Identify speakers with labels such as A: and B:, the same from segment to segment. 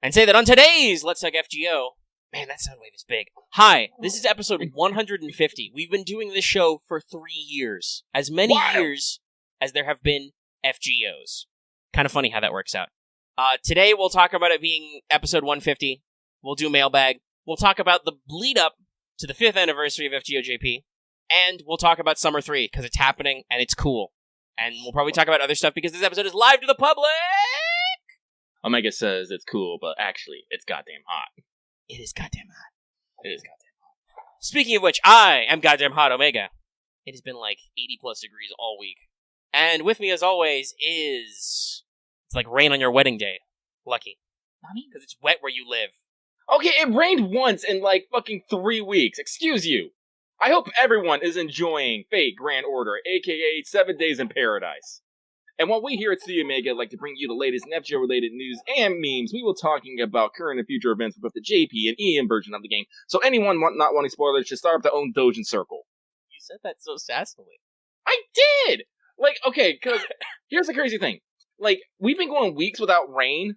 A: and say that on today's Let's Talk FGO, man, that sound wave is big. Hi, this is episode 150. We've been doing this show for 3 years. As many years as there have been FGOs. Kind of funny how that works out. Today we'll talk about it being episode 150. We'll do Mailbag. We'll talk about the lead up to the 5th anniversary of FGO JP. And we'll talk about Summer 3, because it's happening and it's cool. And we'll probably talk about other stuff because this episode is live to the public!
B: Omega says it's cool, but actually, it's goddamn hot.
A: It is goddamn hot.
B: It is goddamn hot.
A: Speaking of which, I am goddamn hot, Omega. It has been like 80 plus degrees all week. And with me, as always, is... It's like rain on your wedding day. Lucky. Because it's wet where you live.
B: Okay, it rained once in like fucking 3 weeks. Excuse you. I hope everyone is enjoying Fate Grand Order, aka 7 Days in Paradise. And while we here at Studio Omega like to bring you the latest FGO-related news and memes, we will be talking about current and future events for both the JP and EM version of the game. So anyone not wanting spoilers should start up their own Dojin Circle.
A: You said that so sassily.
B: I did! Like, okay, because here's the crazy thing. Like, we've been going weeks without rain,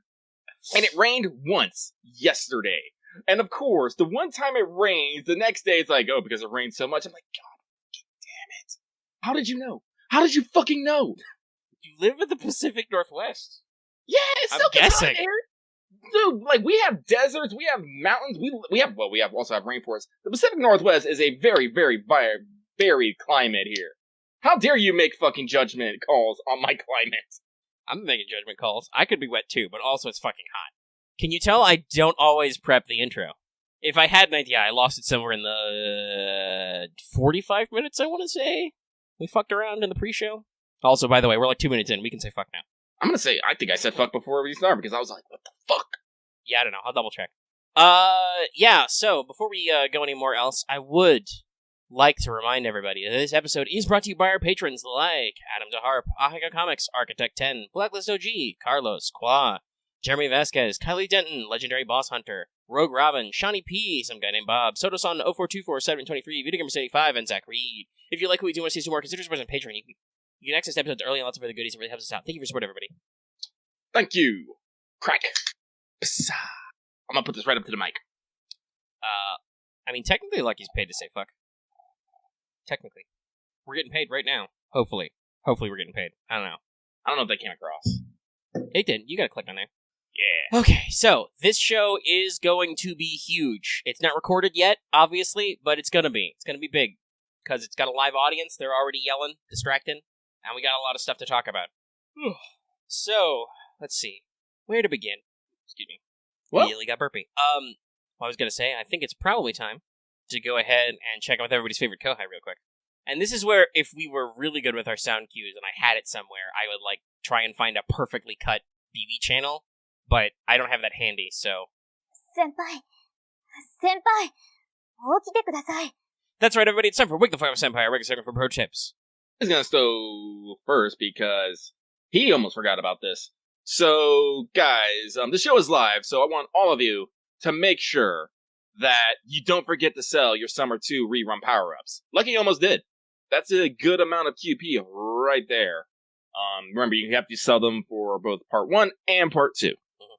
B: and it rained once yesterday. And of course, the one time it rains, the next day it's like, oh, because it rained so much. I'm like, God damn it. How did you know? How did you fucking know?
A: You live in the Pacific Northwest.
B: Yeah, it's still
A: guessing.
B: Dude, like, we have deserts, we have mountains, we also have rainforests. The Pacific Northwest is a very, very varied climate here. How dare you make fucking judgment calls on my climate?
A: I'm making judgment calls. I could be wet too, but also it's fucking hot. Can you tell I don't always prep the intro? If I had an idea, I lost it somewhere in the 45 minutes, I want to say. We fucked around in the pre-show. Also, by the way, we're like 2 minutes in. We can say fuck now.
B: I'm gonna say, I think I said fuck before we started, because I was like, what the fuck?
A: Yeah, I don't know. I'll double check. Yeah, so, before we go anymore else, I would like to remind everybody that this episode is brought to you by our patrons like Adam DeHarp, Ahega Comics, Architect 10, Blacklist OG, Carlos, Qua, Jeremy Vasquez, Kylie Denton, Legendary Boss Hunter, Rogue Robin, Shawnee P, some guy named Bob, Sotosan 0424-723, Videogamer 85, and Zach Reed. If you like what we do and want to see some more, consider supporting on Patreon. You can access episodes early and lots of other goodies. It really helps us out. Thank you for your support, everybody.
B: Thank you. Crack. Psah. I'm gonna put this right up to the mic.
A: I mean, technically, Lucky's paid to say fuck. Technically. We're getting paid right now. Hopefully. Hopefully we're getting paid. I don't know
B: if that came across.
A: It didn't. You gotta click on there.
B: Yeah.
A: Okay, so, this show is going to be huge. It's not recorded yet, obviously, but it's gonna be. It's gonna be big. Because it's got a live audience, they're already yelling, distracting, and we got a lot of stuff to talk about. So, let's see. Where to begin? Excuse me.
B: Well,
A: immediately got burpy. I was gonna say, I think it's probably time to go ahead and check out with everybody's favorite Kohai real quick. And this is where, if we were really good with our sound cues and I had it somewhere, I would, like, try and find a perfectly cut BB channel, but I don't have that handy, so...
C: Senpai! 起きてください.
A: That's right, everybody, it's time for Wake the Fuck Up Senpai, a regular segment for pro tips.
B: He's gonna go first because he almost forgot about this. So, guys, the show is live, so I want all of you to make sure that you don't forget to sell your Summer 2 rerun power-ups. Lucky almost did. That's a good amount of QP right there. Remember, you have to sell them for both Part 1 and Part 2.
A: Mm-hmm.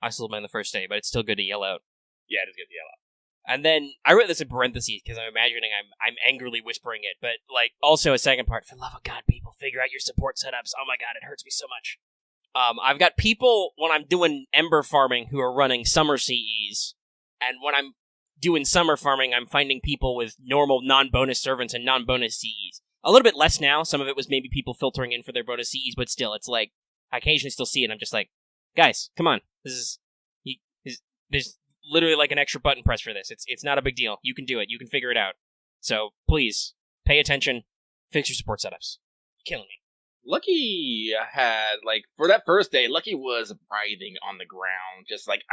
A: I sold mine the first day, but it's still good to yell out.
B: Yeah, it is good to yell out.
A: And then, I wrote this in parentheses, because I'm imagining I'm angrily whispering it, but, like, also a second part, for the love of God, people, figure out your support setups. Oh my god, it hurts me so much. I've got people, when I'm doing Ember farming, who are running summer CEs, and when I'm doing summer farming, I'm finding people with normal non-bonus servants and non-bonus CEs. A little bit less now, some of it was maybe people filtering in for their bonus CEs, but still, it's like, I occasionally still see it, and I'm just like, guys, come on, there's literally like an extra button press for this. It's not a big deal. You can do it. You can figure it out. So, please, pay attention, fix your support setups. You're killing me.
B: Lucky had, like, for that first day, Lucky was writhing on the ground, just like,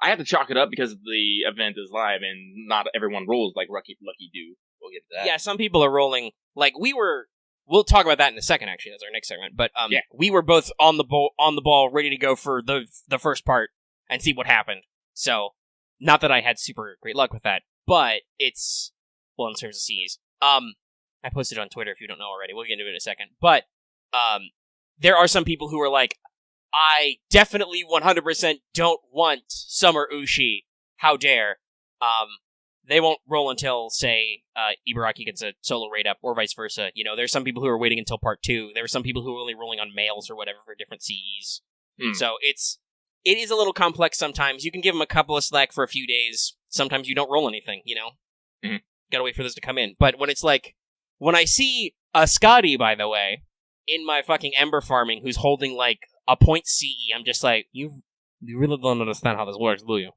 B: I had to chalk it up because the event is live and not everyone rolls like Lucky do. We'll get to that.
A: Yeah, some people are rolling, like, we'll talk about that in a second, actually, that's our next segment, but,
B: yeah.
A: We were both on the ball, ready to go for the first part and see what happened. So, not that I had super great luck with that, but it's, well, in terms of C's. I posted it on Twitter if you don't know already. We'll get into it in a second. But, there are some people who are like, I definitely 100% don't want Summer Ushi. How dare. They won't roll until, say, Ibaraki gets a solo raid up, or vice versa. You know, there's some people who are waiting until part 2. There are some people who are only rolling on males or whatever for different CEs. So it is a little complex sometimes. You can give them a couple of slack for a few days. Sometimes you don't roll anything, you know? Gotta wait for this to come in. But when it's like, when I see a Scotty, by the way, in my fucking Ember farming, who's holding, like, a point CE, I'm just like, you really don't understand how this works, do you?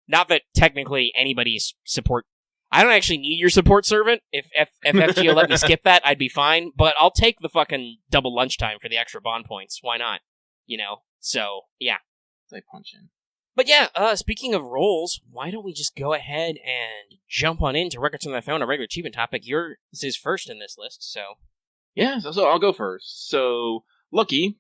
A: Not that technically anybody's support... I don't actually need your support servant. If FGO let me skip that, I'd be fine. But I'll take the fucking double lunchtime for the extra bond points. Why not? You know? So, yeah.
B: I punch in.
A: But yeah, speaking of roles, why don't we just go ahead and jump on into Records from the Phone, a regular achievement topic. Yours is first in this list, so...
B: Yeah, so I'll go first. So, Lucky,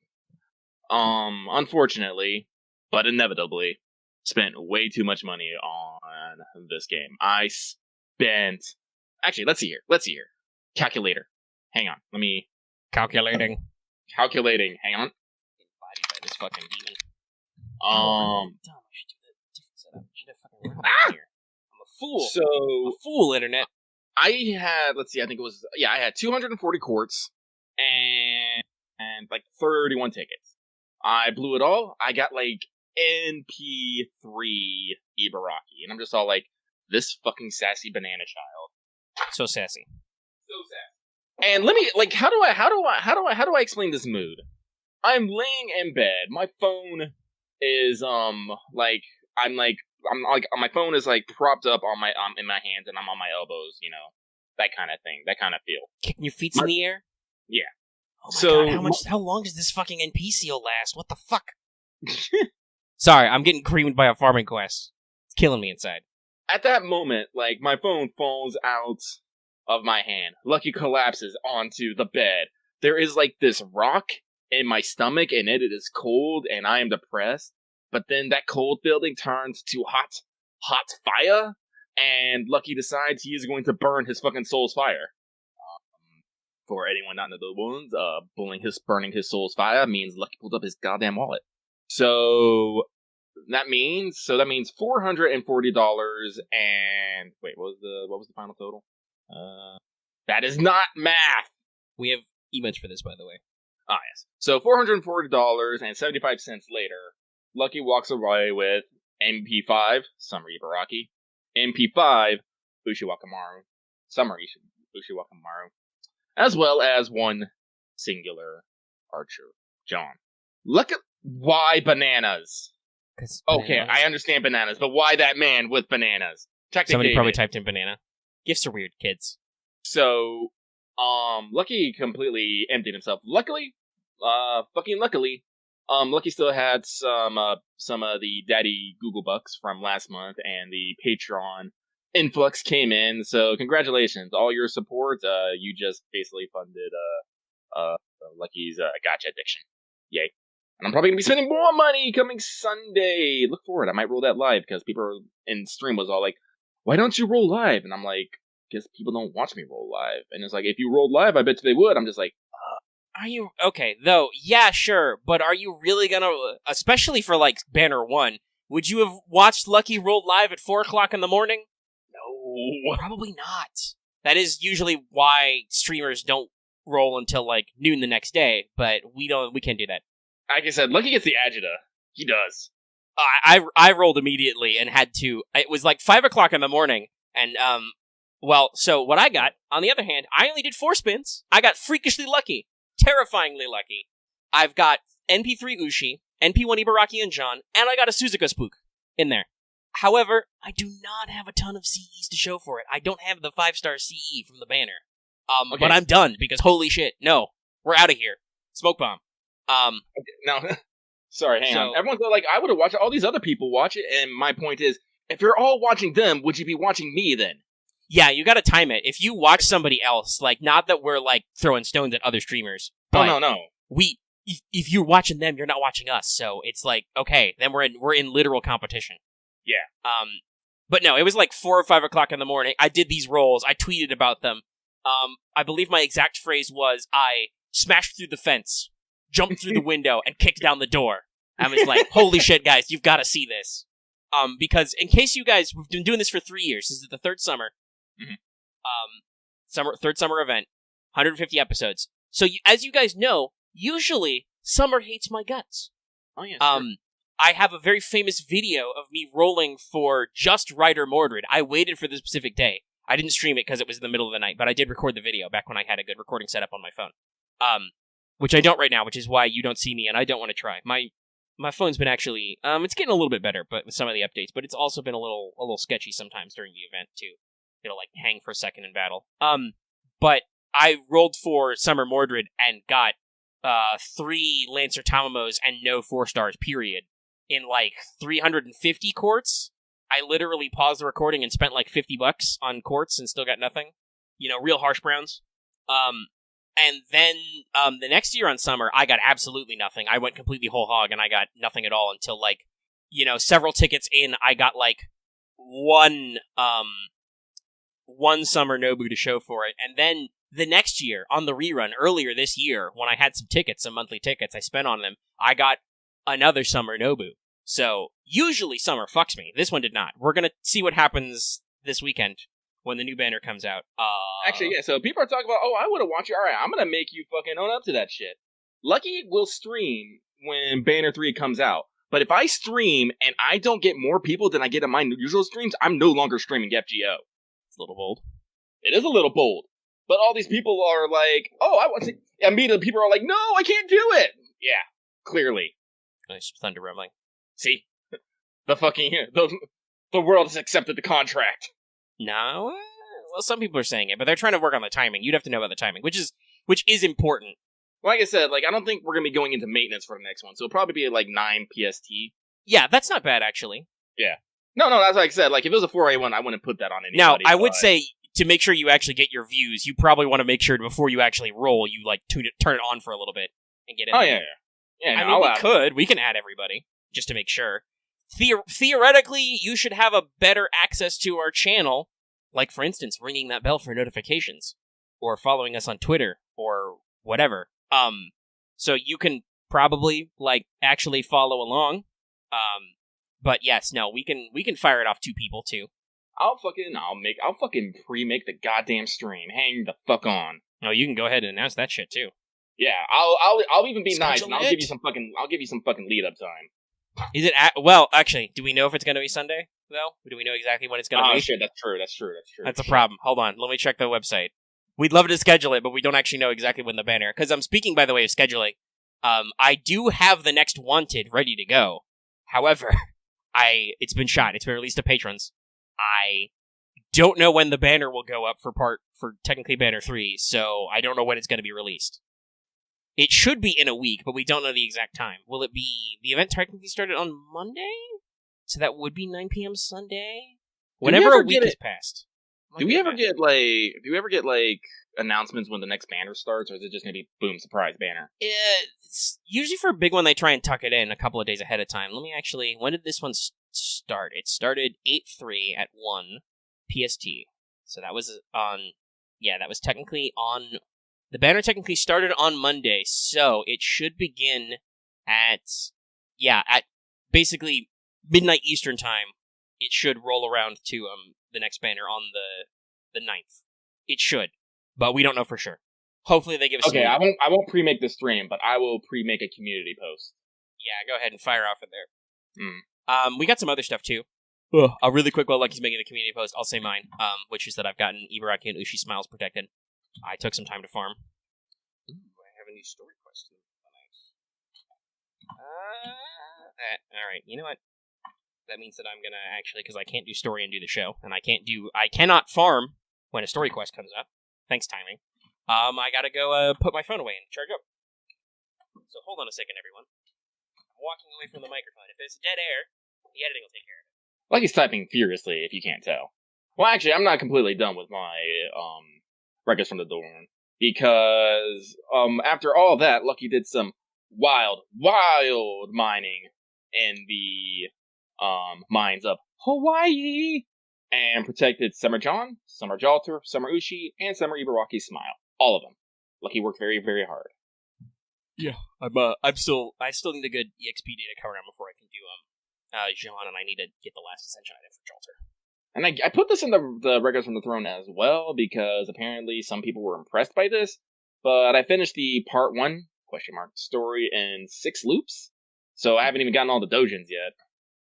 B: unfortunately, but inevitably, spent way too much money on this game. I spent... Actually, let's see here. Calculator. Hang on, let me...
A: Calculating.
B: Hang on.
A: Embodied by this fucking demon.
B: Um...
A: Dumb. I should do the different setup. I should have fucking run here. I'm a fool.
B: So...
A: I'm a fool, internet.
B: I had, let's see, I think it was... Yeah, I had 240 quartz and like 31 tickets. I blew it all. I got like NP3 Ibaraki. And I'm just all like, this fucking sassy banana child.
A: So sassy.
B: So sassy. And let me, like, how do I explain this mood? I'm laying in bed. My phone is, my phone is like propped up on my, in my hands and I'm on my elbows, you know, that kind of thing, that kind of feel.
A: Kicking your feet in the air?
B: Yeah.
A: Oh my god, how long does this fucking NP seal last? What the fuck? Sorry, I'm getting creamed by a farming quest. It's killing me inside.
B: At that moment, like, my phone falls out of my hand. Lucky collapses onto the bed. There is, like, this rock in my stomach, and it is cold, and I am depressed. But then that cold feeling turns to hot fire, and Lucky decides he is going to burn his fucking soul's fire. For anyone not in the ones, burning his soul's fire means Lucky pulled up his goddamn wallet. So that means $440 and wait, what was the final total? That is not math.
A: We have emotes for this, by the way.
B: Ah, yes. So $440 and 75 cents later, Lucky walks away with MP5, Summer Ibaraki, MP5, Ushiwakamaru, Summer Ushiwakamaru, as well as one singular archer, Jeanne. Look at why bananas. Okay, I understand bananas, but why that man with bananas?
A: Somebody probably typed in banana. Gifts are weird, kids.
B: So, Lucky completely emptied himself. Luckily, Lucky still had some of the daddy Google bucks from last month, and the Patreon influx came in. So, congratulations, all your support. You just basically funded Lucky's gacha addiction. Yay! And I'm probably gonna be spending more money coming Sunday. Look forward. I might roll that live because people in stream was all like, "Why don't you roll live?" And I'm like, "Because people don't watch me roll live." And it's like, if you rolled live, I bet you they would. I'm just like,
A: Are you okay though? Yeah, sure, but are you really gonna? Especially for like Banner 1, would you have watched Lucky roll live at 4:00 in the morning?
B: No,
A: probably not. That is usually why streamers don't roll until like noon the next day. But we can't do that.
B: Like I said, Lucky gets the agita. He does.
A: I rolled immediately and had to. It was like 5:00 in the morning, and well, so what I got, on the other hand, I only did 4 spins. I got freakishly lucky. Terrifyingly lucky. I've got NP3 Ushi, NP1 Ibaraki and Jeanne, and I got a Suzuka Spook in there. However, I do not have a ton of CEs to show for it. I don't have the 5-star CE from the banner. Okay. But I'm done, because holy shit, no. We're out of here. Smoke bomb.
B: Okay, now, sorry, hang on. Everyone's like, I would have watched all these other people watch it, and my point is, if you're all watching them, would you be watching me then?
A: Yeah, you gotta time it. If you watch somebody else, like, not that we're, like, throwing stones at other streamers. But
B: no.
A: If you're watching them, you're not watching us. So it's like, okay, then we're in literal competition.
B: Yeah.
A: But no, it was like 4 or 5 o'clock in the morning. I did these rolls. I tweeted about them. I believe my exact phrase was, I smashed through the fence, jumped through the window, and kicked down the door. I was like, holy shit, guys, you've got to see this. Because in case you guys, we've been doing this for 3 years. This is the third summer. Mm-hmm. Third summer event. 150 episodes. So as you guys know, usually summer hates my guts.
B: Oh, yeah. Sure.
A: I have a very famous video of me rolling for just Ryder Mordred. I waited for the specific day. I didn't stream it because it was in the middle of the night, but I did record the video back when I had a good recording setup on my phone. Which I don't right now, which is why you don't see me, and I don't want to try. My phone's been actually, it's getting a little bit better, but with some of the updates, but it's also been a little sketchy sometimes during the event, too. It'll, like, hang for a second in battle. But I rolled for Summer Mordred and got 3 Lancer Tamamos and no 4 stars, period. In, like, 350 quartz. I literally paused the recording and spent, like, $50 on quartz and still got nothing. You know, real harsh browns. And then, the next year on Summer, I got absolutely nothing. I went completely whole hog, and I got nothing at all until, like, you know, several tickets in, I got, like, one Summer Nobu to show for it. And then, the next year, on the rerun, earlier this year, when I had some monthly tickets I spent on them, I got another Summer Nobu. So, usually Summer fucks me. This one did not. We're gonna see what happens this weekend. When the new banner comes out.
B: Actually, yeah, so people are talking about, I would have watched it. Alright, I'm gonna make you fucking own up to that shit. Lucky will stream when Banner 3 comes out. But if I stream and I don't get more people than I get on my usual streams, I'm no longer streaming FGO.
A: It's a little bold.
B: It is a little bold. But all these people are like, I want to... Immediately people are like, no, I can't do it! Yeah, clearly.
A: Nice thunder rumbling.
B: See? The world has accepted the contract.
A: No, well, some people are saying it, but they're trying to work on the timing. You'd have to know about the timing, which is important.
B: Like I said, I don't think we're gonna be going into maintenance for the next one, so it'll probably be at 9 PST.
A: Yeah, that's not bad actually.
B: Yeah, no, that's like I said. If it was a 4A1, I wouldn't put that on anybody.
A: Now, I would say to make sure you actually get your views, you probably want to make sure before you actually roll, you turn it on for a little bit and get it.
B: Oh yeah.
A: We can add everybody just to make sure. Theoretically, you should have a better access to our channel, like, for instance, ringing that bell for notifications, or following us on Twitter, or whatever. So you can probably, actually follow along. But yes, no, we can fire it off 2 people, too.
B: I'll fucking pre-make the goddamn stream. Hang the fuck on.
A: No, you can go ahead and announce that shit, too.
B: Yeah, I'll even be nice, and
A: Schedule
B: I'll give you some fucking lead-up time.
A: Is it well, actually, do we know if it's going to be Sunday, though? Do we know exactly when it's going to be?
B: Oh, shit, that's true.
A: That's a problem. Hold on, let me check the website. We'd love to schedule it, but we don't actually know exactly when the banner... Because I'm speaking, by the way, of scheduling. I do have the next Wanted ready to go. However, it's been shot. It's been released to patrons. I don't know when the banner will go up for technically Banner 3, so I don't know when it's going to be released. It should be in a week, but we don't know the exact time. Will it be... The event technically started on Monday? So that would be 9 p.m. Sunday? Whenever a week has passed.
B: Do we ever get announcements when the next banner starts, or is it just going to be, boom, surprise banner?
A: It's usually for a big one, they try and tuck it in a couple of days ahead of time. Let me actually... When did this one start? It started 8/3 at 1 PST. So that was on... Yeah, that was technically on... The banner technically started on Monday, so it should begin at basically midnight Eastern time. It should roll around to the next banner on the 9th. It should, but we don't know for sure. Hopefully they give us.
B: Okay, I won't pre-make the stream, but I will pre-make a community post.
A: Yeah, go ahead and fire off in there. We got some other stuff too. A really quick while Lucky's making a community post, I'll say mine, which is that I've gotten Ibaraki and Ushi Smiles protected. I took some time to farm. Ooh, I have a new story quest. Alright, you know what? That means that I'm gonna actually, because I can't do story and do the show, and I cannot farm when a story quest comes up. Thanks, timing. I gotta go put my phone away and charge up. So hold on a second, everyone. I'm walking away from the microphone. If there's dead air, the editing will take care of it.
B: Lucky's typing furiously, if you can't tell. Well, actually, I'm not completely done with my, records from the dorm. Because, after all that, Lucky did some wild mining in the, mines of Hawaii! And protected Summer John, Summer Jalter, Summer Ushi, and Summer Ibaraki Smile. All of them. Lucky worked very, very hard.
A: I still need a good EXP data cover before I can do Jeanne, and I need to get the last ascension item for Chaldea.
B: And I put this in the Records from the Throne as well, because apparently some people were impressed by this, but I finished the part 1, story in 6 loops, so I haven't even gotten all the dojins yet.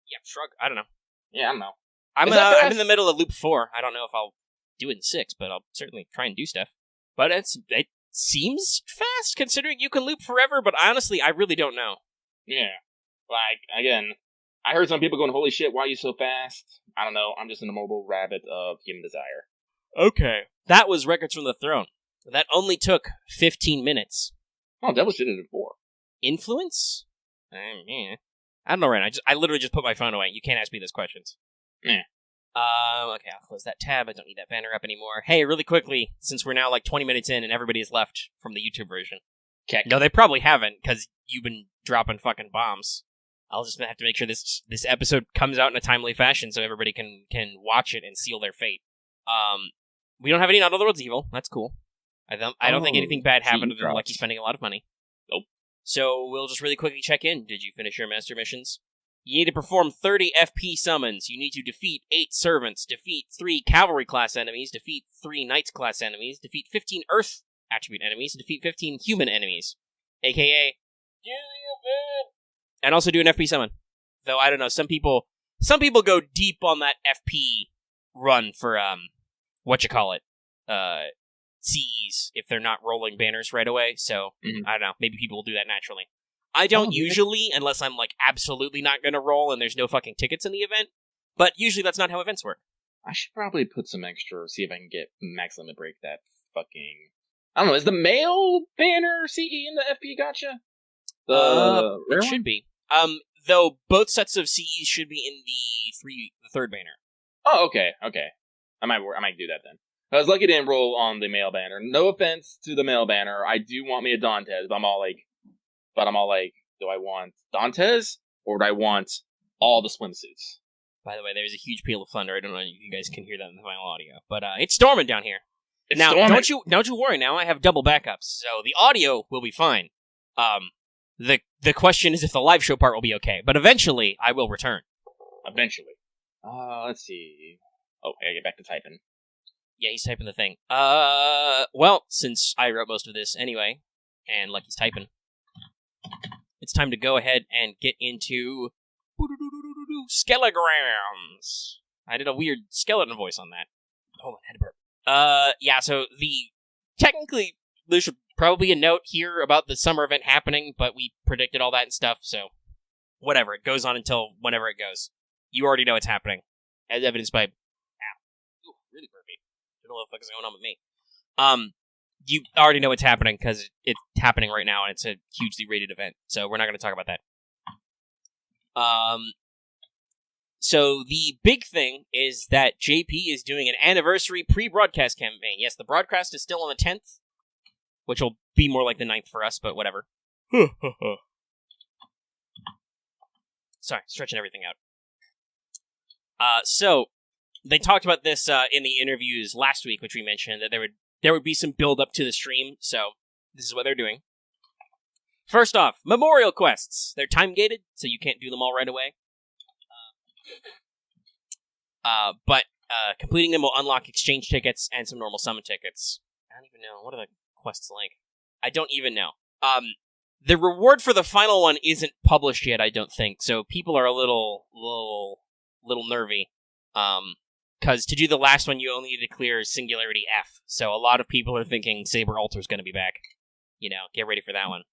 A: Yeah, shrug. I don't know.
B: Yeah, I don't know.
A: I'm in the middle of loop 4. I don't know if I'll do it in 6, but I'll certainly try and do stuff. But it seems fast, considering you can loop forever, but honestly, I really don't know.
B: Yeah. Like, again, I heard some people going, holy shit, why are you so fast? I don't know, I'm just an immobile rabbit of human desire.
A: Okay. That was Records from the Throne. That only took 15 minutes.
B: Oh, Devil shit did it 4.
A: Influence? Yeah. I don't know right now. I literally just put my phone away. You can't ask me those questions.
B: Yeah.
A: Okay, I'll close that tab. I don't need that banner up anymore. Hey, really quickly, since we're now like 20 minutes in and everybody is left from the YouTube version.
B: Okay.
A: No, they probably haven't, because you've been dropping fucking bombs. I'll just have to make sure this episode comes out in a timely fashion so everybody can watch it and seal their fate. We don't have any Not All the World's Evil. That's cool. I don't think anything bad happened to Lucky spending a lot of money.
B: Nope.
A: So we'll just really quickly check in. Did you finish your master missions? You need to perform 30 FP summons. You need to defeat 8 servants, defeat 3 cavalry class enemies, defeat 3 knights class enemies, defeat 15 earth attribute enemies, defeat 15 human enemies, aka and also do an FP summon. Though I don't know, some people go deep on that FP run for CEs if they're not rolling banners right away. So I don't know, maybe people will do that naturally. I don't usually, unless I'm like absolutely not gonna roll and there's no fucking tickets in the event. But usually that's not how events work.
B: I should probably put some extra, see if I can get max limit break that fucking... I don't know, is the male banner CE in the FP gotcha?
A: It should be. Though both sets of CEs should be in the third banner.
B: Oh, okay. I might do that then. I was lucky to enroll on the male banner. No offense to the male banner. I do want me a Dantes, but I'm all like, do I want Dantes or do I want all the swimsuits? By
A: the way, there's a huge peal of thunder. I don't know if you guys can hear that in the final audio, but it's storming down here. Now, don't you worry. Now I have double backups, so the audio will be fine. The question is if the live show part will be okay, but eventually I will return.
B: Eventually. Let's see. Oh, I gotta get back to typing.
A: Yeah, he's typing the thing. Well, since I wrote most of this anyway, and Lucky's typing, it's time to go ahead and get into skelegrams. I did a weird skeleton voice on that. Hold on, I had to burp. Yeah, so technically, there should probably be a note here about the summer event happening, but we predicted all that and stuff, so whatever. It goes on until whenever it goes. You already know it's happening, as evidenced by... Ooh, really burpy. I don't know what the fuck is going on with me. You already know it's happening, because it's happening right now, and it's a hugely rated event, so we're not going to talk about that. So the big thing is that JP is doing an anniversary pre-broadcast campaign. Yes, the broadcast is still on the 10th, which will be more like the 9th for us, but whatever. Sorry, stretching everything out. So they talked about this in the interviews last week, which we mentioned, that there would be some build-up to the stream, so this is what they're doing. First off, memorial quests. They're time-gated, so you can't do them all right away. But completing them will unlock exchange tickets and some normal summon tickets. I don't even know. What are the quests like? I don't even know. The reward for the final one isn't published yet, I don't think, so people are a little nervy. Because to do the last one, you only need to clear Singularity F, so a lot of people are thinking Saber Alter's going to be back. You know, get ready for that one.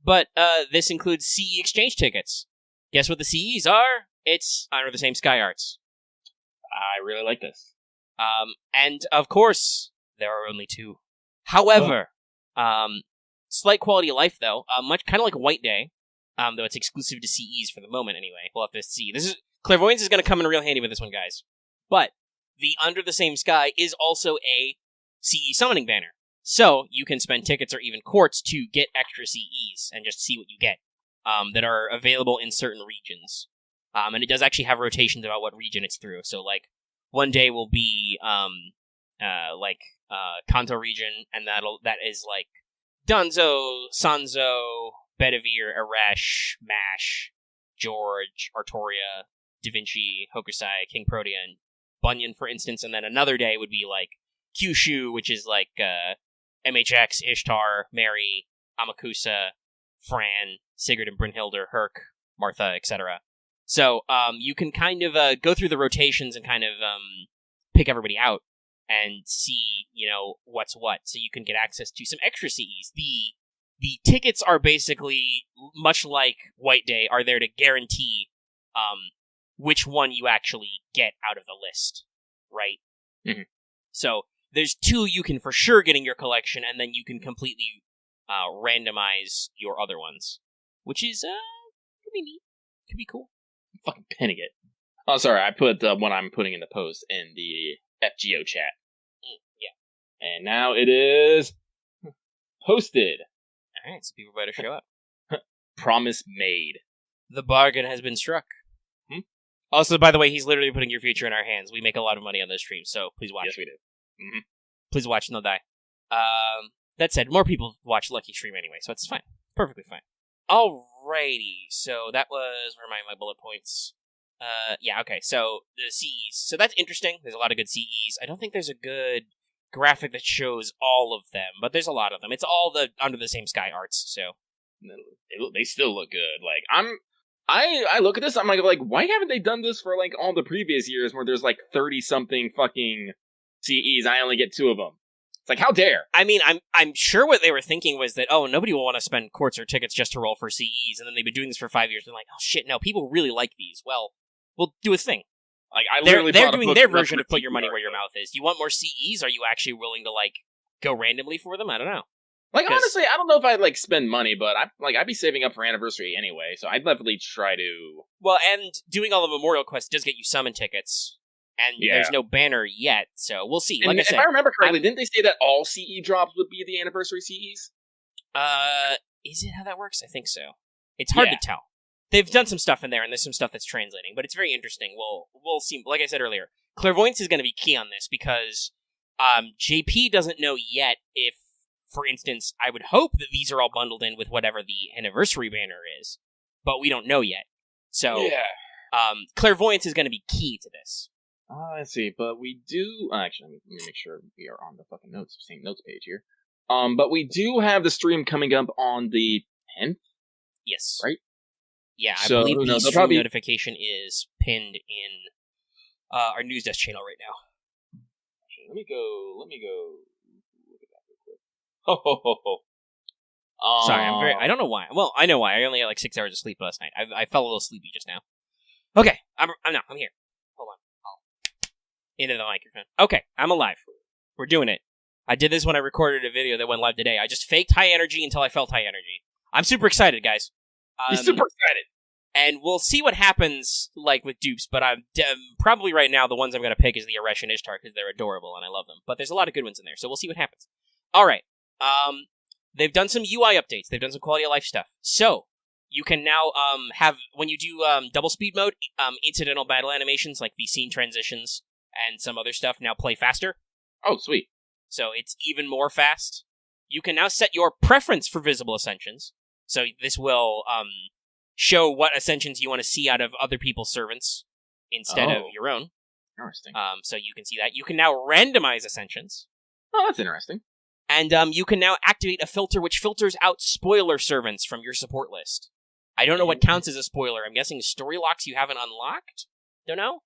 A: But this includes CE exchange tickets. Guess what the CEs are? It's Honor of the Same Sky Arts.
B: I really like this.
A: And of course, there are only 2. However, slight quality of life though, much kind of like a White Day, though it's exclusive to CEs for the moment anyway. We'll have to see. Clairvoyance is going to come in real handy with this one, guys. But the Under the Same Sky is also a CE summoning banner. So, you can spend tickets or even quartz to get extra CEs and just see what you get that are available in certain regions. And it does actually have rotations about what region it's through. So, like, one day will be, Kanto region, and that is, like, Danzo, Sanzo, Bedivere, Arash, Mash, George, Artoria, Da Vinci, Hokusai, King Protea, and Bunyan, for instance. And then another day would be like Kyushu, which is like MHX, Ishtar, Mary, Amakusa, Fran, Sigurd and Brynhilde, Herc, Martha, etc. So you can kind of go through the rotations and kind of pick everybody out and see, what's what. So you can get access to some extra CEs. The tickets are basically, much like White Day, are there to guarantee which one you actually get out of the list, right?
B: Mm-hmm.
A: So there's 2 you can for sure get in your collection, and then you can completely randomize your other ones, which is could be neat, could be cool.
B: I'm fucking pinning it. Oh, sorry, I put what I'm putting in the post in the FGO chat.
A: Yeah.
B: And now it is posted.
A: Alright, so people better show up.
B: Promise made.
A: The bargain has been struck. Also, by the way, he's literally putting your future in our hands. We make a lot of money on those streams, so please watch.
B: Yes, we do. Mm-hmm.
A: Please watch, no die. That said, more people watch Lucky stream anyway, so it's fine. Perfectly fine. Alrighty, so that was... Where are my bullet points? Yeah, okay, so the CEs. So that's interesting. There's a lot of good CEs. I don't think there's a good graphic that shows all of them, but there's a lot of them. It's all the under the same sky arts, so...
B: They still look good. Like, I look at this, I'm like, why haven't they done this for, like, all the previous years where there's, like, 30-something fucking CEs, I only get 2 of them? It's like, how dare?
A: I mean, I'm sure what they were thinking was that, nobody will want to spend quartz or tickets just to roll for CEs, and then they've been doing this for 5 years, and they're like, oh shit, no, people really like these. Well, we'll do a thing.
B: Like,
A: they're doing their version of put your money where your mouth is. You want more CEs? Are you actually willing to, like, go randomly for them? I don't know.
B: Like, honestly, I don't know if I'd, like, spend money, but I'd be saving up for anniversary anyway, so I'd definitely try to...
A: Well, and doing all the Memorial Quests does get you summon tickets, and there's no banner yet, so we'll see. Like I said,
B: if I remember correctly, didn't they say that all CE drops would be the anniversary CEs?
A: Is it how that works? I think so. It's hard to tell. They've done some stuff in there, and there's some stuff that's translating, but it's very interesting. We'll see. Like I said earlier, clairvoyance is going to be key on this, because JP doesn't know yet if, for instance, I would hope that these are all bundled in with whatever the anniversary banner is, but we don't know yet. So, clairvoyance is going to be key to this.
B: Let's see, but we do... actually, let me make sure we are on the fucking same notes page here. But we do have the stream coming up on the 10th?
A: Yes.
B: Right?
A: Yeah, I believe the stream notification is pinned in our news desk channel right now.
B: Actually, let me go look at that real quick. Ho.
A: Sorry, I don't know why. Well, I know why. I only had like 6 hours of sleep last night. I felt a little sleepy just now. Okay, I'm here. Hold on. Into the microphone. Okay, I'm alive. We're doing it. I did this when I recorded a video that went live today. I just faked high energy until I felt high energy. I'm super excited, guys.
B: You're super excited.
A: And we'll see what happens, like, with dupes, but I'm probably right now the ones I'm going to pick is the Arash and Ishtar, because they're adorable and I love them. But there's a lot of good ones in there, so we'll see what happens. Alright. They've done some UI updates. They've done some quality of life stuff. So, you can now have, when you do double speed mode, incidental battle animations, like the scene transitions and some other stuff, now play faster.
B: Oh, sweet.
A: So it's even more fast. You can now set your preference for visible ascensions. So this will show what ascensions you want to see out of other people's servants instead of your own.
B: Interesting.
A: So you can see that. You can now randomize ascensions.
B: Oh, that's interesting.
A: And you can now activate a filter which filters out spoiler servants from your support list. I don't know what counts as a spoiler. I'm guessing story locks you haven't unlocked? Don't know.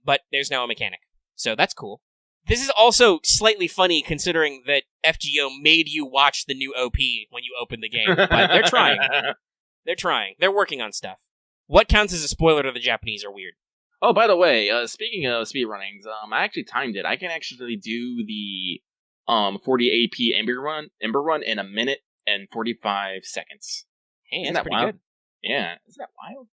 A: But there's now a mechanic. So that's cool. This is also slightly funny considering that FGO made you watch the new OP when you open the game. But they're trying. They're trying. They're working on stuff. What counts as a spoiler to the Japanese are weird.
B: Oh, by the way, speaking of speedrunnings, I actually timed it. I can actually do the 40 AP Ember run in 1 minute and 45 seconds.
A: Hey,
B: Isn't
A: that's
B: that
A: pretty
B: wild?
A: good.
B: Yeah, isn't that wild?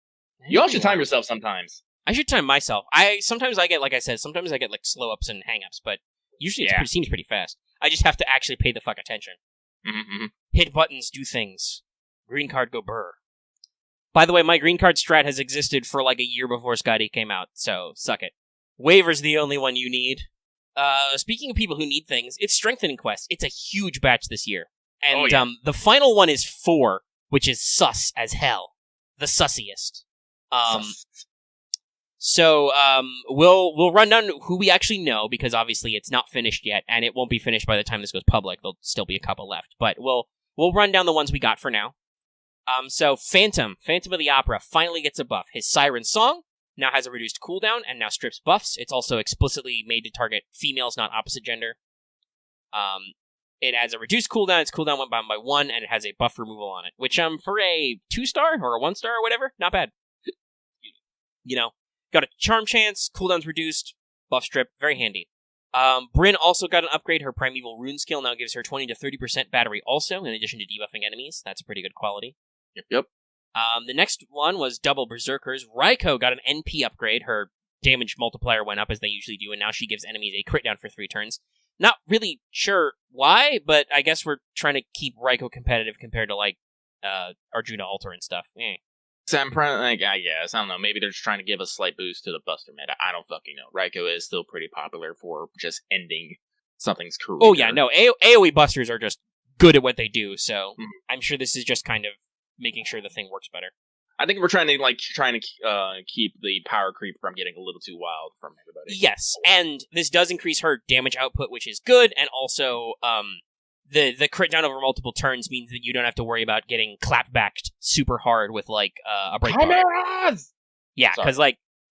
B: You all should time yourself sometimes.
A: I should time myself. Sometimes I get, like I said, sometimes I get like slow ups and hang ups, but usually it seems pretty fast. I just have to actually pay the fuck attention.
B: Mm-hmm.
A: Hit buttons, do things. Green card go burr. By the way, my green card strat has existed for like a year before Scotty came out, so suck it. Waver's the only one you need. Speaking of people who need things, it's Strengthening Quest. It's a huge batch this year. And the final one is 4, which is sus as hell. The sussiest. So we'll run down who we actually know, because obviously it's not finished yet, and it won't be finished by the time this goes public. There'll still be a couple left, but we'll run down the ones we got for now. So Phantom of the Opera finally gets a buff. His Siren Song now has a reduced cooldown and now strips buffs. It's also explicitly made to target females, not opposite gender. It has a reduced cooldown. Its cooldown went down by 1, and it has a buff removal on it, which for a 2-star or a 1-star or whatever, not bad. Got a charm chance, cooldown's reduced, buff strip, very handy. Brynn also got an upgrade. Her Primeval Rune skill now gives her 20 to 30% battery also, in addition to debuffing enemies. That's a pretty good quality.
B: Yep.
A: The next one was double Berserkers. Raikou got an NP upgrade. Her damage multiplier went up as they usually do, and now she gives enemies a crit down for 3 turns. Not really sure why, but I guess we're trying to keep Raikou competitive compared to, Arjuna Alter and stuff.
B: So I'm I guess, I don't know, maybe they're just trying to give a slight boost to the Buster meta. I don't fucking know. Raikou is still pretty popular for just ending something's career.
A: Oh yeah, no, AoE Busters are just good at what they do, so I'm sure this is just kind of making sure the thing works better.
B: I think we're trying to keep the power creep from getting a little too wild from everybody.
A: Yes, and this does increase her damage output, which is good, and also the crit down over multiple turns means that you don't have to worry about getting clapbacked super hard with a break bar. Yeah, because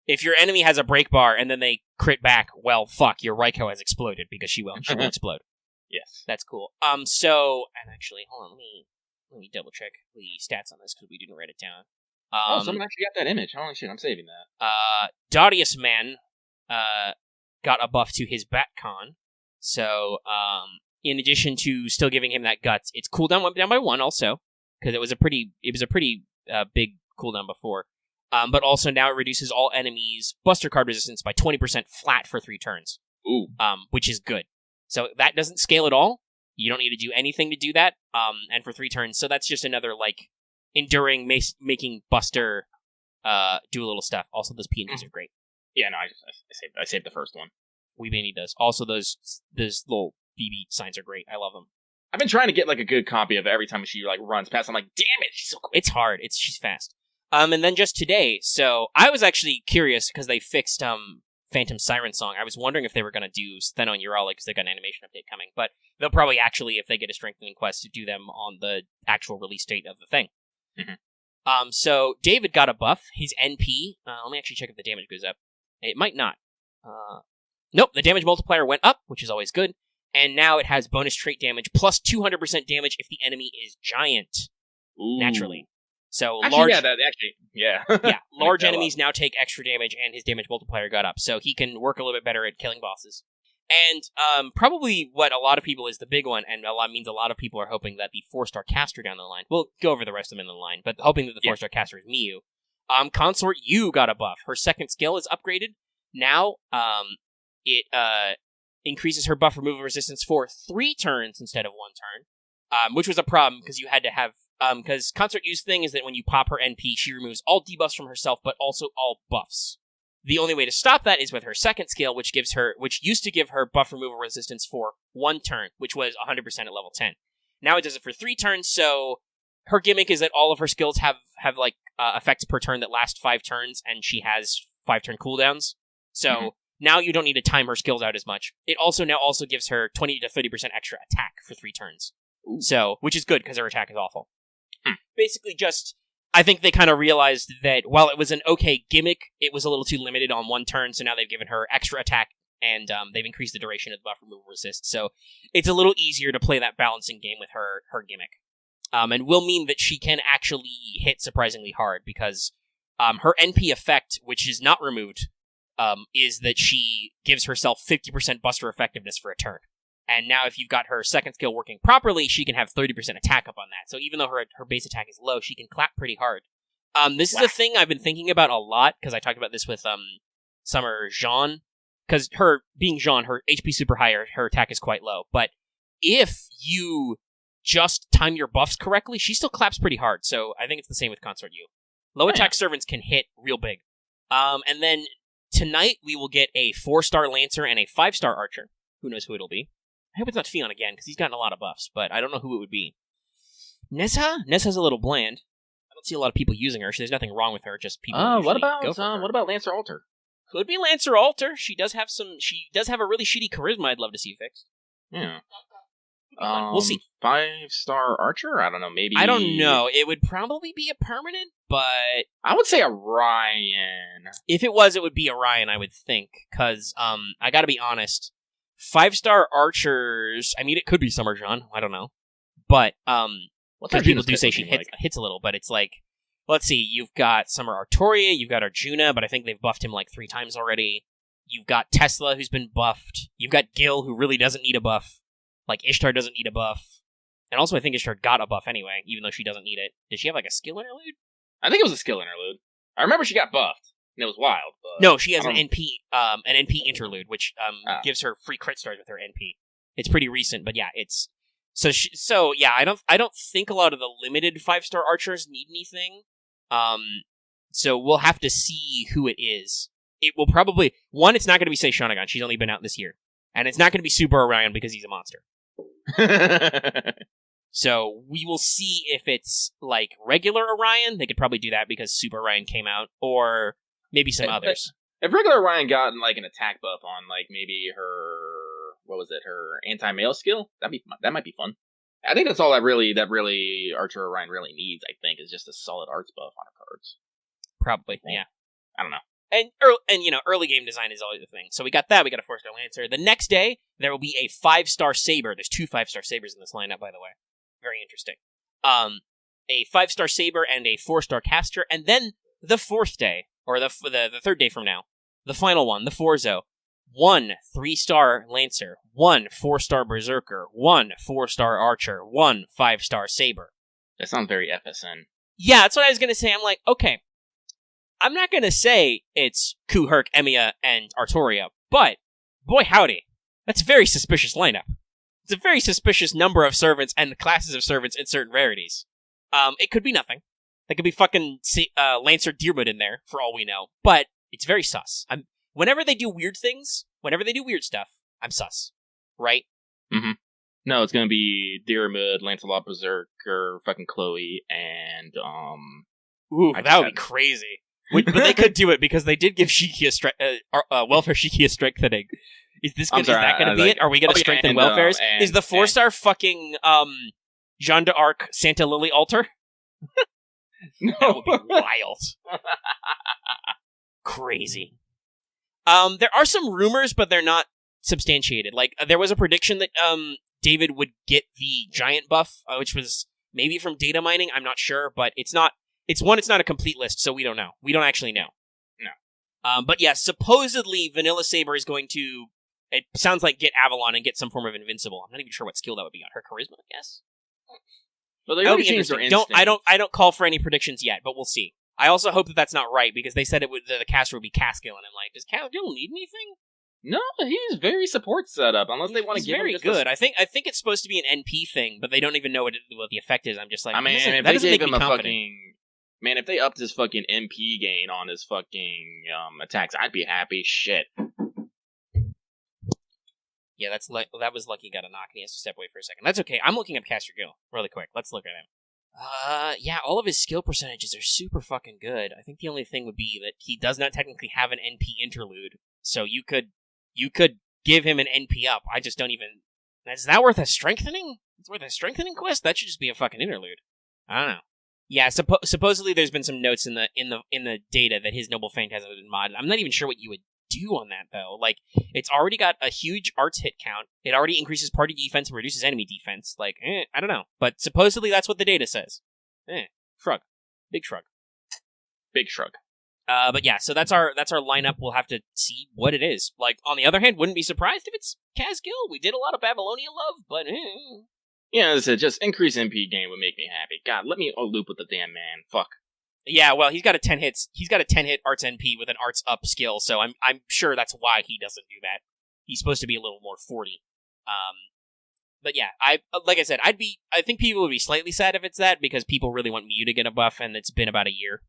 A: if your enemy has a break bar and then they crit back, well, fuck, your Raikou has exploded because she will explode.
B: Yes,
A: that's cool. And actually, hold on, let me double check the stats on this because we didn't write it down.
B: Someone actually got that image. Holy shit, I'm saving that.
A: Darius Man got a buff to his Batcon. So, in addition to still giving him that guts, its cooldown went down by 1 also, because it was a pretty big cooldown before. But also now it reduces all enemies' Buster card resistance by 20% flat for 3 turns.
B: Ooh.
A: Which is good. So that doesn't scale at all. You don't need to do anything to do that. And for 3 turns, so that's just another enduring making Buster do a little stuff. Also, those PNGs are great.
B: Yeah, no, I saved the first one.
A: We may need those. Also, those little BB signs are great. I love them.
B: I've been trying to get a good copy of it every time she runs past. I'm like, damn it, she's so quick.
A: It's hard. She's fast. And then just today, so I was actually curious because they fixed Phantom Siren Song. I was wondering if they were going to do Steno and Urala because they got an animation update coming, but they'll probably actually, if they get a strengthening quest, to do them on the actual release date of the thing.
B: Mm-hmm.
A: So David got a buff. His NP. Let me actually check if the damage goes up. It might not. Nope, the damage multiplier went up, which is always good. And now it has bonus trait damage plus 200% damage if the enemy is giant.
B: Ooh.
A: Naturally. So
B: large
A: large enemies now take extra damage, and his damage multiplier got up, so he can work a little bit better at killing bosses. And probably what a lot of people is the big one, and means a lot of people are hoping that the 4-star caster down the line. We'll go over the rest of them in the line, but hoping that the 4-star caster is Miyu. Consort Yu got a buff. Her second skill is upgraded. Now, it increases her buff removal resistance for 3 turns instead of 1 turn, which was a problem because you had to have because Consort Yu's thing is that when you pop her NP, she removes all debuffs from herself, but also all buffs. The only way to stop that is with her second skill, which used to give her buff removal resistance for 1 turn, which was 100% at level 10. Now it does it for 3 turns, so her gimmick is that all of her skills have effects per turn that last 5 turns, and she has 5-turn cooldowns. So now you don't need to time her skills out as much. It also gives her 20 to 30% extra attack for 3 turns. So, which is good because her attack is awful. Basically I think they kind of realized that while it was an okay gimmick, it was a little too limited on 1 turn, so now they've given her extra attack, and they've increased the duration of the buff removal resist, so it's a little easier to play that balancing game with her gimmick. And will mean that she can actually hit surprisingly hard, because her NP effect, which is not removed, is that she gives herself 50% Buster effectiveness for a turn. And now if you've got her second skill working properly, she can have 30% attack up on that. So even though her base attack is low, she can clap pretty hard. This is a thing I've been thinking about a lot, because I talked about this with Summer Jeanne. Because her being Jeanne, her HP super high, her attack is quite low. But if you just time your buffs correctly, she still claps pretty hard. So I think it's the same with Consort Yu. Low attack servants can hit real big. And then tonight we will get a 4-star Lancer and a 5-star Archer. Who knows who it'll be. I hope it's not Fion again, because he's gotten a lot of buffs, but I don't know who it would be. Nessa? Nessa's a little bland. I don't see a lot of people using her. There's nothing wrong with her, just people
B: what
A: go for her.
B: about Lancer Alter?
A: Could be Lancer Alter. She does have a really shitty charisma I'd love to see fixed.
B: Yeah.
A: We'll see.
B: 5-star Archer? I don't know, maybe...
A: I don't know. It would probably be a permanent, but...
B: I would say Orion.
A: If it was, it would be Orion, I would think. Because, I gotta be honest, 5-star Archers... I mean, it could be Summer Jeanne. I don't know. But, because people do say she hits a little, but it's like... Let's see, you've got Summer Artoria, you've got Arjuna, but I think they've buffed him like 3 times already. You've got Tesla, who's been buffed. You've got Gil, who really doesn't need a buff. Like, Ishtar doesn't need a buff. And also, I think Ishtar got a buff anyway, even though she doesn't need it. Did she have, like, a skill interlude?
B: I think it was a skill interlude. I remember she got buffed, and it was wild. But
A: no, she has an NP interlude, which gives her free crit stars with her NP. It's pretty recent, but yeah, it's... So yeah, I don't think a lot of the limited 5-star archers need anything. So we'll have to see who it is. It will probably... One, it's not going to be Seishonagon. She's only been out this year. And it's not going to be Super Orion because he's a monster. So we will see if it's like regular Orion. They could probably do that because Super Orion came out, or maybe some others.
B: If regular Orion got like an attack buff on like maybe her her anti-mail skill, that might be fun. I think that's all that really Archer Orion really needs. I think is just a solid arts buff on her cards.
A: Probably, yeah.
B: I don't know.
A: And early game design is always the thing. So we got that. We got a 4-star Lancer. The next day there will be a 5-star Saber. There's 2 5-star Sabers in this lineup, by the way. Very interesting. A 5-star Saber and a 4-star Caster, and then the 4th day, or the 3rd day from now, the final one, the Forzo. 1 3-star Lancer, 1 4-star Berserker, 1 4-star Archer, 1 5-star Saber.
B: That sounds very FSN.
A: Yeah, that's what I was gonna say. I'm like, okay, I'm not gonna say it's Ku, Herc, Emiya, and Artoria, but boy howdy, that's a very suspicious lineup. It's a very suspicious number of servants and classes of servants in certain rarities. It could be nothing. There could be fucking Lancer Deerwood in there, for all we know. But it's very sus. Whenever they do weird things, whenever they do weird stuff, I'm sus. Right?
B: Mm-hmm. No, it's gonna be Deerwood, Lancelot Berserker, fucking Chloe, and,
A: Ooh, that would be crazy. But they could do it, because they did give Shiki Welfare Shiki a strengthening. Is that going to be it? Are we going to strengthen welfares? Is the 4-star fucking Jeanne d'Arc Santa Lily altar?
B: No.
A: That would be wild. Crazy. There are some rumors, but they're not substantiated. Like, there was a prediction that David would get the giant buff, which was maybe from data mining. I'm not sure, but it's not. It's not a complete list, so we don't know. We don't actually know.
B: No.
A: But yeah, supposedly Vanilla Saber is going to... It sounds like get Avalon and get some form of invincible. I'm not even sure what skill that would be on her charisma, I guess.
B: Well, they already changed their instinct.
A: I don't call for any predictions yet, but we'll see. I also hope that that's not right, because they said the caster would be Caskill, and I'm like, does Caskill need anything?
B: No, he's very support setup. Unless they want to give him
A: very good. I think it's supposed to be an NP thing, but they don't even know what the effect is. I'm just like,
B: I mean, if
A: that
B: they
A: doesn't
B: gave
A: make
B: him
A: me
B: a
A: confident.
B: fucking if they upped his fucking MP gain on his fucking attacks, I'd be happy. Shit.
A: Yeah, that was lucky. Got a knock, and he has to step away for a second. That's okay. I'm looking up Caster Gil really quick. Let's look at him. Yeah, all of his skill percentages are super fucking good. I think the only thing would be that he does not technically have an NP interlude, so you could give him an NP up. I just don't even. Is that worth a strengthening? It's worth a strengthening quest. That should just be a fucking interlude. I don't know. Yeah, supposedly there's been some notes in the data that his Noble Feint hasn't been modded. I'm not even sure what you would do on that, though. Like, it's already got a huge arts hit count. It already increases party defense and reduces enemy defense. Like, I don't know. But supposedly that's what the data says. Shrug. Big shrug.
B: Big shrug.
A: But yeah, so that's our lineup. We'll have to see what it is. Like, on the other hand, wouldn't be surprised if it's Caskill. We did a lot of Babylonia love, but
B: Yeah, as I said, just increase MP gain would make me happy. God, let me loop with the damn man. Fuck.
A: Yeah, well, he's got a 10 hits. He's got a 10 hit arts NP with an arts up skill, so I'm sure that's why he doesn't do that. He's supposed to be a little more 40. But yeah, like I said, I think people would be slightly sad if it's that, because people really want Mew to get a buff, and it's been about a year.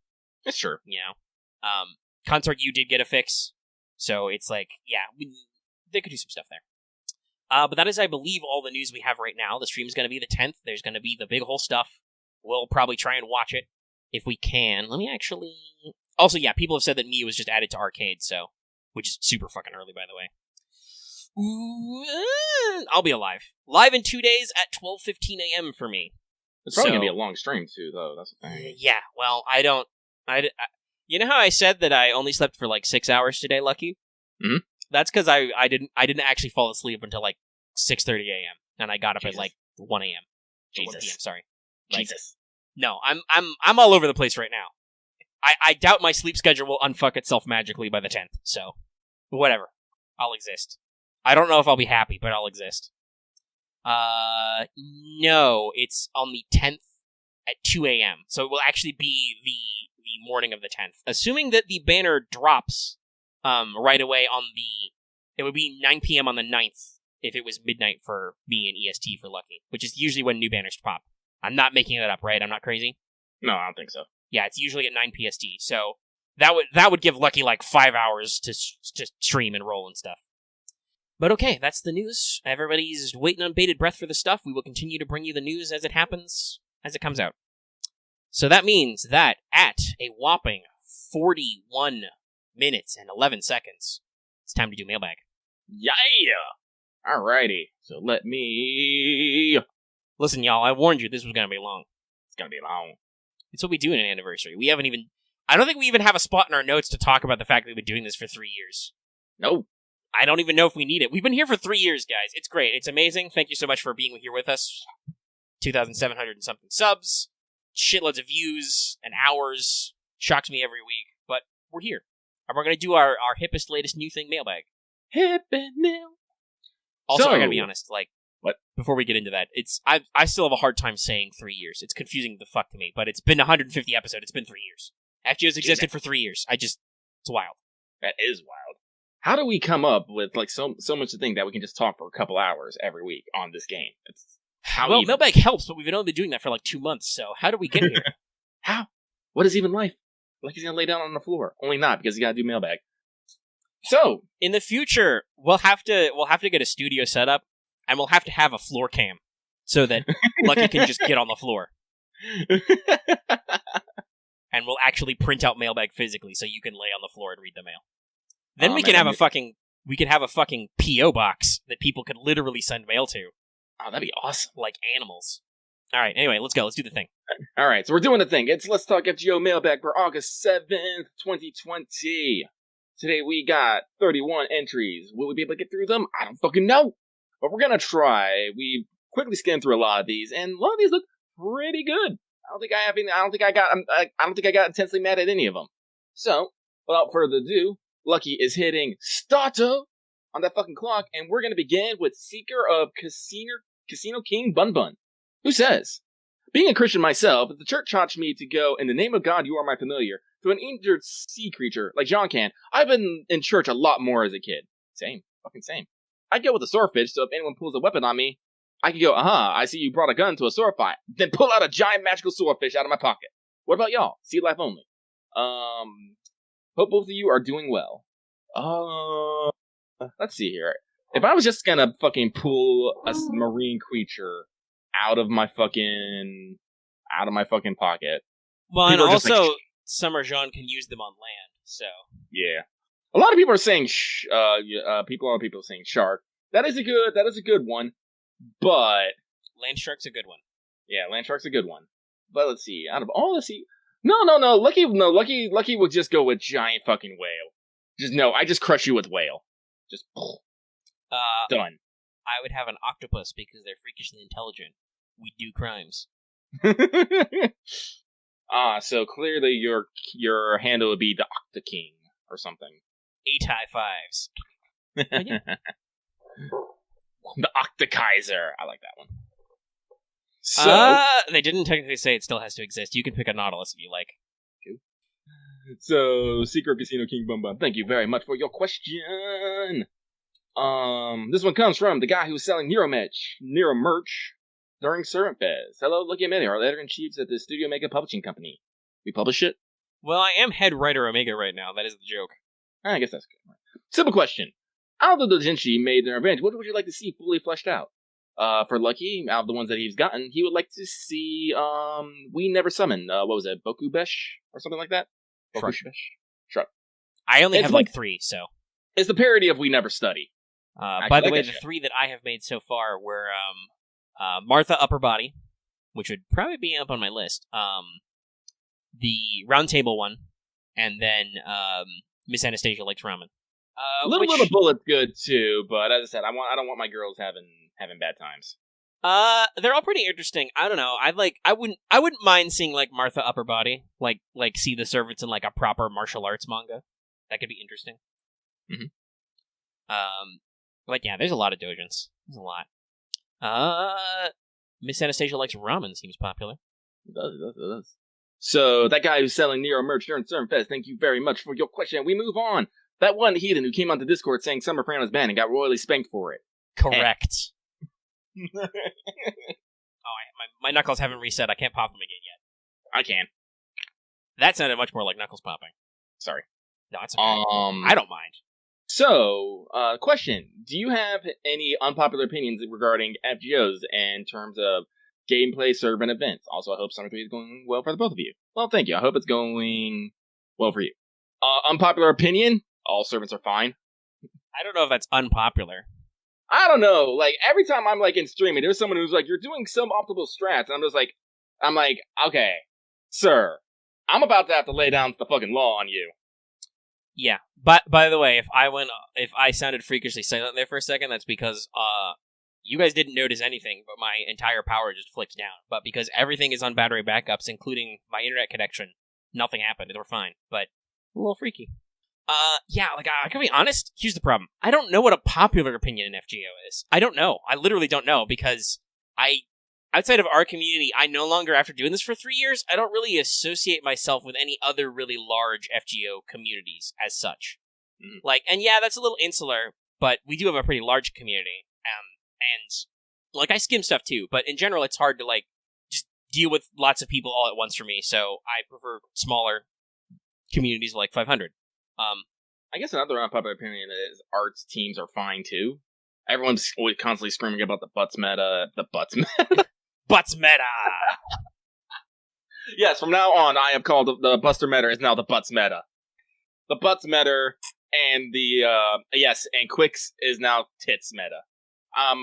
B: That's true.
A: You know, Consort U did get a fix, so it's like, yeah, they could do some stuff there. But that is, I believe, all the news we have right now. The stream's going to be the 10th. There's going to be the big whole stuff. We'll probably try and watch it if we can. Let me actually... Also, yeah, people have said that Mii was just added to Arcade, so... Which is super fucking early, by the way. Ooh, I'll be alive. Live in 2 days at 12:15 a.m. for me.
B: It's probably going to be a long stream, too, though. That's the thing.
A: Yeah, well, you know how I said that I only slept for like 6 hours today, Lucky?
B: Mm-hmm.
A: That's because I didn't actually fall asleep until like 6:30 a.m. and I got up at like 1 a.m.
B: Jesus.
A: 1 p.m. Sorry.
B: Jesus.
A: No, I'm all over the place right now. I doubt my sleep schedule will unfuck itself magically by the 10th. So, whatever. I'll exist. I don't know if I'll be happy, but I'll exist. No, it's on the 10th at 2 a.m. So it will actually be the morning of the 10th. Assuming that the banner drops right away on it would be 9 p.m. on the 9th if it was midnight for me and EST for Lucky, which is usually when new banners pop. I'm not making that up, right? I'm not crazy?
B: No, I don't think so.
A: Yeah, it's usually at 9 PST, so that would give Lucky like 5 hours to stream and roll and stuff. But okay, that's the news. Everybody's waiting on bated breath for the stuff. We will continue to bring you the news as it happens, as it comes out. So that means that at a whopping 41 minutes and 11 seconds, it's time to do Mailbag.
B: Yeah! Alrighty, so let me...
A: Listen, y'all, I warned you this was going to be long.
B: It's going to be long.
A: It's what we do in an anniversary. I don't think we even have a spot in our notes to talk about the fact that we've been doing this for 3 years.
B: No.
A: I don't even know if we need it. We've been here for 3 years, guys. It's great. It's amazing. Thank you so much for being here with us. 2,700 and something subs. Shitloads of views and hours. Shocks me every week. But we're here. And we're going to do our hippest, latest new thing mailbag.
B: Hip and new.
A: Also, I gotta be honest, like,
B: what?
A: Before we get into that, I still have a hard time saying 3 years. It's confusing the fuck to me, but it's been 150 episodes. It's been 3 years. FGO's existed for 3 years. It's wild.
B: That is wild. How do we come up with like so much to think that we can just talk for a couple hours every week on this game?
A: Well, Mailbag helps, but we've only been doing that for like 2 months, so how do we get here?
B: How? What is even life? Like he's gonna lay down on the floor. Only not, because he gotta do Mailbag. So,
A: in the future, we'll have to get a studio set up, and we'll have to have a floor cam, so that Lucky can just get on the floor. And we'll actually print out Mailbag physically, so you can lay on the floor and read the mail. Then we can have a fucking P.O. box that people could literally send mail to.
B: Oh, that'd be awesome.
A: Like animals. Alright, anyway, let's go. Let's do the thing.
B: Alright, so we're doing the thing. It's Let's Talk FGO Mailbag for August 7th, 2020. Today we got 31 entries. Will we be able to get through them? I don't fucking know. But we're gonna try. We quickly skimmed through a lot of these, and a lot of these look pretty good. I don't think I got intensely mad at any of them. So, without further ado, Lucky is hitting Starto on that fucking clock, and we're gonna begin with Seeker of Casino King Bun Bun, who says, being a Christian myself, if the church taught me to go, in the name of God, you are my familiar, to an injured sea creature like Jeanne can, I've been in church a lot more as a kid. Same. Fucking same. I'd go with a swordfish, so if anyone pulls a weapon on me, I could go, I see you brought a gun to a sword fight, then pull out a giant magical swordfish out of my pocket. What about y'all? Sea life only. Hope both of you are doing well. Let's see here. If I was just gonna fucking pull a marine creature out of my fucking pocket.
A: Well, and also, Summer Jeanne can use them on land, so.
B: Yeah. A lot of people are saying, people are saying shark. That is a good one, but.
A: Land shark's a good one.
B: Yeah, land shark's a good one. But let's see, out of all no. Lucky will just go with giant fucking whale. I just crush you with whale. Just, done.
A: I would have an octopus because they're freakishly intelligent. We do crimes.
B: So clearly your handle would be the Octa King or something.
A: 8 high fives.
B: The Octakaiser. I like that one. So
A: they didn't technically say it still has to exist. You can pick a Nautilus if you like.
B: So, Secret Casino King Bum Bum, thank you very much for your question. This one comes from the guy who was selling Nero merch during Servant Fest. Hello, Lucky and Manny, our editor-in-chiefs at the Studio Omega Publishing Company. We publish it?
A: Well, I am head writer Omega right now. That is the joke.
B: I guess that's good. Simple question. Out of the Jinshi made their revenge, what would you like to see fully fleshed out? For Lucky, out of the ones that he's gotten, he would like to see, We Never Summon, what was it, Bokubesh? Or something like that? Bokubesh? Shrug.
A: I only
B: It's
A: have,
B: like-
A: 3, so...
B: It's the parody of We Never Study.
A: By the way, the 3 that I have made so far were, Martha Upper Body, which would probably be up on my list, the Round Table one, and then, Miss Anastasia Likes Ramen.
B: Little Bullet's good too, but as I said, I don't want my girls having bad times.
A: They're all pretty interesting. I don't know. I wouldn't mind seeing like Martha Upper Body, like see the servants in like a proper martial arts manga. That could be interesting. But yeah, there's a lot of doujins. There's a lot. Miss Anastasia Likes Ramen seems popular.
B: It does. So that guy who's selling Nero merch during CernFest, thank you very much for your question. We move on. That one heathen who came onto Discord saying Summer Fran was banned and got royally spanked for it.
A: Correct. My knuckles haven't reset. I can't pop them again yet.
B: I can.
A: That sounded much more like knuckles popping.
B: Sorry.
A: No, it's okay. I don't mind.
B: So, question. Do you have any unpopular opinions regarding FGOs in terms of gameplay, server, and events? Also, I hope Summer 3 is going well for the both of you. Well, thank you. I hope it's going well for you. Unpopular opinion? All servants are fine.
A: I don't know if that's unpopular.
B: I don't know. Like, every time I'm, like, in streaming, there's someone who's like, you're doing suboptimal strats. And I'm like, okay, sir, I'm about to have to lay down the fucking law on you.
A: Yeah. But, by the way, if I sounded freakishly silent there for a second, that's because, you guys didn't notice anything, but my entire power just flicked down. But because everything is on battery backups, including my internet connection, nothing happened. We're fine. But a little freaky. Yeah, like, I can be honest, here's the problem. I don't know what a popular opinion in FGO is. I don't know. I literally don't know, because outside of our community, I no longer, after doing this for 3 years, I don't really associate myself with any other really large FGO communities as such.
B: Mm-hmm.
A: Like, and yeah, that's a little insular, but we do have a pretty large community. And, like, I skim stuff too, but in general, it's hard to, like, just deal with lots of people all at once for me, so I prefer smaller communities of, like, 500.
B: I guess another unpopular opinion is arts teams are fine too. Everyone's always constantly screaming about the butts meta. The butts meta.
A: Butts meta!
B: Yes, from now on, I have called the Buster meta is now the butts meta. The butts meta and the, and Quicks is now tits meta. I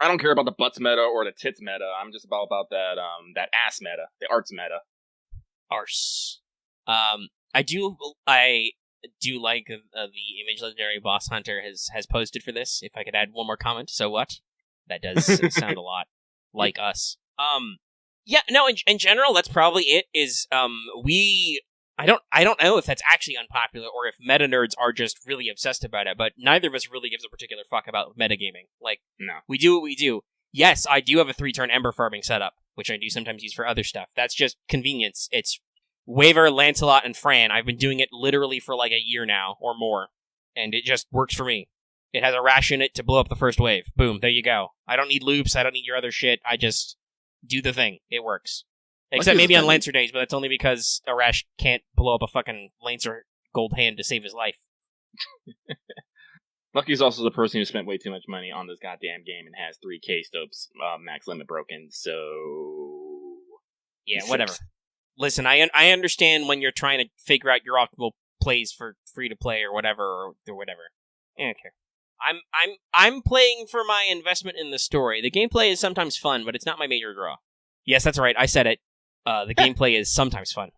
B: don't care about the butts meta or the tits meta. I'm just about that ass meta, the arts meta.
A: Arse. I do like the Image Legendary Boss Hunter has posted for this. If I could add one more comment, so what? That does sound a lot like us. Yeah, no, in general, that's probably it, I don't know if that's actually unpopular or if meta nerds are just really obsessed about it, but neither of us really gives a particular fuck about metagaming. Like,
B: no.
A: We do what we do. Yes, I do have a 3-turn Ember farming setup, which I do sometimes use for other stuff. That's just convenience. It's Waver, Lancelot, and Fran. I've been doing it literally for like a year now, or more, and it just works for me. It has a rash in it to blow up the first wave. Boom, there you go. I don't need loops, I don't need your other shit, I just do the thing. It works. Except maybe on Lancer days, but that's only because Arash can't blow up a fucking Lancer gold hand to save his life.
B: Lucky's also the person who spent way too much money on this goddamn game and has 3K Stopes max limit broken, so...
A: Yeah, whatever. Listen, I understand when you're trying to figure out your optimal plays for free-to-play or whatever, or whatever. I don't care. I'm playing for my investment in the story. The gameplay is sometimes fun, but it's not my major draw. Yes, that's right, I said it. The gameplay is sometimes fun.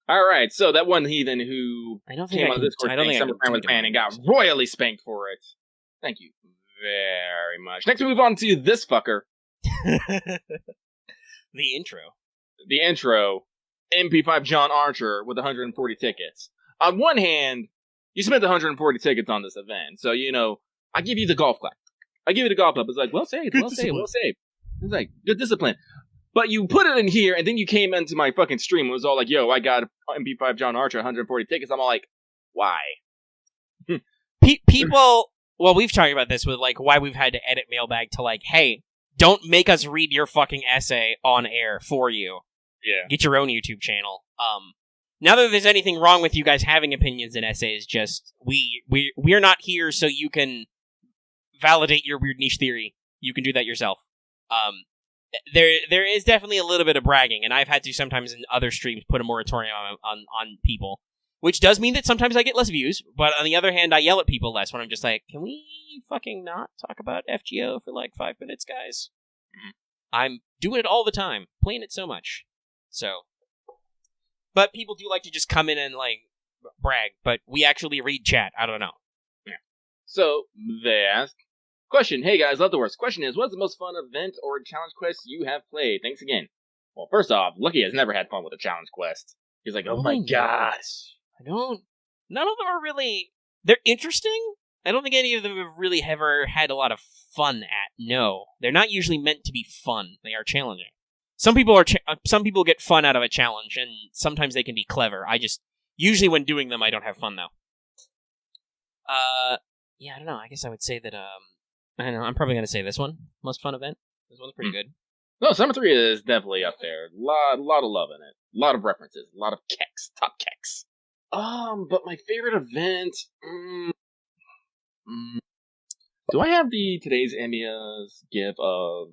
B: Alright, so that one heathen who came on Discord saying Summer Fran was banned and got royally spanked for it. Thank you very much. Next we move on to this fucker.
A: The intro.
B: The intro. MP5 John Archer with 140 tickets. On one hand, you spent 140 tickets on this event, so, you know, I give you the golf clap. It's like, well saved. It's like, good discipline. But you put it in here, and then you came into my fucking stream and was all like, yo, I got MP5 John Archer, 140 tickets. I'm all like, why?
A: People, well, we've talked about this with, like, why we've had to edit Mailbag to, like, hey, don't make us read your fucking essay on air for you.
B: Yeah.
A: Get your own YouTube channel. Not that there's anything wrong with you guys having opinions and essays, just we're not here so you can validate your weird niche theory. You can do that yourself. There is definitely a little bit of bragging, and I've had to sometimes in other streams put a moratorium on people, which does mean that sometimes I get less views, but on the other hand, I yell at people less when I'm just like, can we fucking not talk about FGO for like 5 minutes, guys? Mm-hmm. I'm doing it all the time, playing it so much. So, but people do like to just come in and like brag, but we actually read chat. I don't know.
B: Yeah. So they ask, question, hey guys, love the worst. Question is, what's the most fun event or challenge quest you have played? Thanks again. Well, first off, Lucky has never had fun with a challenge quest. He's like, oh my gosh.
A: None of them are really, they're interesting. I don't think any of them have really ever had a lot of fun at. No, they're not usually meant to be fun. They are challenging. Some people get fun out of a challenge, and sometimes they can be clever. Usually when doing them, I don't have fun though. Yeah, I don't know. I guess I would say that, I don't know. I'm probably gonna say this one. Most fun event. This one's pretty good.
B: No, Summer 3 is definitely up there. Lot of love in it. A lot of references. A lot of keks. Top keks. But my favorite event... Do I have today's Emiya's gif of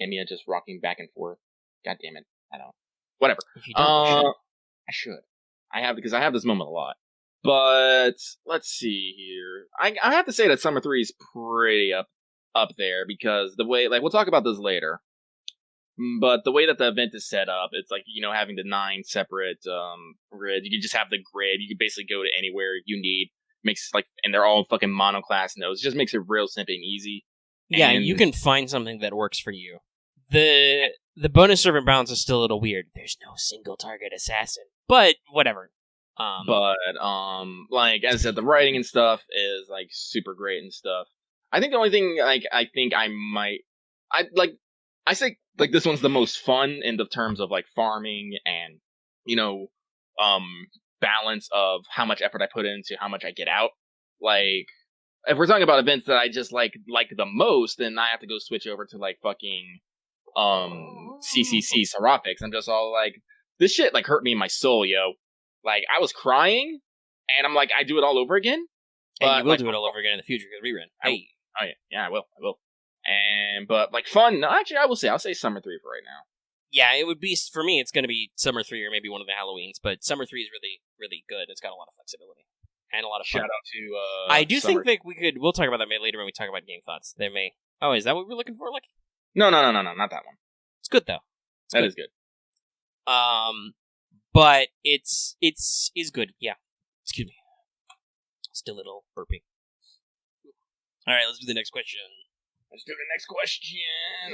B: Emiya just rocking back and forth? God damn it. I don't. Whatever.
A: If you don't,
B: I should. I have, because I have this moment a lot. But, let's see here. I have to say that Summer 3 is pretty up there, because the way, like, we'll talk about this later. But the way that the event is set up, it's like, having the 9 separate grids. You can just have the grid. You can basically go to anywhere you need. Makes and they're all fucking monoclass nodes. It just makes it real simple and easy.
A: Yeah, and you can find something that works for you. The bonus servant balance is still a little weird. There's no single target assassin, but whatever.
B: Like as I said, the writing and stuff is like super great and stuff. I think the only thing I think I say like this one's the most fun in the terms of like farming and balance of how much effort I put into how much I get out. Like if we're talking about events that I just like the most, then I have to go switch over to like fucking CCC Seraphics. I'm just all like, this shit like hurt me in my soul, yo. Like I was crying, and I'm like, I do it all over again.
A: And you will do it all over again in the future because rerun. Hey.
B: I will. But like fun. No, actually, I'll say Summer 3 for right now.
A: Yeah, it would be, for me, it's going to be Summer 3 or maybe one of the Halloweens, but Summer 3 is really, really good. It's got a lot of flexibility and a lot of fun.
B: Shout out to
A: I do think that we'll talk about that later when we talk about game thoughts. Oh, is that what we're looking for, Lucky?
B: No, not that one.
A: It's good, though.
B: That is good.
A: But it's good, yeah. Excuse me. Still a little burpy. Alright, let's do the next question.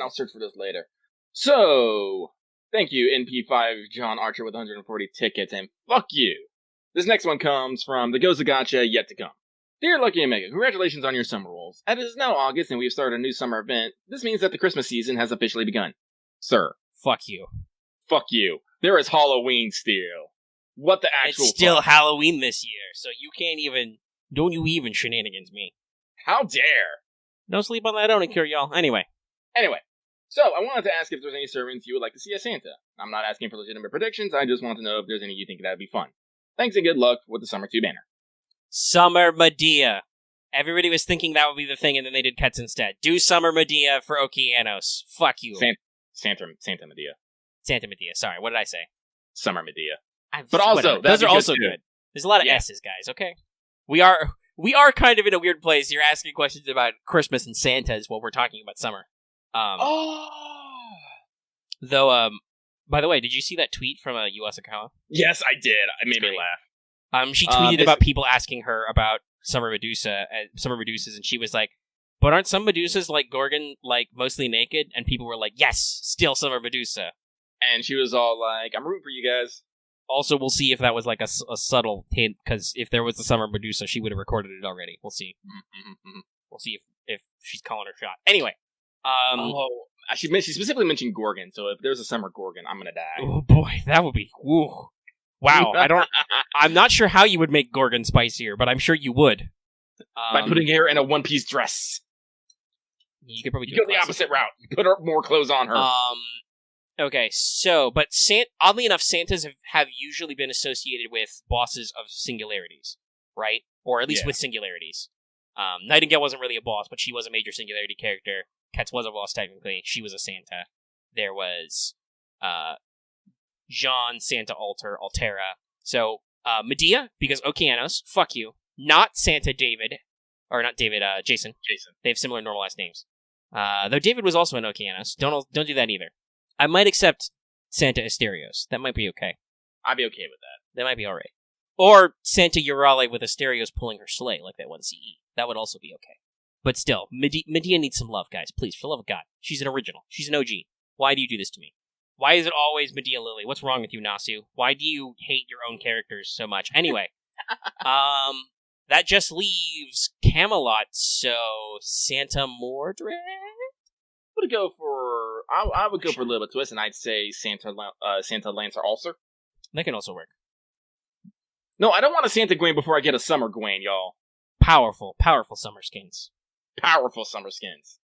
B: I'll search for this later. So, thank you, NP5 John Archer with 140 tickets, and fuck you. This next one comes from the Goza Gotcha yet to come. Dear Lucky and Mega, congratulations on your summer rolls. As it is now August and we've started a new summer event, this means that the Christmas season has officially begun. Sir.
A: Fuck you.
B: Fuck you. There is Halloween still. What the actual
A: It's still Halloween this year, so you can't even... Don't you even shenanigans me.
B: How dare!
A: No sleep on that Onicure, y'all. Anyway.
B: So, I wanted to ask if there's any servants you would like to see as Santa. I'm not asking for legitimate predictions, I just want to know if there's any you think that would be fun. Thanks and good luck with the Summer 2 banner.
A: Summer Medea. Everybody was thinking that would be the thing, and then they did cuts instead. Do Summer Medea for Okeanos. Fuck you.
B: Santa Medea.
A: Santa Medea, sorry. What did I say?
B: Summer Medea.
A: But also, those are also good. There's a lot of S's, guys, okay? We are kind of in a weird place. You're asking questions about Christmas and Santas while we're talking about summer. Though, by the way, did you see that tweet from Yuasakawa?
B: Yes, I did. It made me laugh.
A: She tweeted about people asking her about Summer Medusas, and she was like, but aren't some Medusas like Gorgon, like mostly naked? And people were like, yes, still Summer Medusa.
B: And she was all like, I'm rooting for you guys.
A: Also, we'll see if that was like a subtle hint, because if there was the Summer Medusa, she would have recorded it already. We'll see. Mm-hmm. We'll see if she's calling her shot. Anyway.
B: She specifically mentioned Gorgon, so if there's a Summer Gorgon, I'm gonna die.
A: Oh boy, that would be... Woo. Wow, I'm not sure how you would make Gorgon spicier, but I'm sure you would.
B: By putting her in a one-piece dress.
A: You could probably
B: go the opposite route. Put more clothes on her.
A: Okay, so, but oddly enough, Santas have usually been associated with bosses of singularities, right? Or at least with singularities. Nightingale wasn't really a boss, but she was a major singularity character. Ketz was a boss, technically. She was a Santa. There was Jeanne, Santa Altera. So, Medea, because Okeanos, fuck you. Not Santa David. Or not David, Jason. They have similar normalized names. Though David was also an Okeanos. Don't do that either. I might accept Santa Asterios. That might be okay.
B: I'd be okay with that.
A: That might be alright. Or Santa Eurale with Asterios pulling her sleigh, like that one CE. That would also be okay. But still, Medea needs some love, guys. Please, for the love of God. She's an original. She's an OG. Why do you do this to me? Why is it always Medea Lily? What's wrong with you, Nasu? Why do you hate your own characters so much? Anyway, that just leaves Camelot, so Santa Mordred?
B: I would go for a little bit twist, and I'd say Santa Lancer Ulcer.
A: That can also work.
B: No, I don't want a Santa Gwen before I get a Summer Gwen, y'all.
A: Powerful summer skins.
B: Powerful summer skins.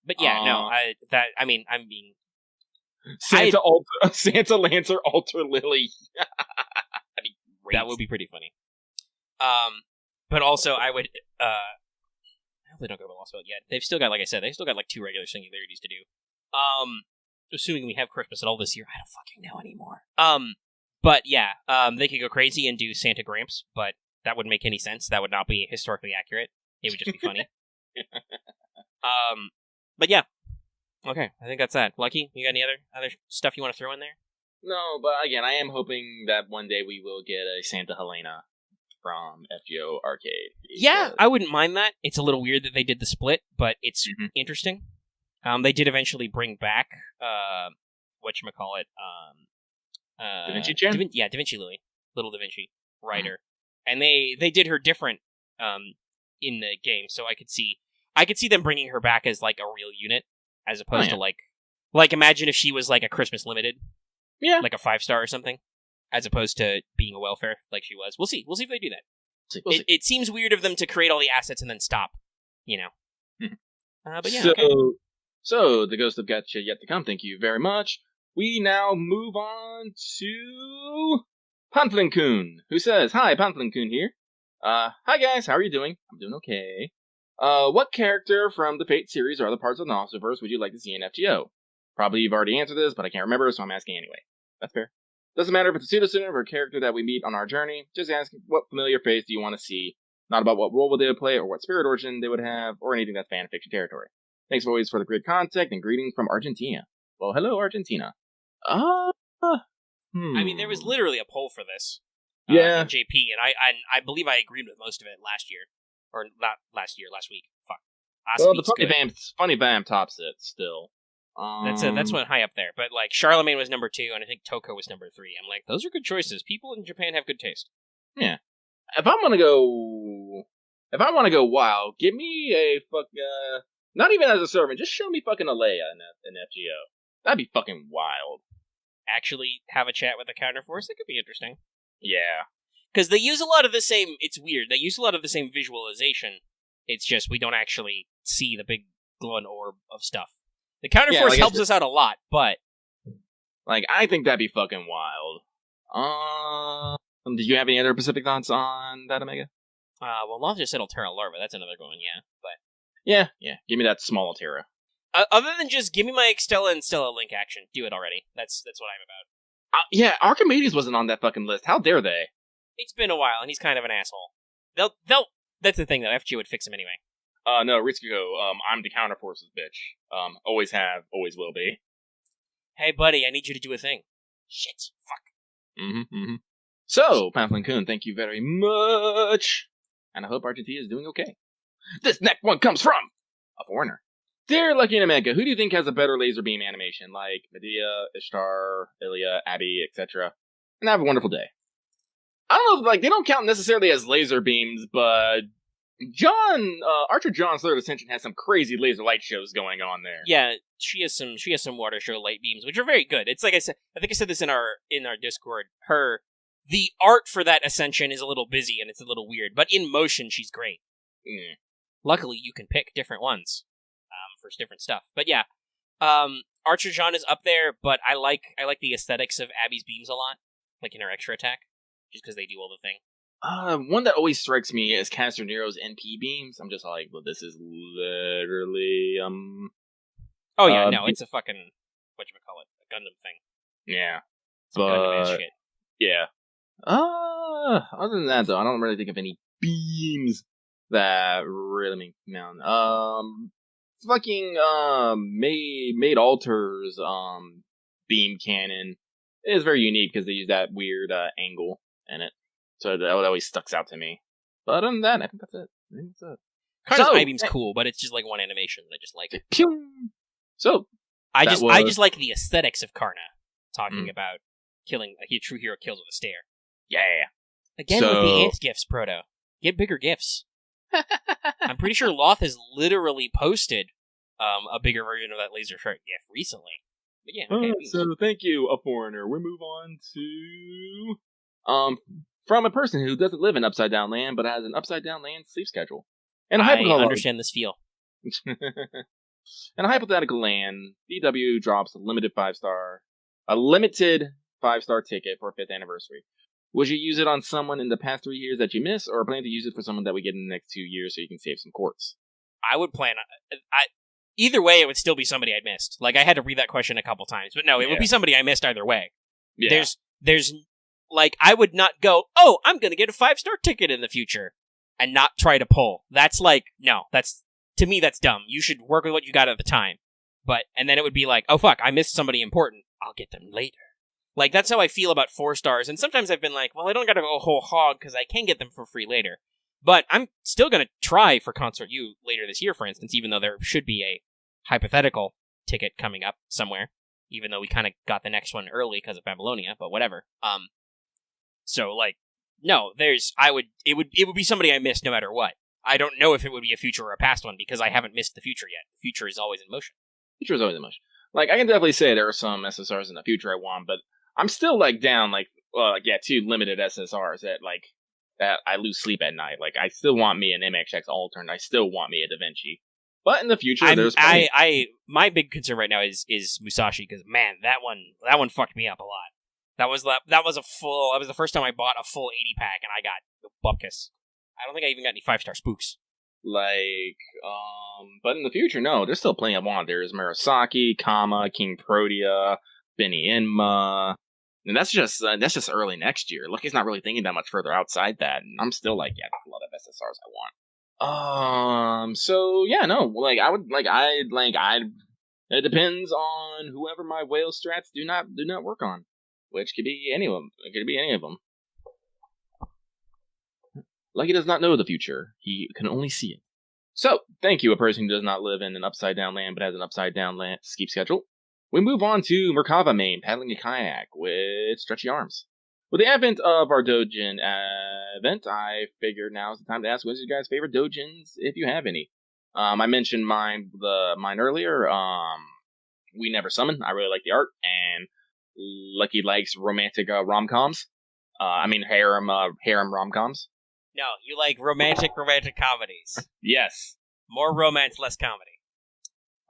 A: But yeah, I'm being
B: Santa Lancer Alter Lily. That'd be great.
A: That would be pretty funny. But also I would I hope they don't go Lost Boat yet. They've still got, like I said, like 2 regular singularities to do. Assuming we have Christmas at all this year, I don't fucking know anymore. But yeah, they could go crazy and do Santa Gramps, but that wouldn't make any sense. That would not be historically accurate. It would just be funny. But yeah. Okay, I think that's that. Lucky, you got any other stuff you want to throw in there?
B: No, but again, I am hoping that one day we will get a Santa Helena from FGO Arcade.
A: Yeah, I wouldn't mind that. It's a little weird that they did the split, but it's interesting. They did eventually bring back, whatchamacallit,
B: Da Vinci Chan?
A: Da Vinci Lily. Little Da Vinci writer. And they did her different in the game, so I could see them bringing her back as like a real unit, as opposed to like imagine if she was like a Christmas limited, like a 5-star or something, as opposed to being a welfare like she was. We'll see if they do that. It seems weird of them to create all the assets and then stop, you know. But yeah.
B: So the Ghost of Getah yet to come. Thank you very much. We now move on to Panflin-kun, who says, "Hi, Panflin-kun here. Hi guys, how are you doing? I'm doing okay. What character from the Fate series or other parts of the Nostriverse would you like to see in FGO? Probably you've already answered this, but I can't remember, so I'm asking anyway. That's fair. Doesn't matter if it's a pseudo-student or a character that we meet on our journey, just ask what familiar face do you want to see, not about what role they would play or what spirit origin they would have, or anything that's fanfiction territory. Thanks always for the great contact, and greetings from Argentina." Well, hello, Argentina.
A: I mean, there was literally a poll for this. In JP, and I believe I agreed with most of it last year. Or not last year, last week. Fuck.
B: Well, the Funny Vamp tops it still.
A: That's one high up there. But like Charlemagne was number 2, and I think Toko was number 3. I'm like, those are good choices. People in Japan have good taste.
B: Yeah. If I want to go wild, give me a not even as a servant, just show me fucking Alea in FGO. That'd be fucking wild.
A: Actually have a chat with the counterforce, that could be interesting.
B: Yeah.
A: Because they use a lot of the same, it's weird, they use a lot of the same visualization, it's just we don't actually see the big glowing orb of stuff. The counterforce helps us out a lot, but...
B: Like, I think that'd be fucking wild. Did you have any other specific thoughts on that, Omega?
A: Well, Loth just said Altera Larva, that's another good one, yeah, but...
B: Yeah, give me that small Altera.
A: Other than just give me my Extella and Stella Link action. Do it already. That's what I'm about.
B: Yeah, Archimedes wasn't on that fucking list. How dare they?
A: It's been a while, and he's kind of an asshole. They'll. That's the thing, though. FGO would fix him anyway.
B: No, Ritsuko, I'm the counterforces bitch. Always have, always will be.
A: Hey, buddy, I need you to do a thing. Shit. Fuck.
B: So, Pamphlet-kun, thank you very much. And I hope Argentina is doing okay. This next one comes from a foreigner. Dear Lucky and Omega, who do you think has a better laser beam animation, like Medea, Ishtar, Ilia, Abby, etc.? And have a wonderful day. I don't know if, they don't count necessarily as laser beams, but Archer John's Third Ascension has some crazy laser light shows going on there.
A: Yeah, she has some water show light beams, which are very good. It's like I said, I think I said this in our Discord. The art for that Ascension is a little busy and it's a little weird, but in motion she's great. Luckily, you can pick different ones for different stuff. But yeah, Archer Jeanne is up there, but I like the aesthetics of Abby's beams a lot, like in her extra attack, just because they do all the thing.
B: One that always strikes me is Caster Nero's NP beams. I'm just like, well, this is literally
A: Oh yeah, no, it's a fucking whatchamacallit, a Gundam thing.
B: Yeah,
A: Some Gundam-ass shit.
B: Yeah. Other than that, though, I don't really think of any beams that really make me mad. Fucking Made Alter's beam cannon is very unique because they use that weird angle in it, so that always sticks out to me. But other than that, I think that's it.
A: Karna's I-beam's cool, but it's just like one animation. I just like it.
B: So
A: I just like the aesthetics of Karna talking about killing a true hero kills with a stare.
B: Yeah.
A: Again with the ant gifts, Proto. Get bigger gifts. I'm pretty sure Loth has literally posted a bigger version of that laser shark gift recently. But yeah, okay.
B: So thank you, a foreigner. We move on to from a person who doesn't live in Upside Down Land but has an Upside Down Land sleep schedule. And
A: I understand this feel.
B: In a hypothetical land, DW drops a limited 5-star ticket for a 5th anniversary. Would you use it on someone in the past 3 years that you miss, or plan to use it for someone that we get in the next 2 years so you can save some quartz?
A: I would plan. Either way, it would still be somebody I'd missed. Like, I had to read that question a couple times, but no, it would be somebody I missed either way.
B: Yeah.
A: There's like, I would not go, oh, I'm gonna get a 5-star ticket in the future, and not try to pull. That's like, no, to me, that's dumb. You should work with what you got at the time. And then it would be like, oh fuck, I missed somebody important. I'll get them later. Like, that's how I feel about 4 stars, and sometimes I've been like, well, I don't gotta go whole hog, because I can get them for free later. But I'm still gonna try for Consort U later this year, for instance, even though there should be a hypothetical ticket coming up somewhere, even though we kind of got the next one early because of Babylonia, but whatever. So, like, no, it would be somebody I missed no matter what. I don't know if it would be a future or a past one, because I haven't missed the future yet. The future is always in motion.
B: Future is always in motion. Like, I can definitely say there are some SSRs in the future I want, but I'm still, like, down, 2 limited SSRs that I lose sleep at night. Like, I still want me an MXX Altern. I still want me a Da Vinci. But in the future,
A: my big concern right now is Musashi, because, man, that one fucked me up a lot. That was the first time I bought a full 80 pack, and I got the bupkis. I don't think I even got any 5-star spooks.
B: But in the future, no, there's still plenty I want. There's Murasaki, Kama, King Protea, Benny Enma, and that's just early next year. Lucky's not really thinking that much further outside that, and I'm still like, yeah, there's a lot of SSRs I want. So yeah, no, it depends on whoever my whale strats do not work on, which could be any of them. It could be any of them. Lucky does not know the future. He can only see it. So, thank you, a person who does not live in an upside-down land but has an upside-down land sleep schedule. We move on to Merkava Main, paddling a kayak with stretchy arms. With the advent of our Dojin event, I figured now's the time to ask what's your guys' favorite Dojins, if you have any. I mentioned mine earlier. We Never Summon. I really like the art, and Lucky likes romantic rom-coms. Harem rom-coms.
A: No, you like romantic comedies.
B: Yes.
A: More romance, less comedy.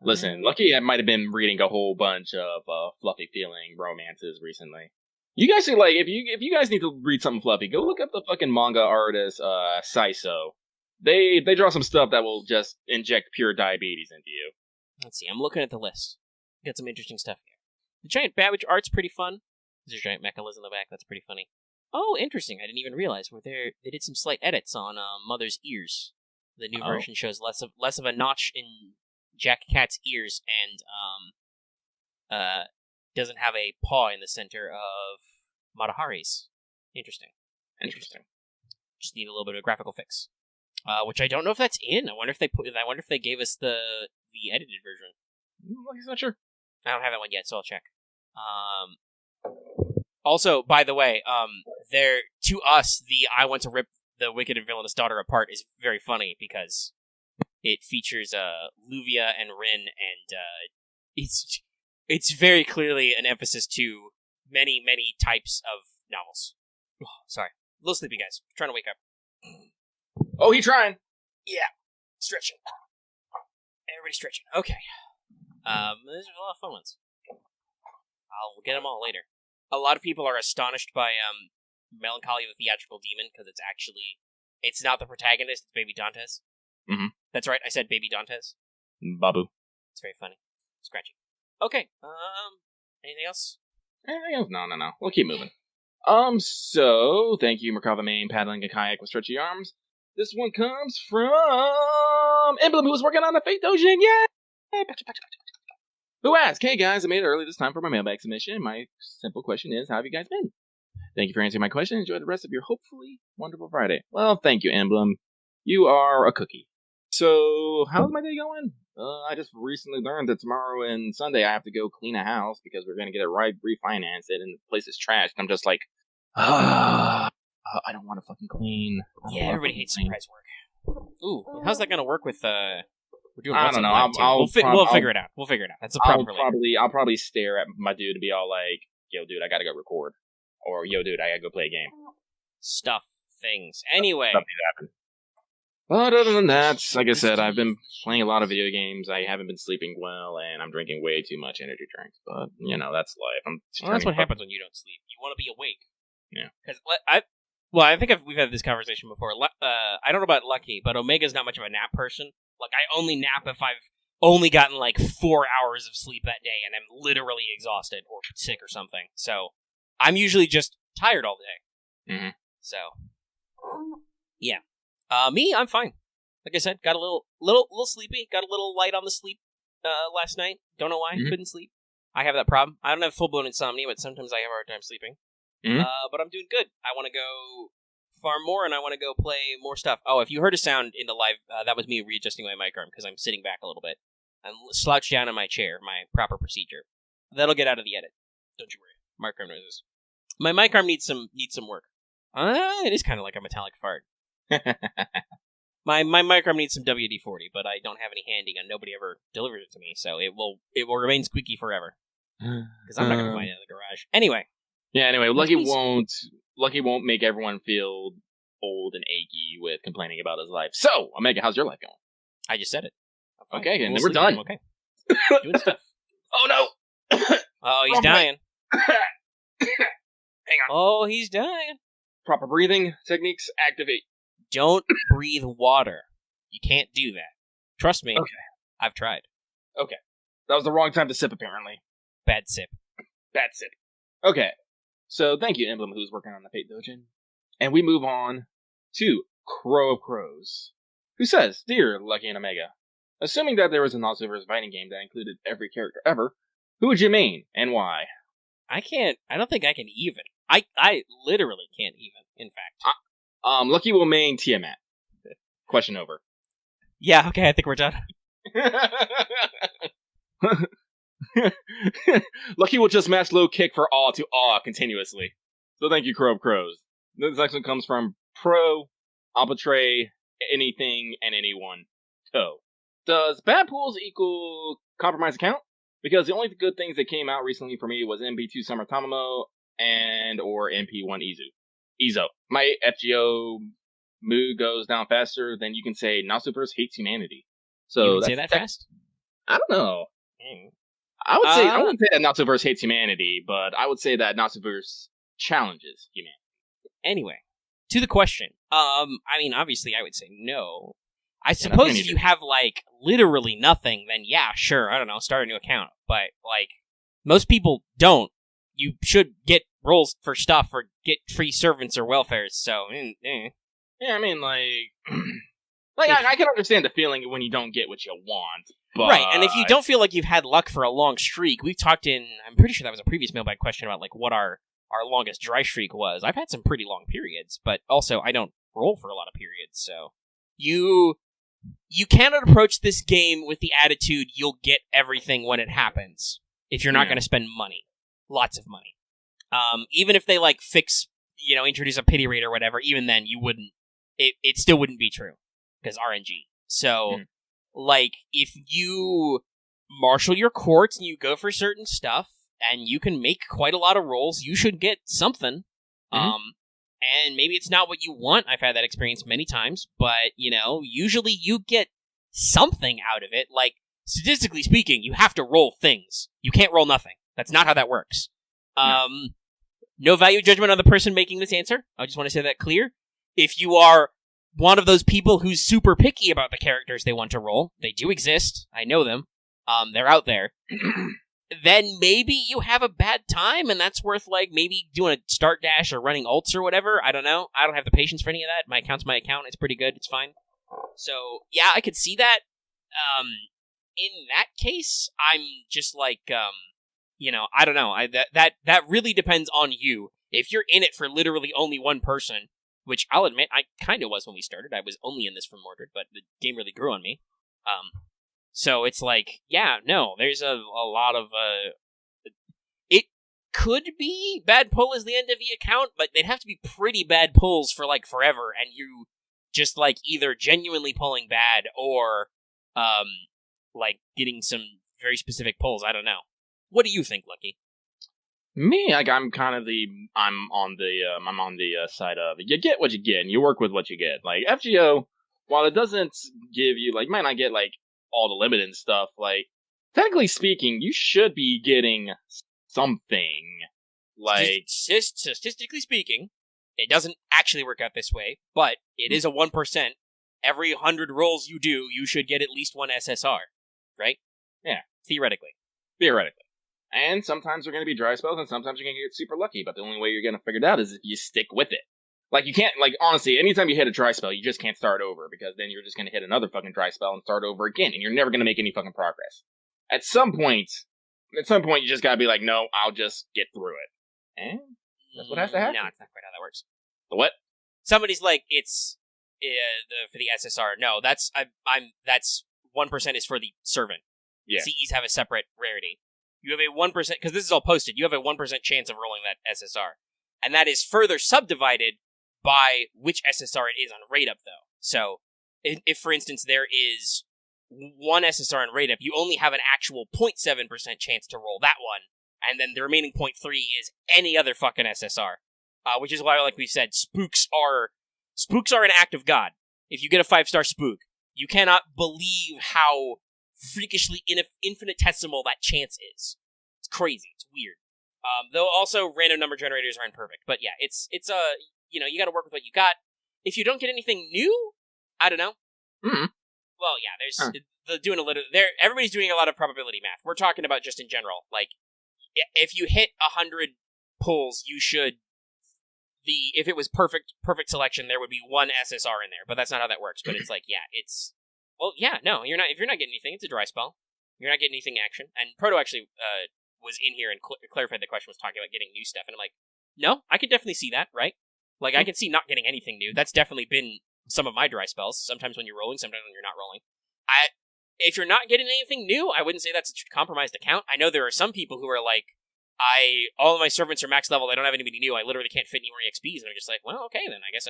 B: Listen, Lucky might have been reading a whole bunch of fluffy feeling romances recently. You guys should, if you guys need to read something fluffy, go look up the fucking manga artist Saiso. They draw some stuff that will just inject pure diabetes into you.
A: Let's see, I'm looking at the list. Got some interesting stuff here. The giant Babbage art's pretty fun. There's a giant mechanism in the back, that's pretty funny. Oh, interesting. I didn't even realize they did some slight edits on Mother's ears. The new version shows less of a notch in Jack Cat's ears, and doesn't have a paw in the center of Matahari's. Interesting. Just need a little bit of a graphical fix, which I don't know if that's in. I wonder if they gave us the edited version.
B: Lucky's not sure.
A: I don't have that one yet, so I'll check. Also, by the way, to us, the I Want to Rip the Wicked and Villainous Daughter Apart is very funny because it features Luvia and Rin, and it's very clearly an emphasis to many, many types of novels. Oh, sorry. A little sleepy, guys. I'm trying to wake up.
B: Oh, he trying.
A: Yeah. Stretching. Everybody stretching. Okay. There's a lot of fun ones. I'll get them all later. A lot of people are astonished by Melancholy of the Theatrical Demon because it's not the protagonist, it's Baby Dantes.
B: Mm-hmm.
A: That's right, I said Baby Dantes.
B: Babu.
A: It's very funny. Scratchy. Okay, anything else?
B: Anything else? No. We'll keep moving. So, thank you, Merkava Main, paddling a kayak with stretchy arms. This one comes from Emblem, who was working on the Fate Dojin. Yay! Who asked, hey guys, I made it early this time for my mailbag submission. My simple question is, how have you guys been? Thank you for answering my question. Enjoy the rest of your hopefully wonderful Friday. Well, thank you, Emblem. You are a cookie. So, how's my day going? I just recently learned that tomorrow and Sunday I have to go clean a house because we're going to get it refinanced it, and the place is trashed. I'm just like, I don't want to fucking clean.
A: Yeah, everybody hates surprise work. Ooh, how's that going to work with, we're doing
B: I don't know.
A: We'll figure it out. We'll figure it out. That's a problem for later.
B: I'll probably stare at my dude and be all like, yo, dude, I gotta go record. Or, yo, dude, I gotta go play a game.
A: Stuff, things. Anyway.
B: Stuff happen. But other than that, like I said, I've been playing a lot of video games. I haven't been sleeping well, and I'm drinking way too much energy drinks. But, that's life.
A: That's what happens when you don't sleep. You want to be awake.
B: Yeah.
A: Because I think we've had this conversation before. I don't know about Lucky, but Omega's not much of a nap person. Like, I only nap if I've only gotten, 4 hours of sleep that day, and I'm literally exhausted or sick or something. So, I'm usually just tired all day.
B: Mm-hmm.
A: So, yeah. Me, I'm fine. Like I said, got a little sleepy, got a little light on the sleep last night. Don't know why, couldn't sleep. I have that problem. I don't have full-blown insomnia, but sometimes I have a hard time sleeping.
B: Mm-hmm.
A: But I'm doing good. I want to go farm more, and I want to go play more stuff. Oh, if you heard a sound in the live, that was me readjusting my mic arm, because I'm sitting back a little bit. I'm slouched down in my chair, my proper procedure. That'll get out of the edit. Don't you worry. Mic arm noises. My mic arm needs some work. It is kind of like a metallic fart. My mic arm needs some WD-40, but I don't have any handy, and nobody ever delivers it to me, so it will remain squeaky forever. Because I'm not going to find it in the garage. Anyway.
B: Yeah, Lucky won't make everyone feel old and achy with complaining about his life. So, Omega, how's your life going?
A: I just said it.
B: Okay, and then we're done.
A: Okay. Doing stuff.
B: Oh, no!
A: Oh, he's dying.
B: Hang on.
A: Oh, he's dying.
B: Proper breathing techniques activate.
A: Don't breathe water. You can't do that. Trust me.
B: Okay.
A: I've tried.
B: Okay. That was the wrong time to sip, apparently.
A: Bad sip.
B: Bad sip. Okay. So, thank you, Emblem, who's working on the Fate Dojin. And we move on to Crow of Crows, who says, Dear Lucky and Omega, assuming that there was a Nazuverse fighting game that included every character ever, who would you main, and why?
A: I don't think I can even. I literally can't even, in fact.
B: Lucky will main Tiamat. Question over.
A: Yeah, okay, I think we're done.
B: Lucky will just mash low kick for awe to awe continuously. So thank you, Crow of Crows. This next one comes from Pro. I'll betray anything and anyone. Toe. Does bad pools equal compromise account? Because the only good things that came out recently for me was MP2 Summer Tamamo and or MP1 Izo. My FGO mood goes down faster than you can say Nazuverse hates humanity. So
A: you can say that fast?
B: I don't know. I wouldn't say that Nazuverse hates humanity, but I would say that Nazuverse challenges humanity.
A: Anyway, to the question. Obviously I would say no. I suppose if you have, literally nothing, then yeah, sure, I don't know, start a new account. But, most people don't. You should get roles for stuff or get free servants or welfares, so,
B: Yeah, I can understand the feeling when you don't get what you want, but...
A: Right, and if you don't feel like you've had luck for a long streak, we've talked I'm pretty sure that was a previous mailbag question about, what our longest dry streak was. I've had some pretty long periods, but also I don't roll for a lot of periods, so... You cannot approach this game with the attitude you'll get everything when it happens, if you're not going to spend money. Lots of money. Even if they, fix, introduce a pity rate or whatever, even then, you wouldn't... It still wouldn't be true. Because RNG. So, if you marshal your courts and you go for certain stuff, and you can make quite a lot of rolls, you should get something. And maybe it's not what you want. I've had that experience many times, but, usually you get something out of it. statistically speaking, you have to roll things. You can't roll nothing. That's not how that works. No value judgment on the person making this answer. I just want to say that clear. If you are one of those people who's super picky about the characters they want to roll, they do exist. I know them. They're out there. Then maybe you have a bad time, and that's worth, like, maybe doing a start dash or running ults or whatever. I don't know. I don't have the patience for any of that. My account's my account. It's pretty good. It's fine. So, yeah, I could see that. In that case, I'm just like, I don't know. That really depends on you. If you're in it for literally only one person, which I'll admit I kind of was when we started. I was only in this for Mordred, but the game really grew on me. So it's like, yeah, no, there's a lot of, it could be bad pull is the end of the account, but they'd have to be pretty bad pulls for, like, forever, and you just, like, either genuinely pulling bad or, like, getting some very specific pulls. I don't know. What do you think, Lucky?
B: Me, like, I'm on the side of, you get what you get, and you work with what you get. Like, FGO, while it doesn't give you, like, you might not get, like, all the limited and stuff, like, technically speaking, you should be getting something. Like,
A: statistically speaking, it doesn't actually work out this way, but it is a 1%. Every 100 rolls you do, you should get at least one SSR, right?
B: Yeah.
A: Theoretically.
B: And sometimes they're going to be dry spells, and sometimes you're going to get super lucky, but the only way you're going to figure it out is if you stick with it. Like, you can't, like, honestly, anytime you hit a dry spell, you just can't start over, because then you're just going to hit another fucking dry spell and start over again, and you're never going to make any fucking progress. At some point, you just gotta be like, no, I'll just get through it. And that's what has to happen.
A: No, it's not quite how that works.
B: The what?
A: Somebody's like, it's for the SSR. No, that's 1% is for the servant.
B: Yeah.
A: CEs have a separate rarity. You have a 1%, because this is all posted, you have a 1% chance of rolling that SSR. And that is further subdivided by which SSR it is on rate up, though. So, if for instance, there is one SSR in rate up, you only have an actual 0.7% chance to roll that one, and then the remaining 0.3 is any other fucking SSR. Which is why, like we said, spooks are an act of God. If you get a 5-star spook, you cannot believe how freakishly infinitesimal that chance is. It's crazy. It's weird. Though also random number generators are imperfect. But yeah, it's you got to work with what you got. If you don't get anything new, I don't know.
B: Mm-hmm.
A: Well, yeah, everybody's doing a lot of probability math. We're talking about just in general. Like, if you hit 100 pulls, you should. If it was perfect selection, there would be one SSR in there. But that's not how that works. But it's like, yeah, it's. Well, yeah, no, you're not. If you're not getting anything, it's a dry spell. You're not getting anything action. And Proto actually was in here and clarified the question, was talking about getting new stuff, and I'm like, no, I could definitely see that, right? Like, I can see not getting anything new. That's definitely been some of my dry spells. Sometimes when you're rolling, sometimes when you're not rolling. If you're not getting anything new, I wouldn't say that's a compromised account. I know there are some people who are like, all of my servants are max level. I don't have anybody new. I literally can't fit any more EXPs, and I'm just like, well, okay, then I guess.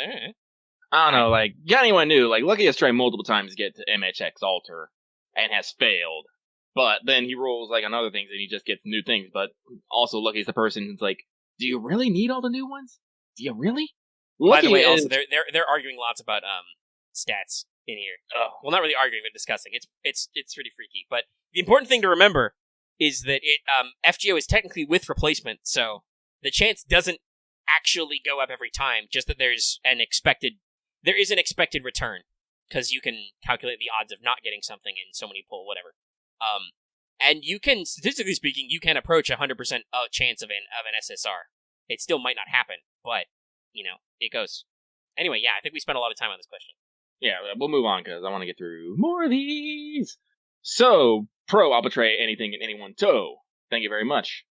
B: I don't know. Like, got anyone new? Like, Lucky has tried multiple times to get to MHX Altar and has failed. But then he rolls like on other things, and he just gets new things. But also, Lucky's the person who's like, do you really need all the new ones? Do you really?
A: By the way, also they're arguing lots about stats in here. Well, not really arguing, but discussing. It's pretty freaky. But the important thing to remember is that FGO is technically with replacement, so the chance doesn't actually go up every time. Just that there is an expected return, because you can calculate the odds of not getting something in so many pull, whatever. And you can, statistically speaking, you can approach 100% chance of an SSR. It still might not happen, but it goes. Anyway, yeah, I think we spent a lot of time on this question.
B: Yeah, we'll move on, because I want to get through more of these. So, Pro, I'll betray anything and anyone toe. Thank you very much.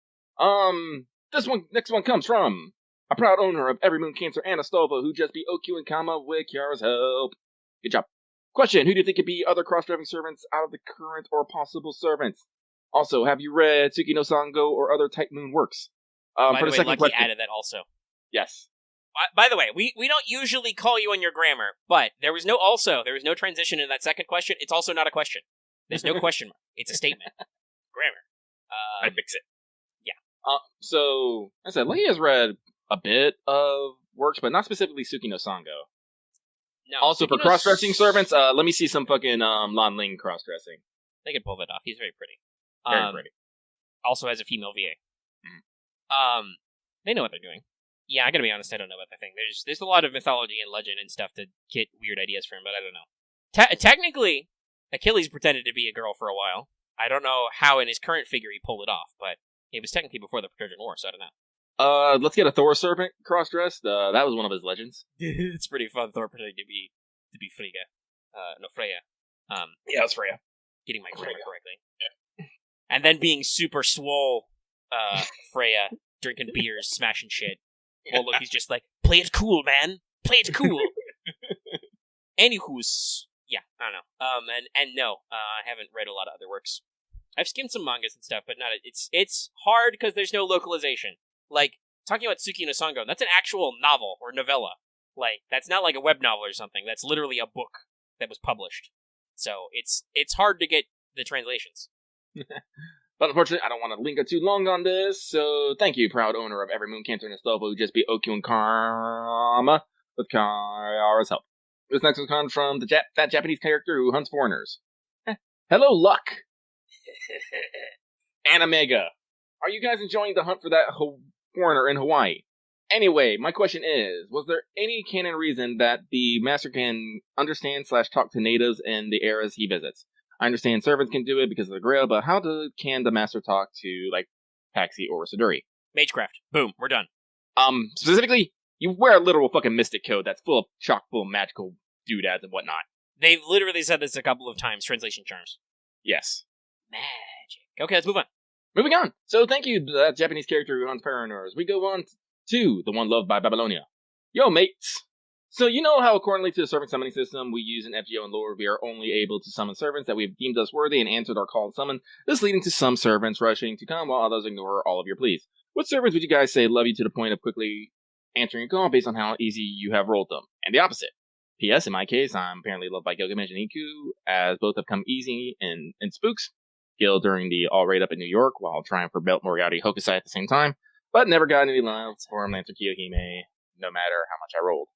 B: Next one comes from a proud owner of Every Moon Cancer and Astolfo, who just beat OQ and Kama with Kiara's help. Good job. Question, who do you think could be other cross-driving servants out of the current or possible servants? Also, have you read Tsuki no Sango or other Type Moon works?
A: By the way, Lucky added that also.
B: Yes.
A: By the way, we don't usually call you on your grammar, but there was no transition in that second question. It's also not a question. There's no question mark. It's a statement. Grammar.
B: I fix it.
A: Yeah.
B: So, I said, Lucky has read a bit of works, but not specifically Tsuki no Sango.
A: No.
B: Also, for cross-dressing servants, let me see some fucking Lan Ling cross-dressing.
A: They could pull that off. He's very pretty.
B: Very pretty.
A: Also has a female VA. They know what they're doing. Yeah, I gotta be honest, I don't know about the thing. There's a lot of mythology and legend and stuff to get weird ideas from, but I don't know. Technically, Achilles pretended to be a girl for a while. I don't know how in his current figure he pulled it off, but it was technically before the Trojan War, so I don't know.
B: Let's get a Thor servant cross-dressed. That was one of his legends.
A: It's pretty fun, Thor pretending to be Frigga. Freya.
B: Yeah, it's Freya.
A: Getting my grammar correctly. Yeah. And then being super swole, Freya, drinking beers, smashing shit. Well, look, he's just like, play it cool, man. Play it cool. Anywho's, yeah, I don't know. And no, I haven't read a lot of other works. I've skimmed some mangas and stuff, but not. It's hard because there's no localization. Like talking about Tsuki no Sango, that's an actual novel or novella. Like that's not like a web novel or something. That's literally a book that was published. So it's hard to get the translations.
B: But unfortunately, I don't want to linger too long on this, so thank you, proud owner of every Moon Cancer and Estobo who just beat Okyu and Karma with Kara's help. This next one comes from that Japanese character who hunts foreigners. Hello, Luck! And Omega. Are you guys enjoying the hunt for that foreigner in Hawaii? Anyway, my question is, was there any canon reason that the master can understand/talk to natives in the areas he visits? I understand servants can do it because of the grail, but how can the master talk to, like, Paxi or Siduri?
A: Magecraft. Boom. We're done.
B: Specifically, you wear a literal fucking mystic coat that's chock full of magical doodads and whatnot.
A: They've literally said this a couple of times. Translation charms.
B: Yes.
A: Magic. Okay, let's move on.
B: Moving on. So thank you to that Japanese character who hunts foreigners. We go on to the one loved by Babylonia. Yo, mates. So you know how accordingly to the servant summoning system we use in FGO and lore, we are only able to summon servants that we have deemed us worthy and answered our call to summon, this leading to some servants rushing to come while others ignore all of your pleas. What servants would you guys say love you to the point of quickly answering a call based on how easy you have rolled them? And the opposite. P.S. In my case, I'm apparently loved by Gilgamesh and Iku, as both have come easy in Spooks, Gil during the all raid up in New York while trying for Belt Moriarty Hokusai at the same time, but never got any love for Lancer Kiyohime, no matter how much I rolled.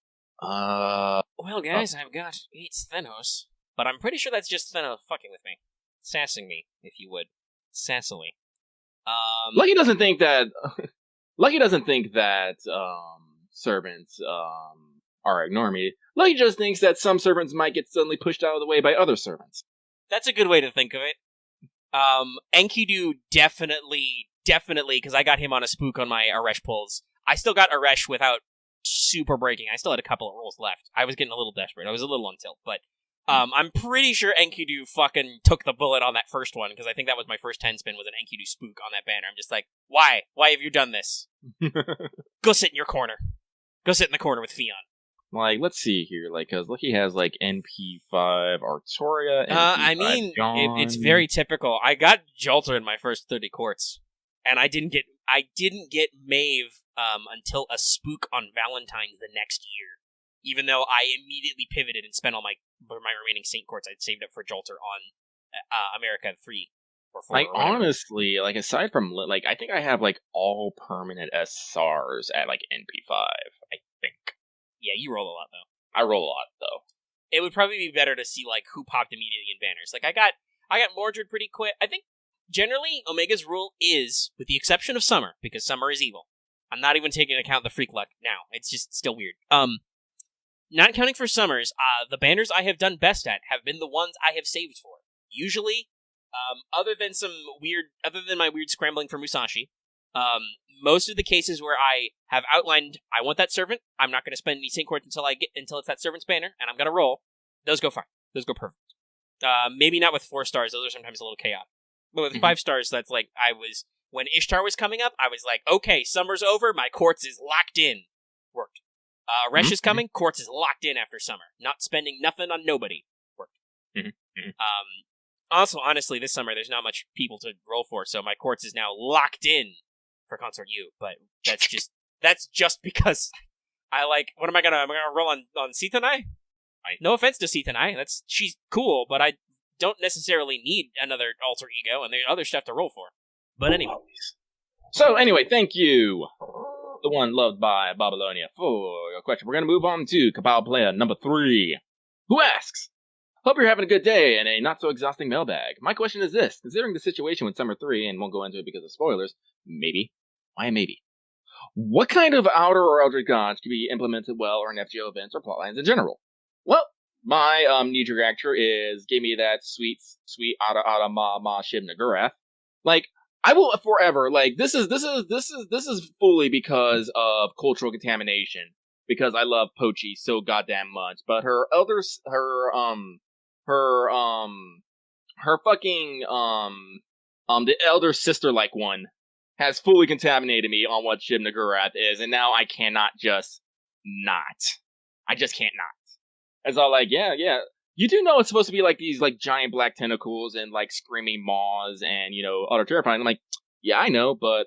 A: Well, guys, I've got 8 Thenos, but I'm pretty sure that's just Thenos fucking with me. Sassing me, if you would. Sassily.
B: Lucky doesn't think that servants, are ignoring me. Lucky just thinks that some servants might get suddenly pushed out of the way by other servants.
A: That's a good way to think of it. Enkidu definitely, because I got him on a spook on my Aresh pulls. I still got Aresh without super breaking. I still had a couple of rolls left. I was getting a little desperate. I was a little on tilt, but I'm pretty sure Enkidu fucking took the bullet on that first one, because I think that was my first 10 spin was an Enkidu spook on that banner. I'm just like, why? Why have you done this? Go sit in your corner. Go sit in the corner with Fion.
B: Like, let's see here, like, because Lucky has, like, NP5 Artoria, NP5
A: I mean, it's very typical. I got Jolter in my first 30 courts, and I didn't get Maeve until a spook on Valentine's the next year, even though I immediately pivoted and spent all my remaining Saint courts I'd saved up for Jolter on America 3 or 4.
B: Like, honestly, like, aside from, like, I think I have, like, all permanent SRs at, like, NP5, I think.
A: Yeah, you roll a lot, though.
B: I roll a lot, though.
A: It would probably be better to see, like, who popped immediately in banners. Like, I got Mordred pretty quick. I think, generally, Omega's rule is, with the exception of Summer, because Summer is evil. I'm not even taking into account the Freak Luck now. It's just still weird. Not counting for Summers, the banners I have done best at have been the ones I have saved for. Usually, other than my weird scrambling for Musashi, most of the cases where I have outlined, I want that servant, I'm not going to spend any Saint Court until it's that servant's banner, and I'm going to roll, those go fine. Those go perfect. Maybe not with 4 stars, those are sometimes a little chaotic. But with 5 stars, that's like, when Ishtar was coming up, I was like, okay, Summer's over, my Courts is locked in. Worked. Resh is coming, Courts is locked in after Summer. Not spending nothing on nobody. Worked. Also, honestly, this summer, there's not much people to roll for, so my Courts is now locked in for Consort U, but that's just because I'm gonna roll on Sitanai? No offense to Sitanai, she's cool, but I don't necessarily need another alter ego, and there's other stuff to roll for. But anyway.
B: So anyway, thank you, the one loved by Babylonia, for your question. We're gonna move on to Cabal player number 3, who asks, Hope you're having a good day and a not-so-exhausting mailbag. My question is this. Considering the situation with Summer 3, and won't go into it because of spoilers, maybe. Why a maybe? What kind of outer or eldritch gods can be implemented well in FGO events or plotlines in general? Well, my knee-jerk reaction is, give me that sweet Ada Ma Shib Nagurath. Like, I will forever, like, this is fully because of cultural contamination. Because I love Pochi so goddamn much. But her the elder sister-like one has fully contaminated me on what Shib Nagurath is, and now I cannot just not. I just can't not. It's all like, yeah. You do know it's supposed to be like these like giant black tentacles and like screaming maws and, you know, utter terrifying. I'm like, yeah, I know, but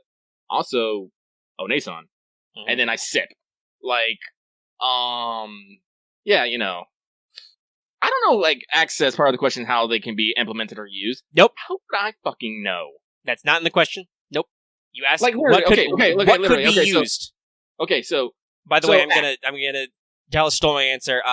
B: also Onesan. Mm-hmm. And then I sip. Like, yeah, you know. I don't know, like, access part of the question is how they can be implemented or used.
A: Nope.
B: How would I fucking know?
A: That's not in the question. Nope. You asked
B: like,
A: what could be used.
B: So
A: by the way, I'm gonna Dallas stole my answer.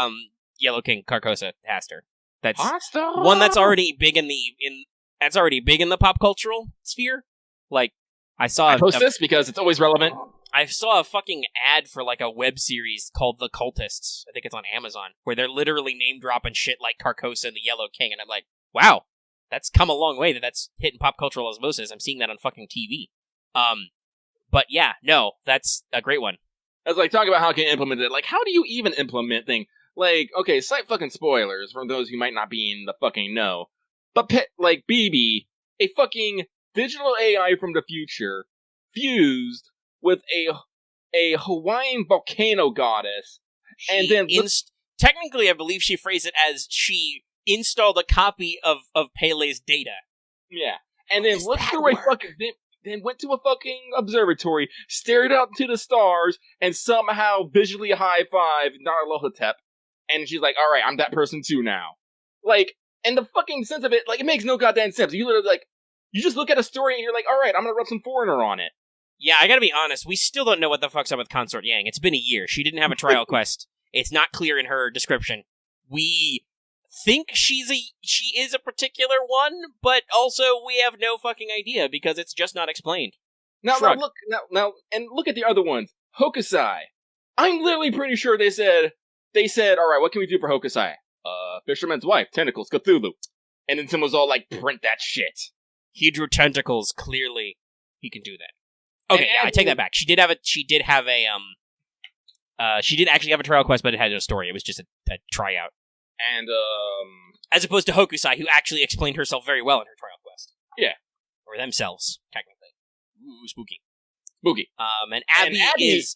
A: Yellow King Carcosa Haster. That's one that's already big in the pop cultural sphere. Like, I post
B: this because it's always relevant.
A: I saw a fucking ad for like a web series called The Cultists. I think it's on Amazon, where they're literally name dropping shit like Carcosa and the Yellow King, and I'm like, wow, that's come a long way. That's hitting pop cultural osmosis. I'm seeing that on fucking TV. But yeah, no, that's a great one.
B: I was like, talking about how I can implement it. Like, how do you even implement things? Like, okay, slight fucking spoilers for those who might not be in the fucking know. But like BB, a fucking digital AI from the future, fused with a Hawaiian volcano goddess, and then
A: technically, I believe she phrased it as she installed a copy of Pele's data.
B: Yeah, and then looked through a fucking then went to a fucking observatory, stared out into the stars, and somehow visually high-fived Nyarlathotep. And she's like, alright, I'm that person too now. Like, and the fucking sense of it, like, it makes no goddamn sense. You literally, like, you just look at a story and you're like, alright, I'm gonna rub some foreigner on it.
A: Yeah, I gotta be honest, we still don't know what the fuck's up with Consort Yang. It's been a year. She didn't have a trial quest. It's not clear in her description. We think she is a particular one, but also we have no fucking idea because it's just not explained.
B: Now look at the other ones. Hokusai. I'm literally pretty sure they said, alright, what can we do for Hokusai? Fisherman's wife, tentacles, Cthulhu. And then someone was all like, print that shit.
A: Hydro tentacles, clearly he can do that. Okay, yeah, I take that back. She did actually have a trial quest, but it had no story. It was just a tryout.
B: And,
A: as opposed to Hokusai, who actually explained herself very well in her trial quest.
B: Yeah.
A: Or themselves, technically. Ooh, spooky. And Abby is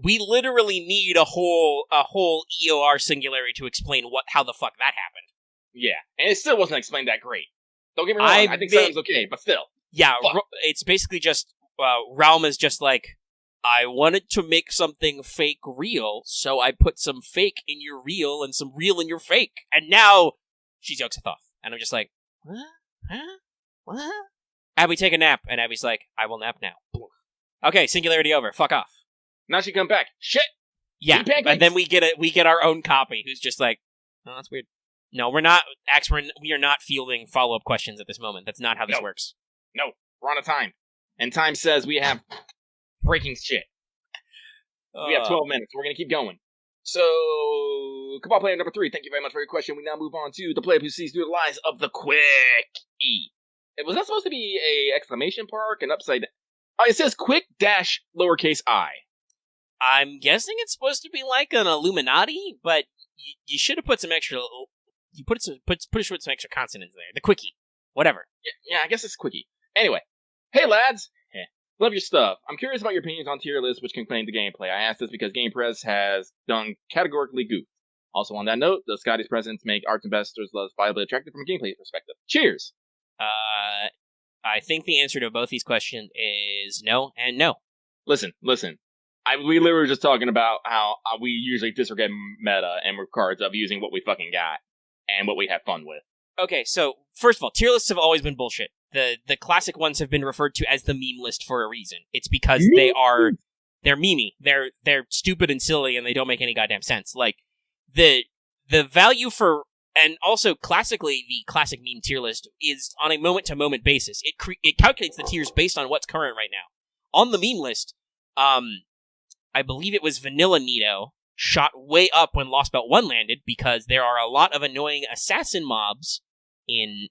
A: we literally need a whole EOR singularity to explain how the fuck that happened.
B: Yeah, and it still wasn't explained that great. Don't get me wrong, I think Sam's okay, but still.
A: Yeah, it's basically just, Realm is just like, I wanted to make something fake real, so I put some fake in your real and some real in your fake. And now, she's Yog-Sothoth. And I'm just like, what? Abby, take a nap. And Abby's like, I will nap now. Okay, singularity over. Fuck off.
B: Now she come back. Shit!
A: Yeah, and then we get our own copy, who's just like, oh, that's weird. No, we're not, we are not fielding follow-up questions at this moment. That's not how this works.
B: No, we're on a time. And time says we have breaking shit. We have 12 minutes. We're going to keep going. So, Cabal player number 3, thank you very much for your question. We now move on to the player who sees through the lies of the Quick-E. Was that supposed to be a exclamation mark? An upside down? Oh, it says quick dash lowercase I.
A: I'm guessing it's supposed to be like an Illuminati, but you should have put some extra... You put some extra consonants there. The Quickie. Whatever.
B: Yeah, I guess it's Quickie. Anyway. Hey, lads! Love your stuff. I'm curious about your opinions on tier lists which can claim the gameplay. I ask this because Game Press has done categorically goofed. Also on that note, does Scotty's presence make arts investors less viably attractive from a gameplay perspective? Cheers!
A: I think the answer to both these questions is no and no.
B: Listen. We literally were just talking about how we usually disregard meta and cards of using what we fucking got and what we have fun with.
A: Okay, so, first of all, tier lists have always been bullshit. The classic ones have been referred to as the meme list for a reason. It's because they're memey. They're stupid and silly and they don't make any goddamn sense. Like, the value for And also, classically, the classic meme tier list is on a moment-to-moment basis. It calculates the tiers based on what's current right now. On the meme list, I believe it was Vanilla Nito shot way up when Lost Belt 1 landed because there are a lot of annoying assassin mobs in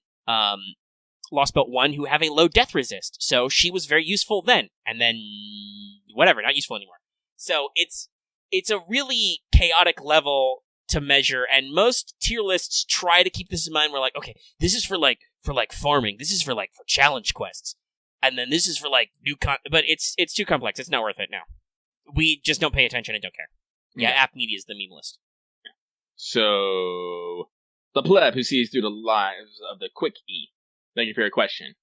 A: Lost Belt 1 who have a low death resist. So she was very useful then. And then, whatever, not useful anymore. So it's a really chaotic level to measure, and most tier lists try to keep this in mind. We're like, okay, this is for farming. This is for challenge quests. And then this is for but it's too complex. It's not worth it now. We just don't pay attention and don't care. Yeah, App Media is the meme list.
B: So, the pleb who sees through the lives of the quick E. Thank you for your question.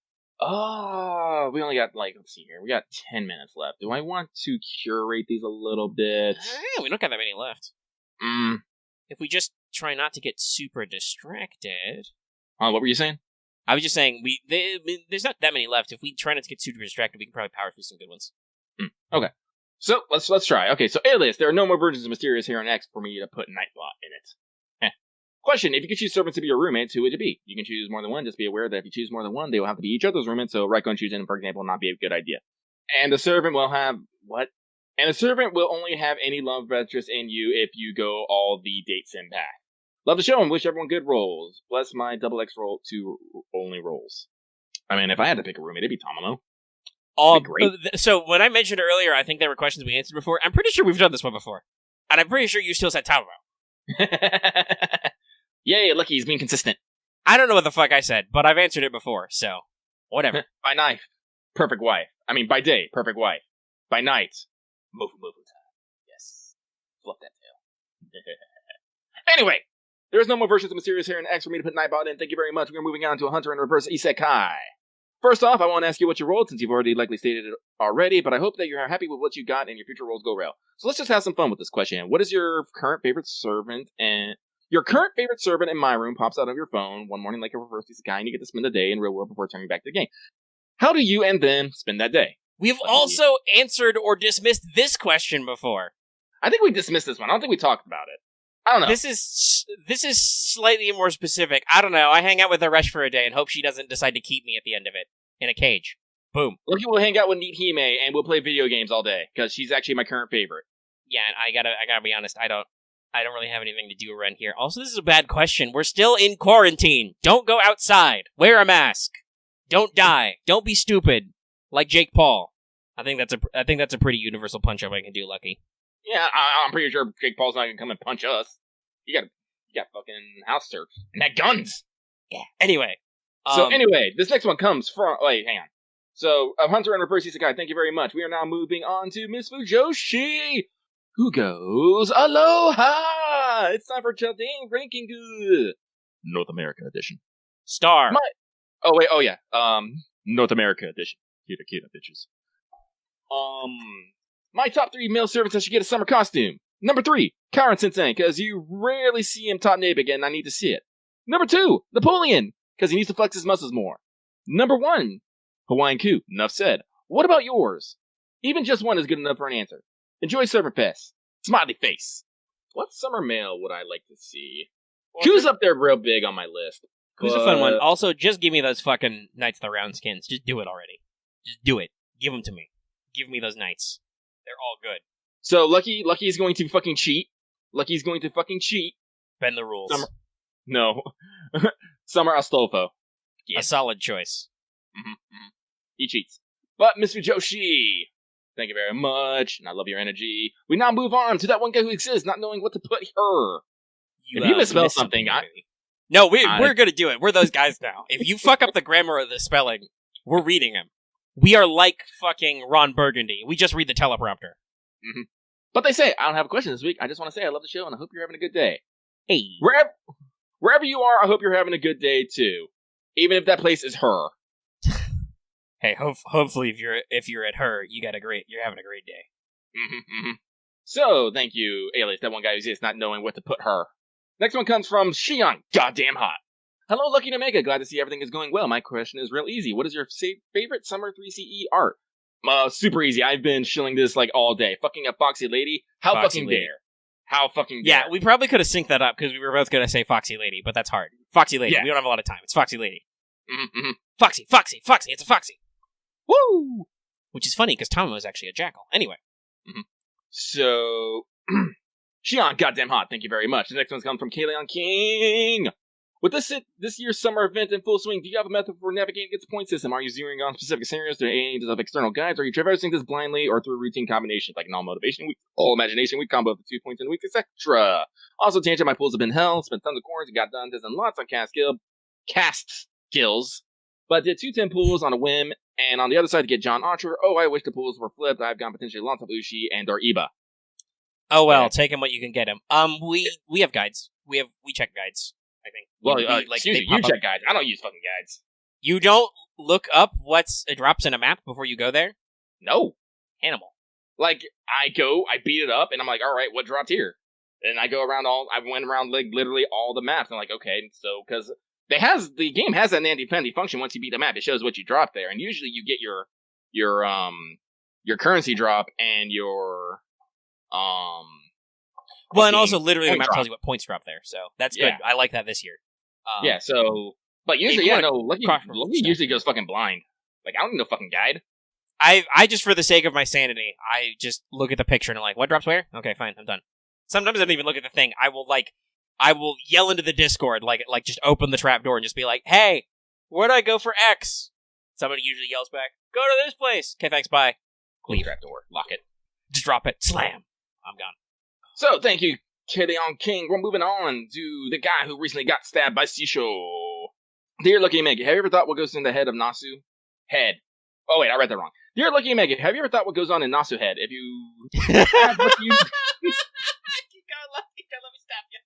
B: Oh, we only got, let's see here. We got 10 minutes left. Do I want to curate these a little bit?
A: We don't got that many left. If we just try not to get super distracted...
B: What were you saying?
A: I was just saying, there's not that many left. If we try not to get super distracted, we can probably power through some good ones.
B: Okay. So, let's try. Okay, so Alias, there are no more versions of Mysterious Here on X for me to put Nightbot in it. Question, if you could choose servants to be your roommates, who would it be? You can choose more than one, just be aware that if you choose more than one, they will have to be each other's roommates, so Raikkonen choosing, for example, will not be a good idea. And the servant will have... What? And the servant will only have any love interest in you if you go all the date sim path. Love the show and wish everyone good rolls. Bless my double X roll to only rolls. I mean, if I had to pick a roommate, it'd be Tamamo.
A: Great. So when I mentioned earlier, I think there were questions we answered before. I'm pretty sure we've done this one before. And I'm pretty sure you still said Tamamo.
B: Yay, Lucky, he's being consistent.
A: I don't know what the fuck I said, but I've answered it before, so whatever.
B: By night, perfect wife. I mean, by day, perfect wife. By night, mofu time. Yes. Fluff that tail. Anyway, there's no more versions of Mysterious Here in X for me to put Nightbot in. Thank you very much. We're moving on to a Hunter in Reverse Isekai. First off, I want to ask you what you rolled, since you've already likely stated it already, but I hope that you're happy with what you got and your future rolls go well. So let's just have some fun with this question. What is your current favorite servant? And your current favorite servant in my room pops out of your phone one morning like a reverse isekai, and you get to spend the day in real world before turning back to the game. How do you and them spend that day?
A: We've also answered or dismissed this question before.
B: I think we dismissed this one. I don't think we talked about it. I don't know.
A: This is slightly more specific. I don't know. I hang out with Aresh for a day and hope she doesn't decide to keep me at the end of it in a cage. Boom.
B: Lucky will hang out with Neat Hime and we'll play video games all day because she's actually my current favorite.
A: Yeah, I gotta be honest. I don't really have anything to do around here. Also, this is a bad question. We're still in quarantine. Don't go outside. Wear a mask. Don't die. Don't be stupid. Like Jake Paul. I think that's a pretty universal punch-up I can do, Lucky.
B: Yeah, I'm pretty sure Jake Paul's not gonna come and punch us. You got fucking house search. And that guns!
A: Yeah. Anyway.
B: Anyway, this next one comes from... Wait, hang on. So, Hunter and Reverse Isekai, thank you very much. We are now moving on to Miss Fujoshi, who goes, Aloha! It's time for Chaldea Ranking Good. North America edition.
A: Star.
B: North America edition. Kita, bitches. My top 3 male servants that should get a summer costume. Number 3, Karen Sensei, because you rarely see him top naked and I need to see it. Number 2, Napoleon, because he needs to flex his muscles more. Number 1, Hawaiian Coup. Enough said. What about yours? Even just one is good enough for an answer. Enjoy Servant Fest. Smiley face. What summer male would I like to see? Coup's up there real big on my list.
A: Coup's a fun one. Also, just give me those fucking Knights of the Round skins. Just do it already. Just do it. Give them to me. Give me those knights. They're all good.
B: So, Lucky's going to fucking cheat. Lucky's going to fucking cheat.
A: Bend the rules.
B: No. Summer Astolfo.
A: Yeah. A solid choice.
B: Mm-hmm. He cheats. But Miss Fujoshi, thank you very much, and I love your energy. We now move on to that one guy who exists, not knowing what to put her. If you misspell something,
A: No, we're gonna do it. We're those guys now. If you fuck up the grammar or the spelling, we're reading them. We are like fucking Ron Burgundy. We just read the teleprompter.
B: Mm-hmm. But they say, I don't have a question this week. I just want to say I love the show, and I hope you're having a good day.
A: Hey.
B: Wherever you are, I hope you're having a good day, too. Even if that place is her.
A: Hey, hopefully if you're at her, you're having a great day.
B: Mm-hmm. So, thank you, Alias, that one guy who's just not knowing what to put her. Next one comes from Shion, goddamn hot. Hello, Lucky to Mega. Glad to see everything is going well. My question is real easy. What is your favorite Summer 3CE art? Super easy. I've been shilling this like all day. Fucking a foxy lady. How
A: Foxy
B: fucking
A: lady.
B: dare? How fucking dare.
A: Yeah, we probably could have synced that up because we were both going to say Foxy Lady, but that's hard. Foxy Lady.
B: Yeah.
A: We don't have a lot of time. It's Foxy Lady.
B: Mm-hmm.
A: Foxy, Foxy, Foxy. It's a Foxy. Woo! Which is funny because Tomo is actually a jackal. Anyway.
B: Mm-hmm. So, Jeanne, goddamn hot. Thank you very much. The next one's coming from Kaleon King. With this year's summer event in full swing, do you have a method for navigating its point system? Are you zeroing on specific scenarios through aims of external guides? Are you traversing this blindly or through routine combinations like non-motivation week, all imagination week, combo of the 2 points in the week, etc.? Also, tangent, my pools have been hell, spent tons of coins, and got done testing lots on cast skills, but did 2 10 pools on a whim, and on the other side to get John Archer. Oh, I wish the pools were flipped. I've gone potentially lots of Ushi and or Iba.
A: Oh well, take him what you can get him. We have guides. We check guides. I think.
B: Well, excuse me, you check guides. I don't use fucking guides.
A: You don't look up it drops in a map before you go there?
B: No.
A: Animal.
B: Like, I beat it up, and I'm like, alright, what dropped here? And I went around like literally all the maps. I'm like, okay, so, because the game has that handy function. Once you beat the map, it shows what you dropped there, and usually you get your currency drop and your
A: well, and also literally the map
B: drop.
A: tells you what points drop there, so that's good. I like that this year.
B: Yeah, so, but usually, Lucky usually goes fucking blind. Like, I don't need no fucking guide.
A: I just, for the sake of my sanity, I just look at the picture and I'm like, what drops where? Okay, fine, I'm done. Sometimes I don't even look at the thing. I will yell into the Discord, like just open the trap door and just be like, hey, where'd I go for X? Somebody usually yells back, go to this place. Okay, thanks, bye.
B: Close trap door. Lock it.
A: Just drop it. Slam. I'm gone.
B: So, thank you, Kaleon King. We're moving on to the guy who recently got stabbed by Sisho. Dear Lucky Meg, have you ever thought what goes in the head of Nasu? Head. Oh, wait, I read that wrong. Dear Lucky Meg, have you ever thought what goes on in Nasu head? If you have what you... Let me stop you.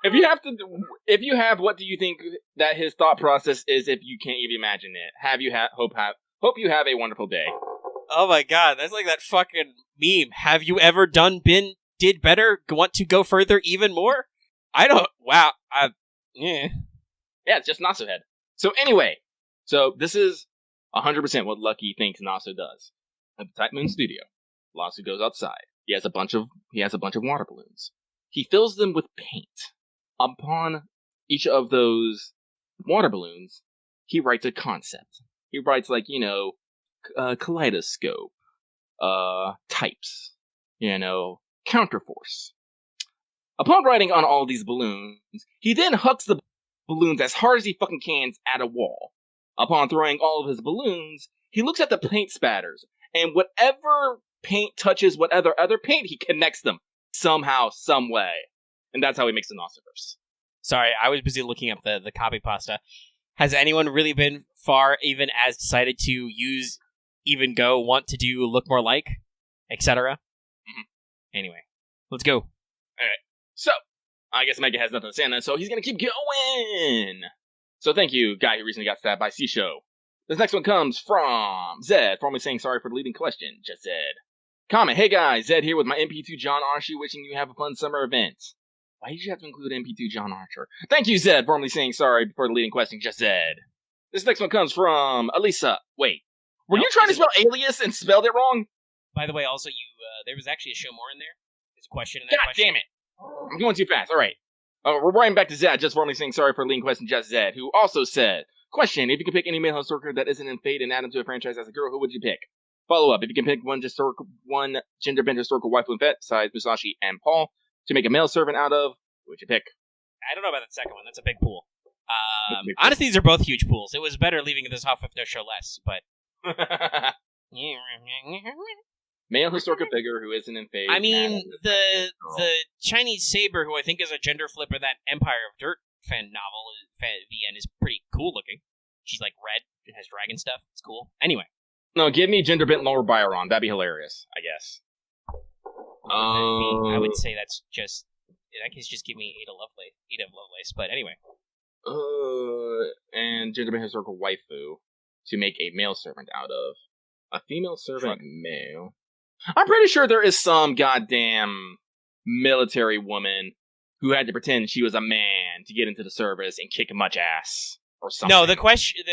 B: If you have, what do you think that his thought process is if you can't even imagine it? Hope you have a wonderful day.
A: Oh my god, that's like that fucking meme. Have you ever did better? Want to go further even more? Wow. Yeah.
B: Yeah, it's just Nasu head. So anyway, this is 100% what Lucky thinks Nasu does. At the Type Moon Studio, Nasu goes outside. He has a bunch of water balloons. He fills them with paint. Upon each of those water balloons, he writes a concept. He writes kaleidoscope, types, counterforce. Upon writing on all these balloons, he then hucks the balloons as hard as he fucking can at a wall. Upon throwing all of his balloons, he looks at the paint spatters, and whatever paint touches whatever other paint, he connects them somehow, some way. And that's how he makes the Nosferverse.
A: Sorry, I was busy looking up the copy pasta. Has anyone really been far even as decided to use even go, want to do look more like, etc.? Mm-hmm. Anyway, let's go.
B: Alright, so, I guess Mega has nothing to say on that, so he's gonna keep going! So thank you, guy who recently got stabbed by Sisho. This next one comes from Zed, formerly saying sorry for the leading question, just Zed. Comment, hey guys, Zed here with my MP2 John Archer, wishing you have a fun summer event. Why did you have to include MP2 John Archer? Thank you, Zed, formerly saying sorry for the leading question, just Zed. This next one comes from Elisa. Wait, were you trying to spell alias and spelled it wrong?
A: By the way, also, there was actually a show more in there. There's a question in that
B: God damn it. I'm going too fast. Alright. We're writing back to Zed, just formally saying sorry for the leading question, just Zed, who also said, question, if you could pick any male Berserker that isn't in Fate and add him to a franchise as a girl, who would you pick? Follow up, if you can pick one gender-bent historical waifu and fet, besides Musashi and Paul, to make a male servant out of, who would you pick?
A: I don't know about that second one. That's a big pool. Honestly, these are both huge pools. It was better leaving this off with no show less, but...
B: Male historical figure who isn't in Fate.
A: I mean, the Chinese saber, who I think is a gender flip of that Empire of Dirt fan novel, VN, is pretty cool looking. She's like red and has dragon stuff. It's cool. Anyway.
B: No, give me gender bent Laura Byron. That'd be hilarious, I guess.
A: I would say that's just... That can just give me Ada Lovelace, but anyway.
B: And gender bent historical waifu to make a male servant out of. A female servant male. I'm pretty sure there is some goddamn military woman who had to pretend she was a man to get into the service and kick much ass or something.
A: No, the question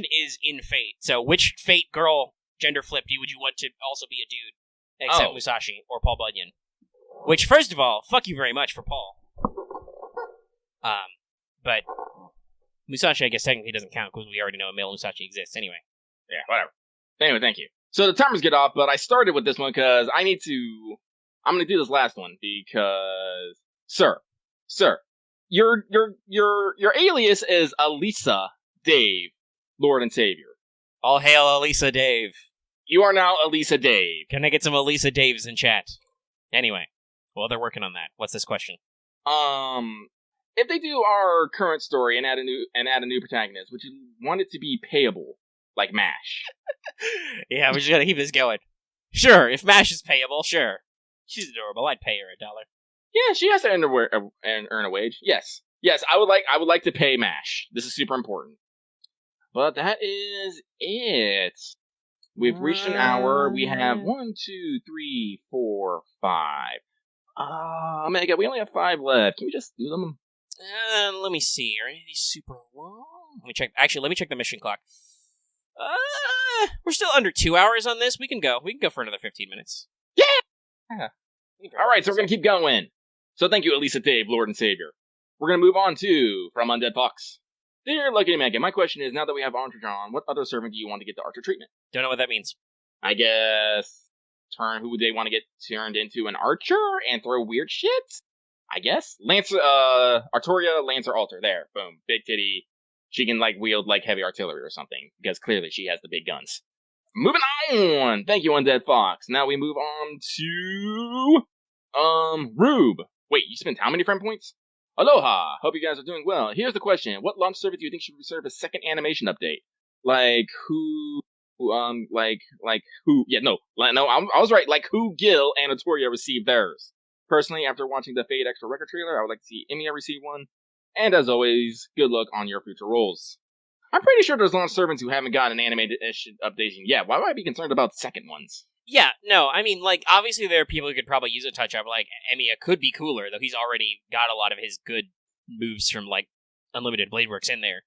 A: is in Fate. So, which Fate girl gender flip would you want to also be a dude, except Musashi or Paul Bunyan? Which, first of all, fuck you very much for Paul. But Musashi, I guess, technically doesn't count because we already know a male Musashi exists anyway.
B: Yeah, whatever. Anyway, thank you. So the timers get off, but I started with this one because I'm going to do this last one because, sir, your alias is Elisa Dave, Lord and Savior.
A: All hail Elisa Dave.
B: You are now Elisa Dave.
A: Can I get some Elisa Daves in chat? Anyway, well, they're working on that. What's this question?
B: If they do our current story and add a new protagonist, would you want it to be payable, like MASH?
A: Yeah, we just gotta keep this going. Sure, if MASH is payable, sure. She's adorable. I'd pay her $1.
B: Yeah, she has to earn a wage. Yes, I would like to pay MASH. This is super important. But that is it. We've reached an hour. We have 1, 2, 3, 4, 5. Oh my god, we only have 5 left. Can we just do them?
A: Let me see. Are any of these super long? Let me check. Actually, let me check the mission clock. We're still under 2 hours on this. We can go. We can go for another 15 minutes.
B: Yeah! All right, so we're going to keep going. So thank you, Elisa Dave, Lord and Savior. We're going to move on to From Undead Fox. Dear Lucky Megan, my question is, now that we have Archer on, what other servant do you want to get the Archer treatment?
A: Don't know what that means.
B: I guess... who would they want to get turned into an archer and throw weird shit? I guess? Artoria, Lancer, Alter. There. Boom. Big titty. She can, wield, heavy artillery or something. Because clearly she has the big guns. Moving on! Thank you, Undead Fox. Now we move on to... Rube. Wait, you spent how many friend points? Aloha! Hope you guys are doing well. Here's the question. What launch server do you think should serve a second animation update? Who... Yeah, no, I was right. Who Gil and Artoria received theirs. Personally, after watching the Fade Extra Record trailer, I would like to see Emiya receive one. And as always, good luck on your future roles. I'm pretty sure there's launch servants who haven't gotten an animated updation yet. Why would I be concerned about second ones?
A: Yeah, no, I mean, obviously there are people who could probably use a touch-up. Emiya could be cooler, though he's already got a lot of his good moves from, Unlimited Blade Works in there.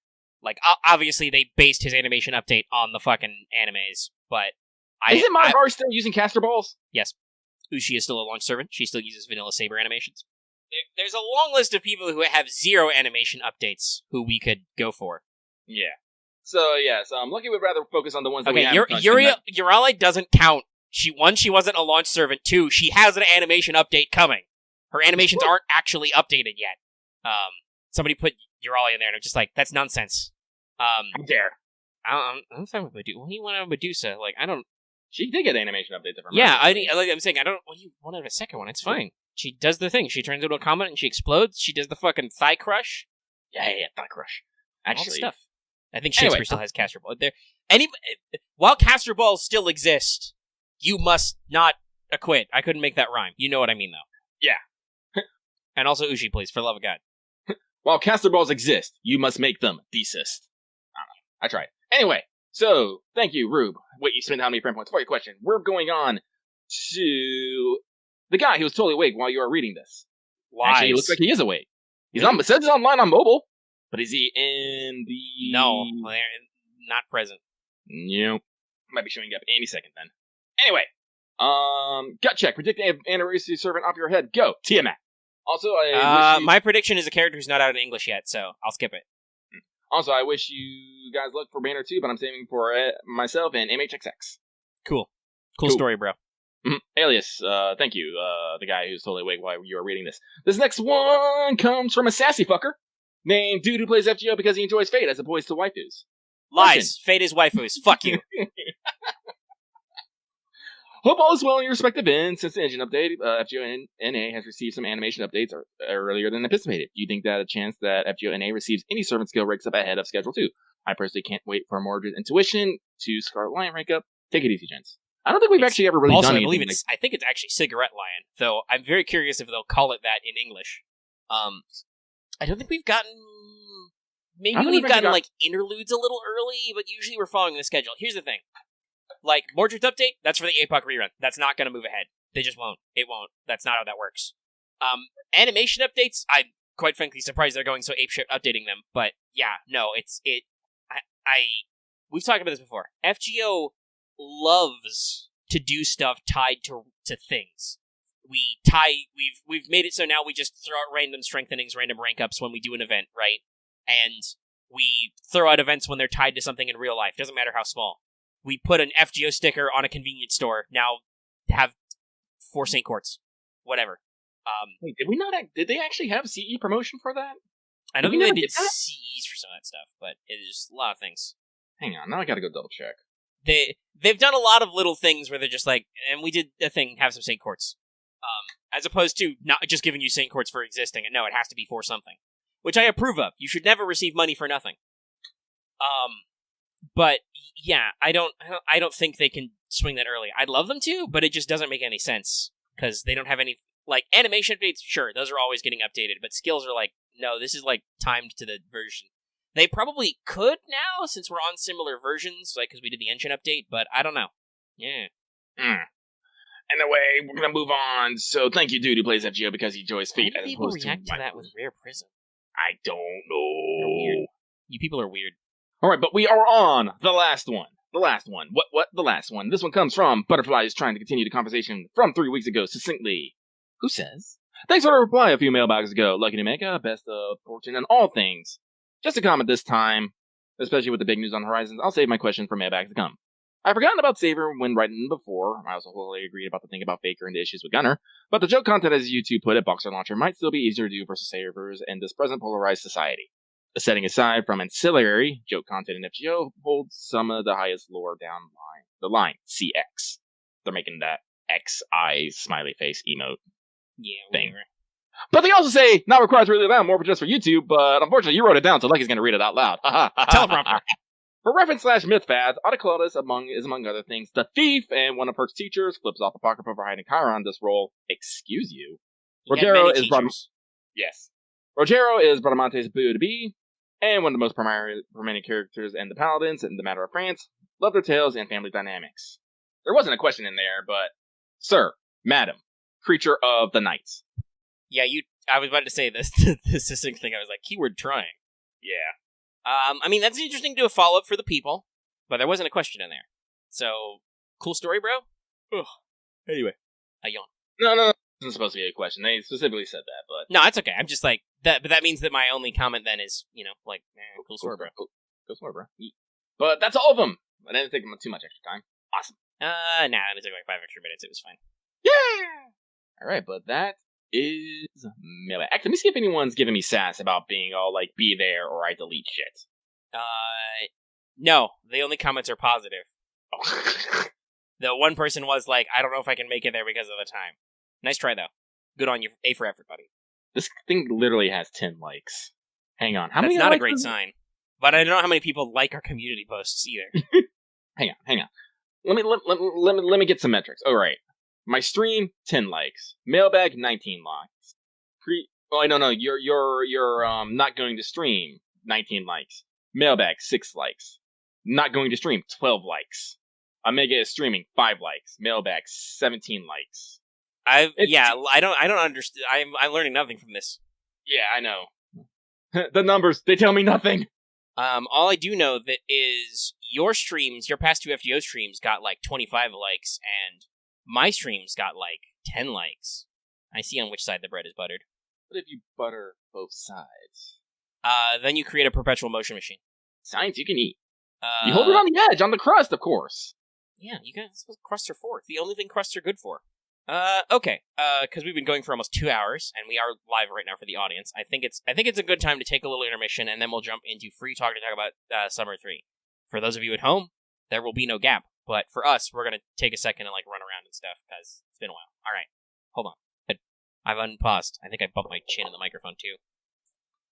A: Obviously they based his animation update on the fucking animes, but
B: Isn't Maharu still using caster balls?
A: Yes. Ushi is still a launch servant. She still uses vanilla saber animations. There's a long list of people who have 0 animation updates who we could go for.
B: Yeah. So, yes, Lucky would rather focus on the ones that we have.
A: Urali doesn't count. She wasn't a launch servant. 2, she has an animation update coming. Her animations aren't actually updated yet. Somebody put Urali in there, and I'm just that's nonsense.
B: How dare.
A: I'm fine with Medusa. What do you want out of Medusa? I don't...
B: She did get animation updates of her.
A: Yeah, I'm saying, I don't... What do you want out of a second one? It's fine. She does the thing. She turns into a comet and she explodes. She does the fucking thigh crush.
B: Yeah, thigh crush. Actually...
A: All the stuff. I think Shakespeare still has caster ball. While caster balls still exist, you must not acquit. I couldn't make that rhyme. You know what I mean, though.
B: Yeah.
A: And also Ushi, please, for love of God.
B: While caster balls exist, you must make them desist. I tried. Anyway, so, thank you, Rube. Wait, you spent how many friend points? For your question, we're going on to the guy who was totally awake while you were reading this.
A: Lies.
B: Actually, he looks like he is awake. It says he's online on mobile, but is he in the...
A: No, not present.
B: Nope. Might be showing up any second then. Anyway, gut check. Predict an anniversary servant off your head. Go, Tiamat. Also,
A: my prediction is a character who's not out in English yet, so I'll skip it.
B: Also, I wish you guys luck for Banner 2, but I'm saving for myself and MHXX.
A: Cool story, bro.
B: Mm-hmm. Alias, thank you, the guy who's totally awake while you were reading this. This next one comes from a sassy fucker named Dude Who Plays FGO because he enjoys Fate as opposed to waifus.
A: Lies. Fate is waifus. Fuck you.
B: Hope all is well in your respective ends. Since the engine update, FGO NA has received some animation updates earlier than anticipated. Do you think that a chance that FGO NA receives any servant skill ranks up ahead of Schedule 2? I personally can't wait for Mordred's Intuition to Scarlet Lion rank up. Take it easy, gents. I don't think we've actually ever really done anything.
A: I think it's actually Cigarette Lion, though I'm very curious if they'll call it that in English. I don't think we've gotten... Maybe we've gotten interludes a little early, but usually we're following the schedule. Here's the thing. Mordred's update, that's for the APOC rerun. That's not going to move ahead. They just won't. It won't. That's not how that works. Animation updates, I'm quite frankly surprised they're going so apeshit updating them. But yeah, no, we've talked about this before. FGO loves to do stuff tied to things. we've made it so now we just throw out random strengthenings, random rank ups when we do an event, right? And we throw out events when they're tied to something in real life. Doesn't matter how small. We put an FGO sticker on a convenience store. Now have 4 St. Courts. Whatever.
B: Wait, did they actually have CE promotion for that?
A: I don't think they did CEs for some of that stuff, but it is a lot of things.
B: Hang on, now I gotta go double check.
A: They've done a lot of little things where they're just like, and we did a thing, have some St. Courts. As opposed to not just giving you St. Courts for existing. No, it has to be for something. Which I approve of. You should never receive money for nothing. But yeah, I don't think they can swing that early. I'd love them to, but it just doesn't make any sense because they don't have any like animation updates. Sure, those are always getting updated, but skills are like, no, this is like timed to the version. They probably could now since we're on similar versions, like because we did the engine update. But I don't know. Yeah.
B: Anyway, we're gonna move on. So thank you, dude, who plays FGO because he enjoys feet.
A: How do people react to that with Rare Prism?
B: I don't know.
A: You people are weird.
B: All right, but we are on the last one. The last one. What? The last one. This one comes from Butterflies trying to continue the conversation from 3 weeks ago succinctly. Who says? Thanks for the reply a few mailbags ago. Lucky to make a best of fortune in all things. Just a comment this time, especially with the big news on the horizons. I'll save my question for mailbags to come. I've forgotten about Saber when writing before. I also wholly agreed about the thing about Faker and the issues with Gunner. But the joke content, as you two put it, Boxer Launcher, might still be easier to do versus Sabers in this present polarized society. Setting aside from ancillary, joke content in FGO holds some of the highest lore down the line. CX. They're making that XI smiley face emote thing.
A: Whatever.
B: But they also say, not required to read it down, more for just for YouTube, but unfortunately you wrote it down, so Lucky's gonna read it out loud.
A: Teleprompter.
B: For reference / myth fads, Autoclatus is among other things the thief, and one of Herc's teachers flips off Apocrypha for hiding Chiron this role. Excuse you. Rogero is Bradamante's boo to be, and one of the most prominent characters in the Paladins in the Matter of France. Love their tales and family dynamics. There wasn't a question in there, but sir, madam, creature of the night.
A: Yeah, I was about to say this the succinct thing. I was like, keyword trying.
B: Yeah.
A: I mean, that's interesting to do a follow-up for the people, but there wasn't a question in there. So, cool story, bro? Ugh. Anyway, I yawn.
B: No, it wasn't supposed to be a question. They specifically said that, but...
A: No, it's okay. I'm just like, that. But that means that my only comment then is, cool story, bro.
B: Cool story, bro. But that's all of them. I didn't take too much extra time. Awesome.
A: It took like 5 extra minutes. It was fine.
B: Yeah! Alright, but that is Mailbag. Actually, let me see if anyone's giving me sass about being all like, be there or I delete shit.
A: No. The only comments are positive.
B: Oh.
A: The one person was like, I don't know if I can make it there because of the time. Nice try, though. Good on you. A for effort, buddy.
B: This thing literally has 10 likes. Hang on.
A: That's not a great sign. But I don't know how many people like our community posts either.
B: Hang on. Let me get some metrics. All right. My stream, 10 likes. Mailbag, 19 likes. You're not going to stream, 19 likes. Mailbag, 6 likes. Not going to stream, 12 likes. Omega is streaming, 5 likes. Mailbag, 17 likes.
A: I don't understand. I'm learning nothing from this.
B: Yeah, I know. The numbers, they tell me nothing.
A: All I do know that is your streams, your past 2 FGO streams got like 25 likes, and my streams got like 10 likes. I see on which side the bread is buttered.
B: What if you butter both sides?
A: Then you create a perpetual motion machine.
B: Science you can eat. You hold it on the edge, on the crust, of course.
A: Yeah, you guys, that's what crusts are for. It's the only thing crusts are good for. Okay. Because we've been going for almost 2 hours, and we are live right now for the audience. I think it's a good time to take a little intermission, and then we'll jump into free talk to talk about Summer 3. For those of you at home, there will be no gap. But for us, we're going to take a second and run around and stuff, because it's been a while. All right. Hold on. I've unpaused. I think I bumped my chin in the microphone, too.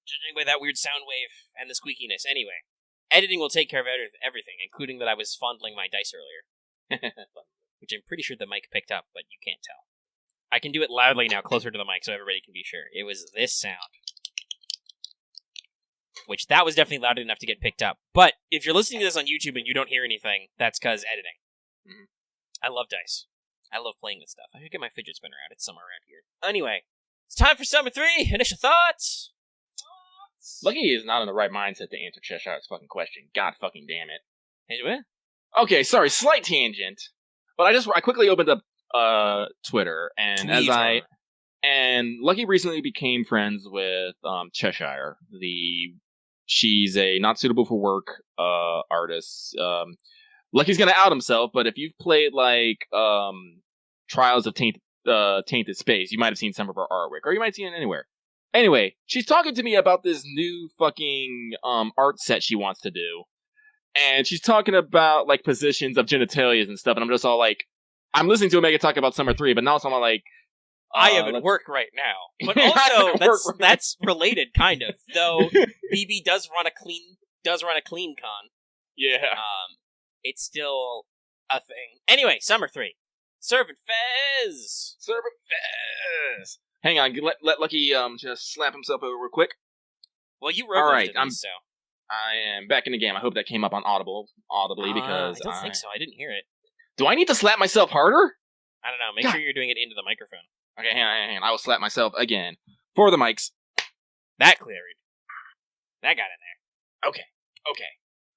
A: Judging by that weird sound wave and the squeakiness. Anyway, editing will take care of everything, including that I was fondling my dice earlier. Which I'm pretty sure the mic picked up, but you can't tell. I can do it loudly now, closer to the mic, so everybody can be sure. It was this sound. Which, that was definitely loud enough to get picked up. But, if you're listening to this on YouTube and you don't hear anything, that's because editing. Mm-hmm. I love dice. I love playing this stuff. I could get my fidget spinner out. It's somewhere around here. Anyway, it's time for Summer 3! Initial thoughts!
B: Lucky is not in the right mindset to answer Cheshire's fucking question. God fucking damn it.
A: Anyway?
B: Okay, sorry, slight tangent. But I quickly opened up Twitter,
A: Tweeter.
B: and Lucky recently became friends with Cheshire. She's a not suitable for work artist. Lucky's gonna out himself, but if you've played like Trials of Tainted Space, you might have seen some of her artwork, or you might have seen it anywhere. Anyway, she's talking to me about this new fucking art set she wants to do, and she's talking about like positions of genitalias and stuff, and I'm just all like, I'm listening to Omega talk about Summer 3, but now I'm like,
A: I am at work right now, but also that's related, kind of. Though BB does run a clean con.
B: Yeah.
A: It's still a thing. Anyway, Summer 3, Servant Fez.
B: Hang on, let Lucky just slap himself over real quick.
A: Well, you wrote
B: right,
A: so
B: I am back in the game. I hope that came up on audibly because
A: I don't think so. I didn't hear it.
B: Do I need to slap myself harder?
A: I don't know. Make sure you're doing it into the microphone.
B: Okay, hang on. I will slap myself again. For the mics.
A: That cleared. That got in there.
B: Okay.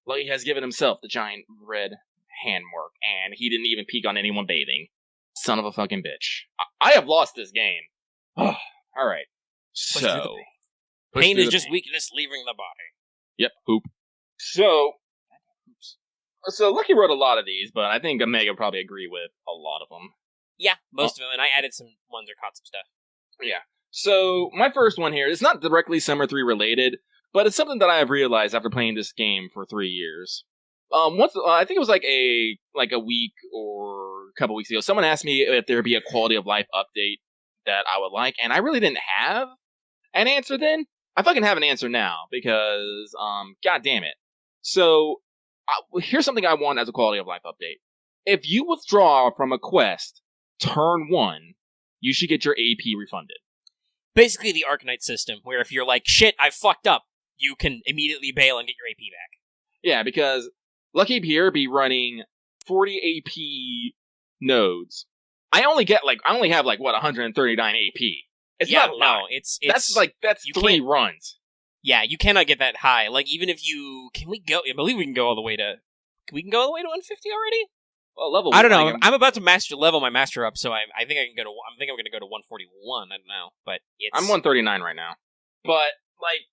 B: Lucky has given himself the giant red hand mark, and he didn't even peek on anyone bathing. Son of a fucking bitch. I have lost this game. Alright. So.
A: Pain is just weakness leaving the body.
B: Yep, poop. So Lucky wrote a lot of these, but I think Omega would probably agree with a lot of them.
A: Yeah, most of them, and I added some ones or caught some stuff. Yeah.
B: So, my first one here, it's not directly Summer 3 related, but it's something that I have realized after playing this game for 3 years. I think it was like a week or a couple weeks ago, someone asked me if there would be a quality of life update that I would like, and I really didn't have an answer then. I fucking have an answer now, because, god damn it. So, here's something I want as a quality of life update. If you withdraw from a quest, turn 1, you should get your AP refunded.
A: Basically the Arcanite system, where if you're like, shit, I fucked up, you can immediately bail and get your AP back.
B: Yeah, because Lucky here be running 40 AP nodes. I only have 139 AP. It's not a lot. That's 3 runs.
A: Yeah, you cannot get that high. Like, even if you... I believe we can go all the way to... We can go all the way to 150 already?
B: Well,
A: I don't know. I'm about to level my master up, so I think I can go to... I'm going to go to 141. I don't know, but it's...
B: I'm 139 right now. But,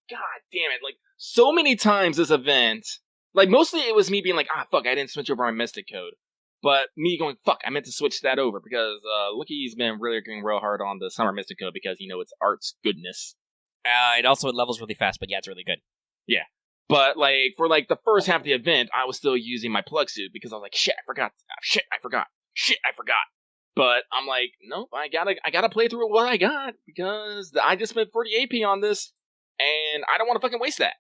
B: god damn it. So many times this event... mostly it was me being fuck, I didn't switch over my Mystic Code. But me going, fuck, I meant to switch that over, because Lucky's been really working real hard on the Summer Mystic Code, because, it's art's goodness.
A: It levels really fast, but yeah, it's really good.
B: Yeah. But, for the first half of the event, I was still using my plug suit, because I was like, shit, I forgot. But I'm like, nope, I gotta play through what I got, because I just spent 40 AP on this, and I don't want to fucking waste that.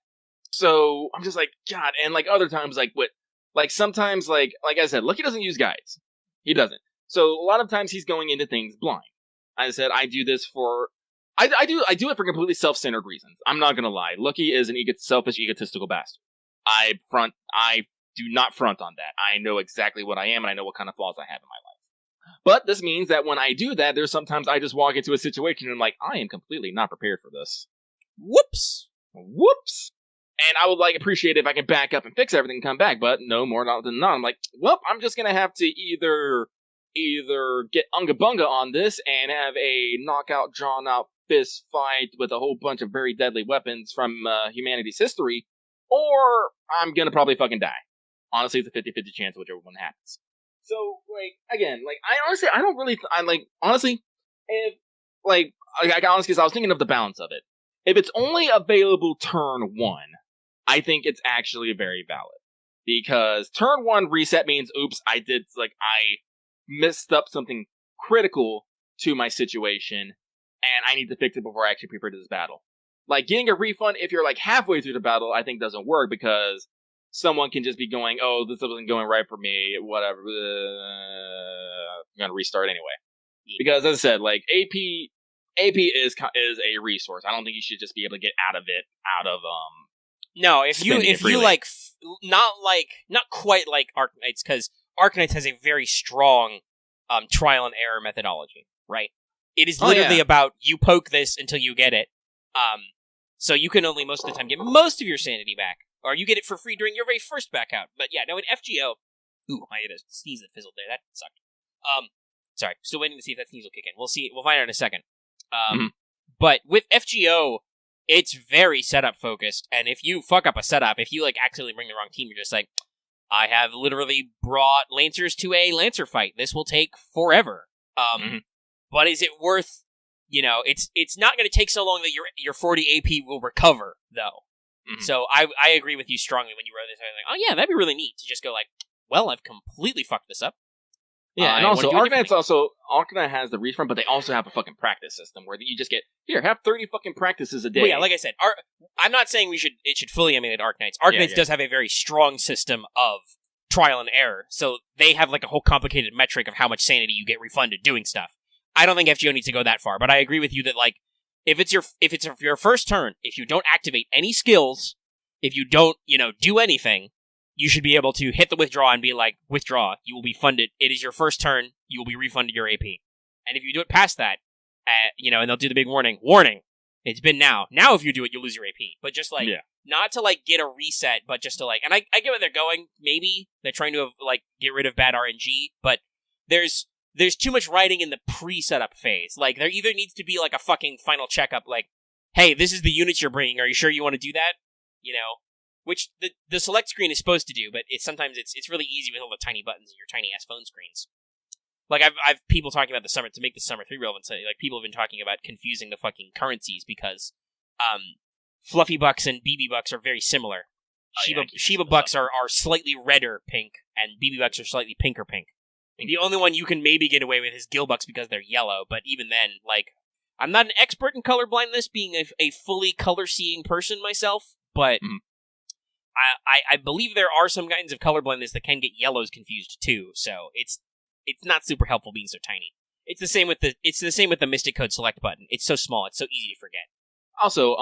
B: So, I'm just like, God, and other times, sometimes, like I said, Lucky doesn't use guides. He doesn't. So, a lot of times he's going into things blind. I said, I do this for... I do it for completely self-centered reasons. I'm not gonna lie. Lucky is an selfish, egotistical bastard. I do not front on that. I know exactly what I am, and I know what kind of flaws I have in my life. But this means that when I do that, there's sometimes I just walk into a situation and I'm like, I am completely not prepared for this. Whoops! And I would appreciate it if I can back up and fix everything and come back, but no more than none. I'm like, well, I'm just gonna have to either get unga bunga on this and have a knockout, drawn out fist fight with a whole bunch of very deadly weapons from humanity's history, or I'm gonna probably fucking die. Honestly, it's a 50-50 chance of whichever one happens. So, again, I was thinking of the balance of it. If it's only available turn 1, I think it's actually very valid. Because turn 1 reset means, oops, I messed up something critical to my situation, and I need to fix it before I actually prepare to this battle. Getting a refund if you're halfway through the battle, I think doesn't work, because someone can just be going, oh, this wasn't going right for me, whatever, I'm gonna restart anyway. Because, as I said, AP is a resource. I don't think you should just be able to get out of it,
A: No, if you not quite like Arknights, because Arknights has a very strong trial and error methodology, right? It is literally about you poke this until you get it. So you can only most of the time get most of your sanity back, or you get it for free during your very first back out. But yeah, no, in FGO, ooh, I had a sneeze that fizzled there. That sucked. Sorry, still waiting to see if that sneeze will kick in. We'll see. We'll find out in a second. But with FGO, it's very setup focused, and if you fuck up a setup, if you like accidentally bring the wrong team, you're just like, I have literally brought Lancers to a Lancer fight. This will take forever. But is it worth? You know, it's not going to take so long that your 40 AP will recover, though. So I agree with you strongly when you wrote this. I was like, oh yeah, that'd be really neat to just go like, well, I've completely fucked this up.
B: Yeah, and also Arcanite has the refund, but they also have a fucking practice system where you just get have 30 fucking practices a day.
A: Well, yeah, like I said, I'm not saying it should fully emulate Arcanites. Arcanites does have a very strong system of trial and error, so they have like a whole complicated metric of how much sanity you get refunded doing stuff. I don't think FGO needs to go that far, but I agree with you that like if it's your first turn, if you don't activate any skills, if you don't do anything, you should be able to hit the withdraw and be like, withdraw, you will be funded. It is your first turn, you will be refunded your AP. And if you do it past that, and they'll do the big warning, it's been now. Now if you do it, you'll lose your AP. But just like, not to like get a reset, but just to like, and I get where they're going, maybe. They're trying to like get rid of bad RNG, but there's too much writing in the pre-setup phase. Like, there either needs to be like a fucking final checkup, like, hey, this is the units you're bringing, are you sure you want to do that? Which the select screen is supposed to do, but sometimes it's really easy with all the tiny buttons in your tiny ass phone screens. Like I've people talking about to make the Summer 3 relevant. So like people have been talking about confusing the fucking currencies because Fluffy Bucks and BB Bucks are very similar. Shiba Bucks are slightly redder pink, and BB Bucks are slightly pinker pink. The only one you can maybe get away with is Gill Bucks because they're yellow, but even then, like, I'm not an expert in color blindness, being a fully color seeing person myself, but. I believe there are some kinds of colorblindness that can get yellows confused too, so it's not super helpful being so tiny. It's the same with the Mystic Code select button. It's so small, it's so easy to forget.
B: Also,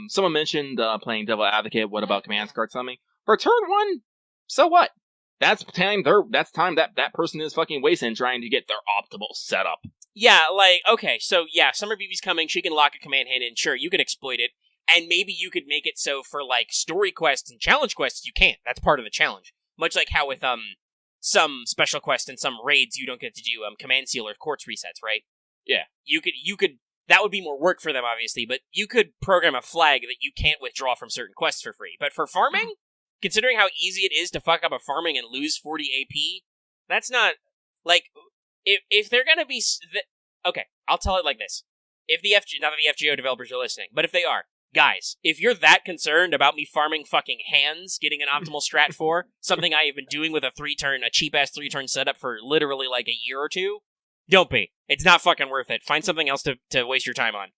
B: someone mentioned playing Devil Advocate. What about Command Card Summoning for turn 1? So what? That's time that person is fucking wasting trying to get their optimal setup.
A: Yeah, like okay, so yeah, Summer BB's coming. She can lock a command hand in. Sure, you could exploit it. And maybe you could make it so for, like, story quests and challenge quests, you can't. That's part of the challenge. Much like how with, some special quests and some raids, you don't get to do, command seal or quartz resets, right?
B: Yeah.
A: You could, that would be more work for them, obviously, but you could program a flag that you can't withdraw from certain quests for free. But for farming, considering how easy it is to fuck up a farming and lose 40 AP, that's not, like, if they're gonna be, okay, I'll tell it like this. Not that the FGO developers are listening, but if they are, guys, if you're that concerned about me farming fucking hands, getting an optimal strat for, something I have been doing with a cheap-ass 3-turn setup for literally like a year or two, don't be. It's not fucking worth it. Find something else to waste your time on.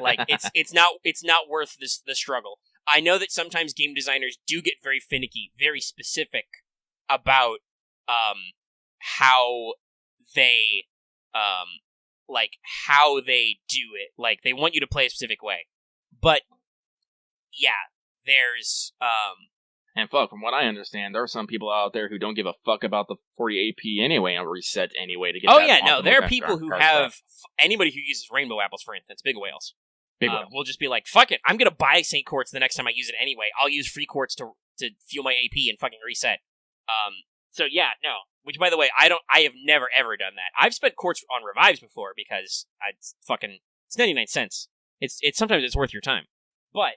A: Like, it's not worth the struggle. I know that sometimes game designers do get very finicky, very specific about, how they do it. Like, they want you to play a specific way. But, yeah, there's,
B: And fuck, from what I understand, there are some people out there who don't give a fuck about the 40 AP anyway and reset anyway to get
A: there are people who have, anybody who uses rainbow apples, for instance, big whales. Will just be like, fuck it, I'm gonna buy St. Quartz the next time I use it anyway. I'll use free quartz to fuel my AP and fucking reset. So yeah, no. Which, by the way, I have never ever done that. I've spent quartz on revives before because it's 99 cents. It's sometimes it's worth your time. But,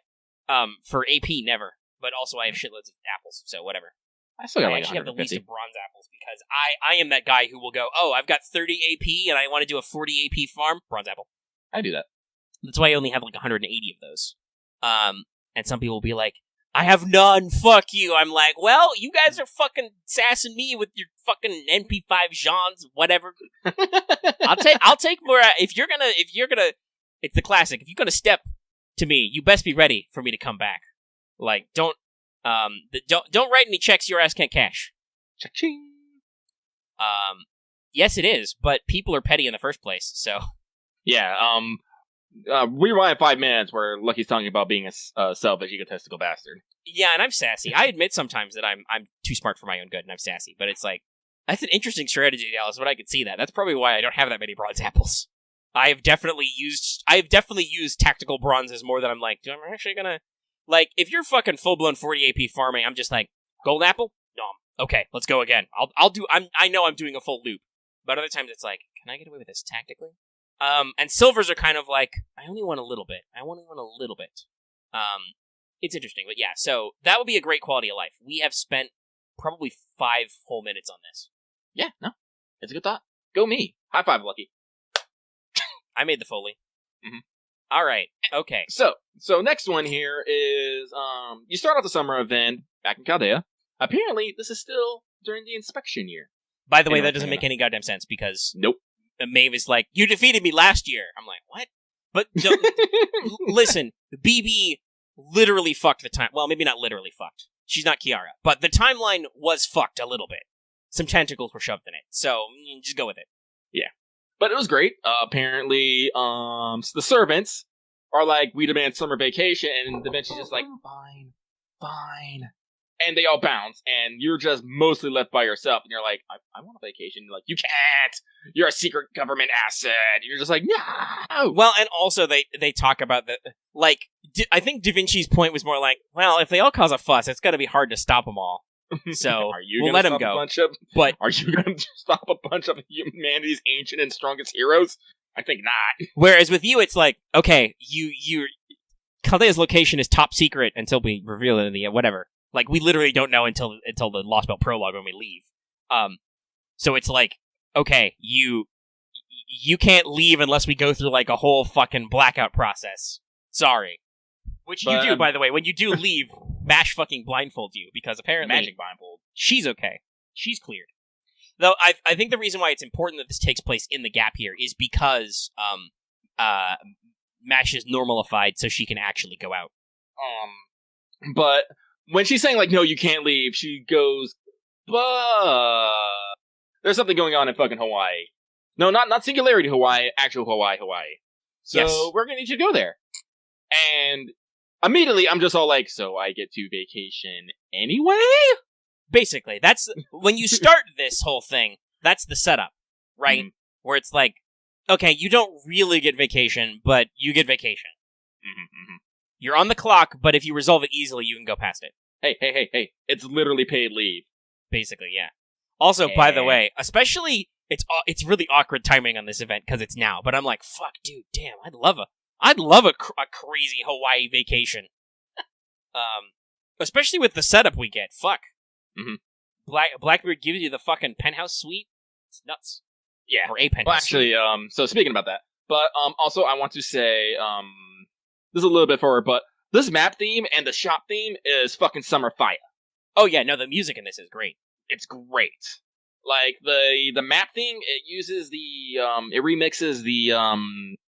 A: for AP, never. But also I have shitloads of apples, so whatever.
B: I still got
A: I actually have the least of bronze apples because I am that guy who will go, oh, I've got 30 AP and I want to do a 40 AP farm. Bronze apple.
B: I do that.
A: That's why I only have like 180 of those. And some people will be like, I have none, fuck you. I'm like, well, you guys are fucking sassing me with your fucking NP5 Jeannes, whatever. I'll take more, if you're gonna, it's the classic, if you're gonna step to me, you best be ready for me to come back. Like, don't write any checks your ass can't cash.
B: Cha-ching.
A: Yes it is, but people are petty in the first place, so.
B: Yeah, we rewind 5 minutes where Lucky's talking about being a selfish, egotistical bastard.
A: Yeah, and I'm sassy. I admit sometimes that I'm too smart for my own good, and I'm sassy. But it's like, that's an interesting strategy, Dallas, but I can see that. That's probably why I don't have that many bronze apples. I have definitely used tactical bronzes more than I'm like, dude, I'm actually gonna... Like, if you're fucking full-blown 40 AP farming, I'm just like, gold apple? No. Okay, let's go again. I know I'm doing a full loop. But other times it's like, can I get away with this tactically? And silvers are kind of like, I only want a little bit. It's interesting, but yeah, so that would be a great quality of life. We have spent probably 5 whole minutes on this.
B: Yeah, no. It's a good thought. Go me. High five, Lucky.
A: I made the Foley.
B: Mhm.
A: All right, okay.
B: So next one here is, you start off the summer event back in Chaldea. Apparently, this is still during the inspection year.
A: By the way, that doesn't make any goddamn sense, because
B: Nope.
A: Maeve is like, you defeated me last year. I'm like, what? But listen, BB literally fucked the time. Well, maybe not literally fucked. She's not Kiara. But the timeline was fucked a little bit. Some tentacles were shoved in it. So, just go with it.
B: Yeah. But it was great. Apparently, the servants are like, we demand summer vacation, and Da Vinci's just like, fine. And they all bounce, and you're just mostly left by yourself, and you're like, I want a vacation. You're like, you can't! You're a secret government asset! And you're just like, no!
A: Well, and also they talk about the, like, I think Da Vinci's point was more like, well, if they all cause a fuss, it's gonna be hard to stop them all. So, we'll let them go. But
B: are you gonna stop a bunch of humanity's ancient and strongest heroes? I think not.
A: Whereas with you, it's like, okay, Chaldea's location is top secret until we reveal it in the whatever. Like, we literally don't know until the Lost Belt prologue when we leave. So it's like, okay, you can't leave unless we go through, like, a whole fucking blackout process. Sorry. Which you do, by the way. When you do leave, MASH fucking blindfolds you, because apparently
B: Magic blindfold.
A: She's okay. She's cleared. Though, I think the reason why it's important that this takes place in the gap here is because, MASH is normalified so she can actually go out.
B: But when she's saying, like, no, you can't leave, she goes, but there's something going on in fucking Hawaii. No, not Singularity Hawaii, actual Hawaii. So
A: Yes.
B: We're gonna need you to go there. And immediately I'm just all like, so I get to vacation anyway?
A: Basically, that's, when you start this whole thing, that's the setup, right?
B: Mhm.
A: Where it's like, okay, you don't really get vacation, but you get vacation.
B: Mm-hmm.
A: You're on the clock, but if you resolve it easily, you can go past it.
B: Hey, it's literally paid leave.
A: Basically, yeah. Also, by the way, especially, it's really awkward timing on this event, because it's now, but I'm like, fuck, dude, damn, I'd love a crazy Hawaii vacation. Especially with the setup we get, fuck.
B: Mm-hmm.
A: Blackbeard gives you the fucking penthouse suite. It's nuts.
B: Yeah.
A: Or a penthouse
B: Well, actually,
A: suite.
B: so speaking about that, but also I want to say, this is a little bit forward, but this map theme and the shop theme is fucking summer fire.
A: Oh yeah, no, the music in this is great.
B: It's great. Like the map theme, it uses it remixes the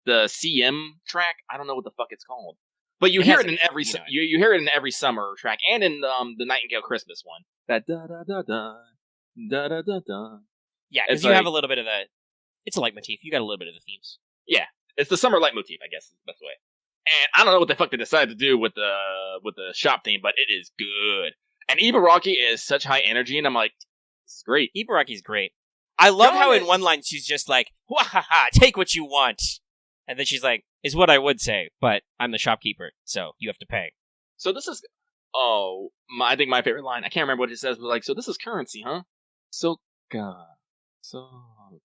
B: CM track. I don't know what the fuck it's called, but you hear it in every you hear it in every summer track and in the Nightingale Christmas one. That da da da da da da da da.
A: Yeah, because you have a little bit of it's a leitmotif. You got a little bit of the themes.
B: Yeah, it's the summer leitmotif, I guess is the best way. And I don't know what the fuck they decided to do with the shop theme, but it is good. And Ibaraki is such high energy, and I'm like, this is great.
A: Ibaraki's great. I love how in one line she's just like, "Wahaha, take what you want," and then she's like, "Is what I would say, but I'm the shopkeeper, so you have to pay."
B: So this is, I think my favorite line. I can't remember what it says, but like, so this is currency, huh? So I'm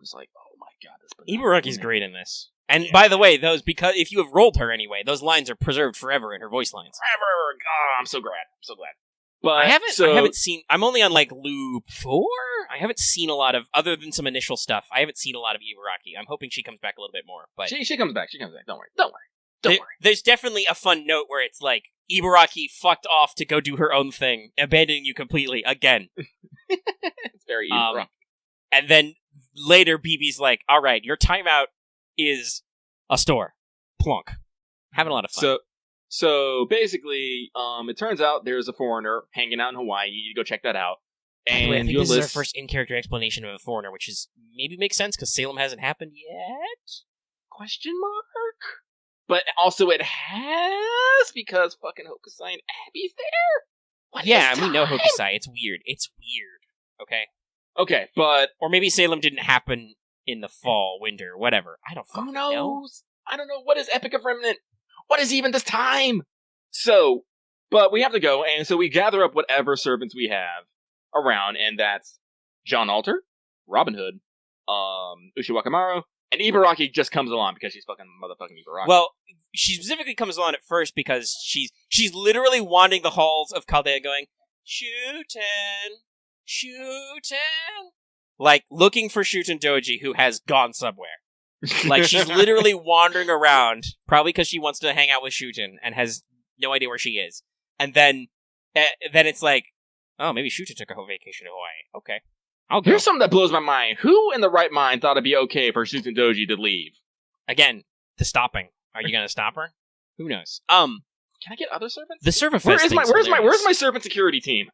B: just like, oh my god, this.
A: Ibaraki's great in this. And by the way, because if you have rolled her anyway, those lines are preserved forever in her voice lines.
B: Forever. Oh, I'm so glad. But
A: I haven't seen. I'm only on like loop 4. I haven't seen a lot of, other than some initial stuff. I haven't seen a lot of Ibaraki. I'm hoping she comes back a little bit more. But
B: she comes back. Don't worry.
A: There's definitely a fun note where it's like Ibaraki fucked off to go do her own thing, abandoning you completely again.
B: It's very Ibaraki.
A: And then later, BB's like, "All right, your timeout is a store." Plonk. Having a lot of fun.
B: So basically, it turns out there's a foreigner hanging out in Hawaii. You need to go check that out. And
A: I think this is our first in-character explanation of a foreigner, which is maybe makes sense because Salem hasn't happened yet?
B: Question mark? But also it has, because fucking Hokusai and Abby's there?
A: We know Hokusai. It's weird. Okay?
B: Okay, but...
A: Or maybe Salem didn't happen in the fall, winter, whatever. I don't fucking know.
B: Who knows? I don't know. What is Epic of Remnant? What is even this time? So, but we have to go, and so we gather up whatever servants we have around, and that's John Alter, Robin Hood, Ushi Wakamaru, and Ibaraki just comes along because she's fucking motherfucking Ibaraki.
A: Well, she specifically comes along at first because she's literally wandering the halls of Chaldea going, Shuten, like looking for Shuten Doji, who has gone somewhere. Like, she's literally wandering around, probably because she wants to hang out with Shuten and has no idea where she is. And then it's like, oh, maybe Shuten took a whole vacation to Hawaii. Okay, I'll go.
B: Here's something that blows my mind. Who in the right mind thought it'd be okay for Shuten Doji to leave?
A: Again, the stopping. Are you gonna stop her? Who knows?
B: Can I get other servants?
A: The servant
B: Where's my servant security team?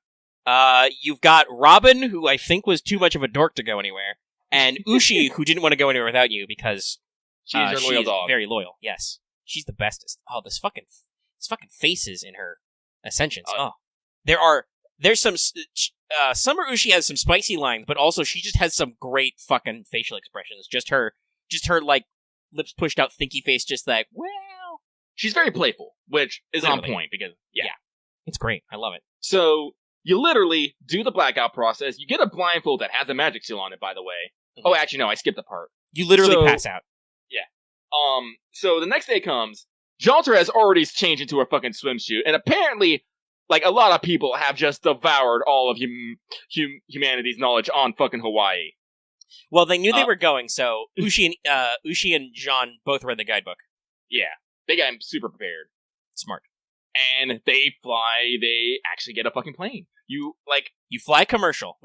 A: You've got Robin, who I think was too much of a dork to go anywhere, and Ushi, who didn't want to go anywhere without you because
B: she's your loyal dog.
A: Very loyal. Yes, she's the bestest. Oh, this fucking faces in her ascensions. There's some Summer Ushi has some spicy lines, but also she just has some great fucking facial expressions. Just her like lips pushed out, thinky face, just like, well,
B: she's very playful, which is on point because yeah,
A: it's great. I love it.
B: So you literally do the blackout process. You get a blindfold that has a magic seal on it, by the way. Mm-hmm. Oh, actually, no, I skipped a part.
A: You literally pass out.
B: Yeah. So the next day comes. Jalter has already changed into a fucking swimsuit, and apparently, like, a lot of people have just devoured all of humanity's knowledge on fucking Hawaii.
A: Well, they knew they were going, so Ushi and Jeanne both read the guidebook.
B: Yeah, they got him super prepared.
A: Smart.
B: And they fly. They actually get a fucking plane. You
A: fly commercial,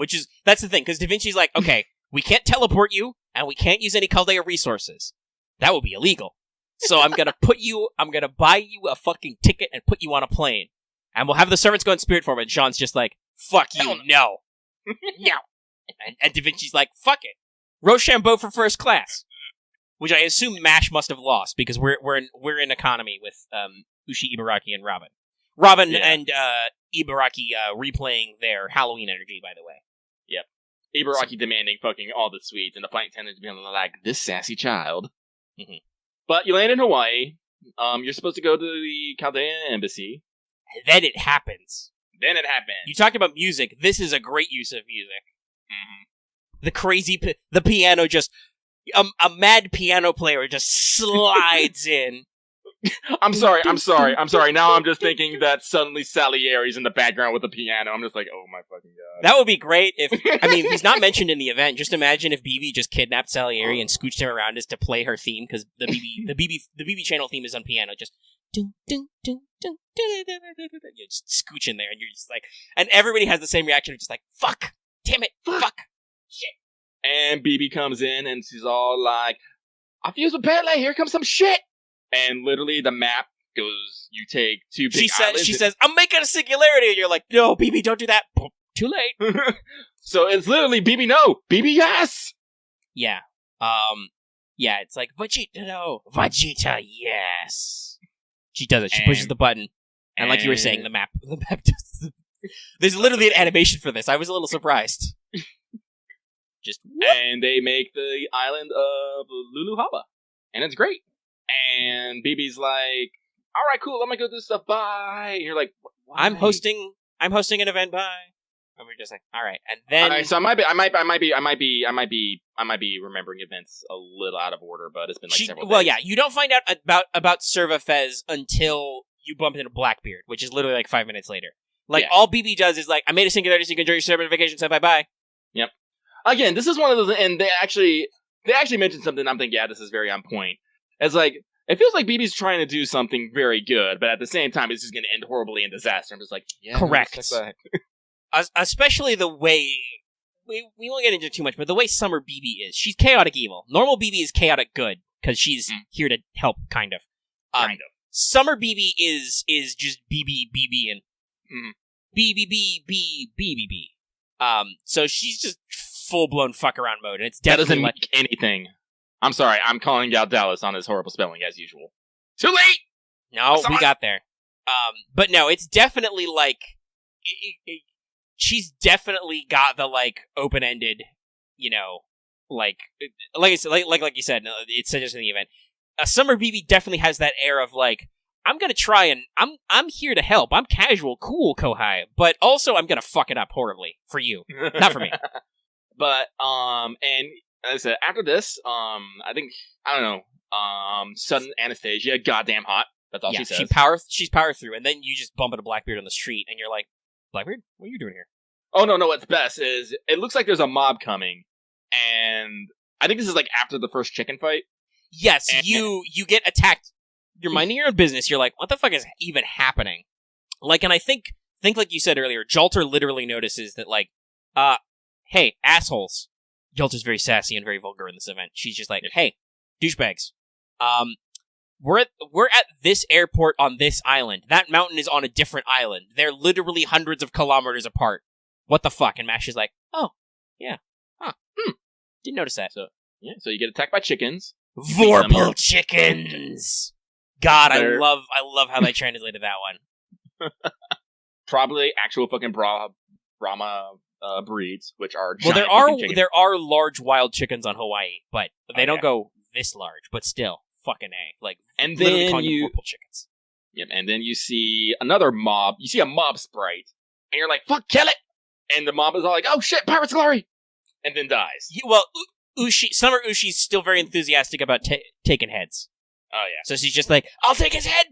A: that's the thing, because Da Vinci's like, okay, we can't teleport you, and we can't use any Chaldea resources. That would be illegal. So I'm gonna buy you a fucking ticket and put you on a plane. And we'll have the servants go in spirit form, and Jean's just like, fuck you, no. No. And Da Vinci's like, fuck it. Rochambeau for first class. Which I assume MASH must have lost, because we're in economy with Ushi, Ibaraki, and Robin. Robin and Ibaraki replaying their Halloween energy, by the way.
B: Yep. Ibaraki demanding fucking all the sweets, and the flight attendant being like, this sassy child.
A: Mm-hmm.
B: But you land in Hawaii. You're supposed to go to the Chaldea embassy.
A: And then it happens.
B: You
A: talked about music. This is a great use of music. Mm-hmm. The piano just... a mad piano player just slides in.
B: I'm sorry. Now I'm just thinking that suddenly Salieri's in the background with the piano. I'm just like, oh my fucking god.
A: That would be great if... I mean, he's not mentioned in the event. Just imagine if BB just kidnapped Salieri and scooched him around as to play her theme, because the BB channel theme is on piano. Just... You're just scooch in there, and you're just like... And everybody has the same reaction, just like, fuck! Damn it! Fuck! Shit!
B: And BB comes in, and she's all like, I fuse with Pele, here comes some shit! And literally, the map goes, you take two big islands.
A: She says, I'm making a singularity! And you're like, no, BB, don't do that! Too late!
B: So it's literally, BB, no! BB, yes!
A: Yeah. Yeah, it's like, Vegeta, no! Vegeta, yes! She does it. She pushes the button. And like you were saying, the map does... There's literally an animation for this. I was a little surprised.
B: And they make the island of Luluhaba. And it's great. And BB's like, all right, cool, I'm gonna go do stuff, bye. And you're like, why?
A: I'm hosting an event, bye. And we're just like, all right. And then
B: so I might be remembering events a little out of order, but it's been like several days.
A: Well, yeah, you don't find out about Serva Fez until you bump into Blackbeard, which is literally like 5 minutes later. Like, all BB does is like, I made a singularity so you can enjoy your servant vacation, say bye-bye.
B: Yep. Again, this is one of those, and they actually mentioned something, I'm thinking, yeah, this is very on point. It's like, it feels like BB's trying to do something very good, but at the same time, it's just going to end horribly in disaster. I'm just like, yeah.
A: Correct. Especially the way, we won't get into too much, but the way Summer BB is. She's chaotic evil. Normal BB is chaotic good, because she's here to help, kind of. Summer BB is just BB and BBB. So she's just full-blown fuck-around mode, and it's definitely...
B: That doesn't make anything. I'm sorry, I'm calling out Dallas on his horrible spelling, as usual. Too late!
A: No, we got there. But no, it's definitely, like... she's definitely got the, like, open-ended, you know, like you said, it said just in the event. Summer BB definitely has that air of, like, I'm gonna try and... I'm here to help. I'm casual, cool, Kohai. But also, I'm gonna fuck it up horribly. For you. Not for me.
B: But, and I said, after this, I don't know, sudden Anastasia, goddamn hot. That's all she says.
A: She's power through, and then you just bump into Blackbeard on the street, and you're like, Blackbeard, what are you doing here?
B: Oh, no, what's best is, it looks like there's a mob coming, and I think this is, like, after the first chicken fight.
A: Yes, you get attacked. You're minding your own business. You're like, what the fuck is even happening? Like, and I think like you said earlier, Jalter literally notices that, like, hey, assholes. Jalter's very sassy and very vulgar in this event. She's just like, hey, douchebags. We're at this airport on this island. That mountain is on a different island. They're literally hundreds of kilometers apart. What the fuck? And Mash is like, oh, yeah. Huh. Didn't notice that.
B: So you get attacked by chickens.
A: Vorpal chickens! God, I love how they translated that one.
B: Probably actual fucking Brahma breeds, which are
A: well,
B: giant
A: there are large wild chickens on Hawaii, but they don't go this large. But still, fucking A. Like,
B: and
A: literally
B: then
A: calling them Vorpal chickens.
B: Yep, and then you see another mob. You see a mob sprite, and you're like, "Fuck, kill it!" And the mob is all like, "Oh shit, pirate's glory!" And then dies.
A: Well, Summer Ushi's still very enthusiastic about taking heads.
B: Oh yeah.
A: So she's just like, "I'll take his head,"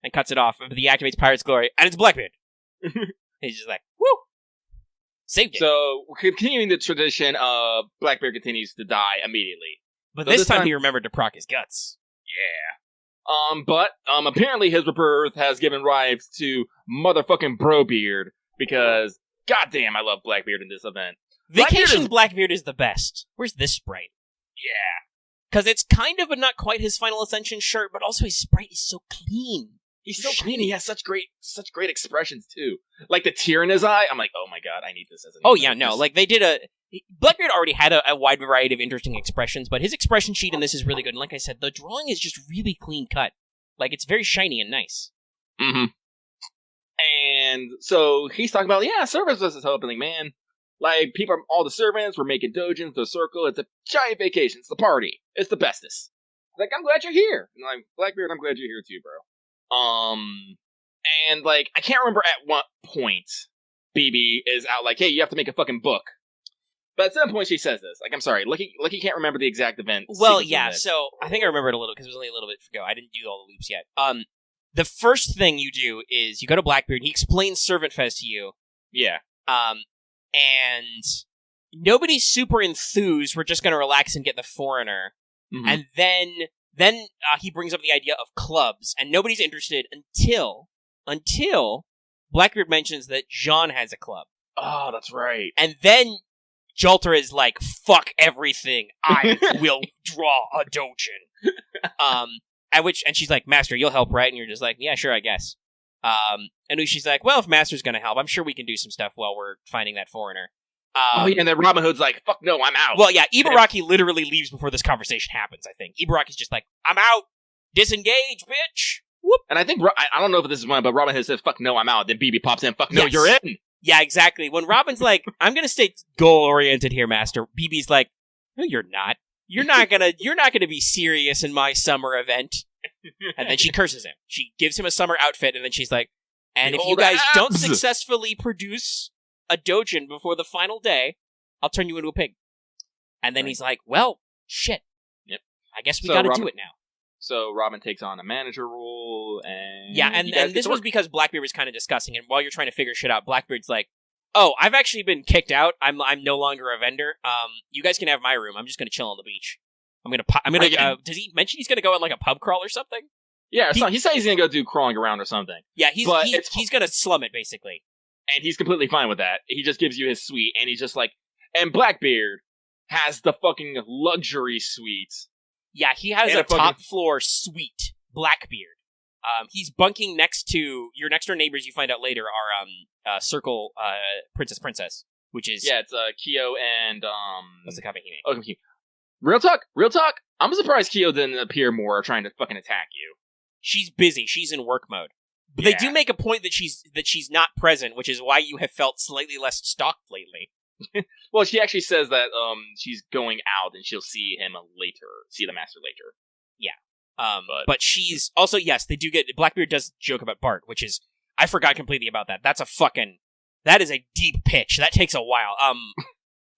A: and cuts it off. But he activates Pirate's Glory, and it's Blackbeard. He's just like, "Woo, saved it."
B: So continuing the tradition of Blackbeard continues to die immediately,
A: but this time he remembered to proc his guts.
B: Yeah. But apparently his rebirth has given rise to motherfucking Brobeard because goddamn, I love Blackbeard in this event.
A: Vacation Blackbeard is the best. Where's this sprite?
B: Yeah.
A: Because it's kind of, but not quite his Final Ascension shirt, but also his sprite is so clean.
B: He's so clean. He has such great expressions, too. Like the tear in his eye. I'm like, oh my god, I need this as a...
A: yeah, no. Like, they did Blackbeard already had a wide variety of interesting expressions, but his expression sheet in this is really good. And like I said, the drawing is just really clean cut. Like, it's very shiny and nice.
B: Mm-hmm. And so he's talking about, service was happening, man. Like, all the servants were making dojins, the circle, it's a giant vacation, it's the party, it's the bestest. Like, I'm glad you're here. And like, Blackbeard, I'm glad you're here too, bro. And like, I can't remember at what point BB is out like, hey, you have to make a fucking book. But at some point she says this. Like, I'm sorry, Lucky can't remember the exact event.
A: Well, yeah, so I think I remember it a little, because it was only a little bit ago. I didn't do all the loops yet. The first thing you do is you go to Blackbeard, he explains Servant Fest to you.
B: Yeah.
A: And nobody's super enthused. We're just going to relax and get the foreigner. Mm-hmm. And then he brings up the idea of clubs, and nobody's interested until Blackbeard mentions that Jeanne has a club.
B: Oh, that's right.
A: And then Jalter is like, fuck everything. I will draw a dojin. And she's like, Master, you'll help, right? And you're just like, yeah, sure, I guess. And she's like, well, if Master's gonna help, I'm sure we can do some stuff while we're finding that foreigner.
B: And then Robin Hood's like, fuck no, I'm out.
A: Well, yeah, Ibaraki literally leaves before this conversation happens, I think. Ibaraki's just like, I'm out! Disengage, bitch! Whoop!
B: And I think, I don't know if this is one, but Robin Hood says, fuck no, I'm out. Then BB pops in, fuck no, you're in!
A: Yeah, exactly. When Robin's like, I'm gonna stay goal-oriented here, Master, BB's like, no, you're not. You're not gonna be serious in my summer event. And then she curses him. She gives him a summer outfit, and then she's like, and if you guys don't successfully produce a dojin before the final day, I'll turn you into a pig. And then he's like, well, shit.
B: Yep.
A: I guess we gotta do it now.
B: So Robin takes on a manager role, and...
A: Yeah, and this was because Blackbeard was kind of discussing, and while you're trying to figure shit out, Blackbeard's like, oh, I've actually been kicked out. I'm no longer a vendor. You guys can have my room. I'm just gonna chill on the beach. I'm gonna. Does he mention he's gonna go on like a pub crawl or something?
B: Yeah, he said he's gonna go do crawling around or something.
A: Yeah, he's gonna slum it basically,
B: and he's completely fine with that. He just gives you his suite, and he's just like, and Blackbeard has the fucking luxury suite.
A: Yeah, he has a top floor suite. Blackbeard. He's bunking next to your next door neighbors. You find out later are Circle Princess, which is
B: it's Kyo and
A: what's the company name?
B: Oh, Real talk. I'm surprised Kyo didn't appear more trying to fucking attack you.
A: She's busy. She's in work mode. But they do make a point that she's not present, which is why you have felt slightly less stalked lately.
B: Well, she actually says that she's going out and she'll see him later, see the Master later.
A: Yeah. But she's also, yes, they do get Blackbeard does joke about Bart, which is I forgot completely about that. That is a deep pitch. That takes a while.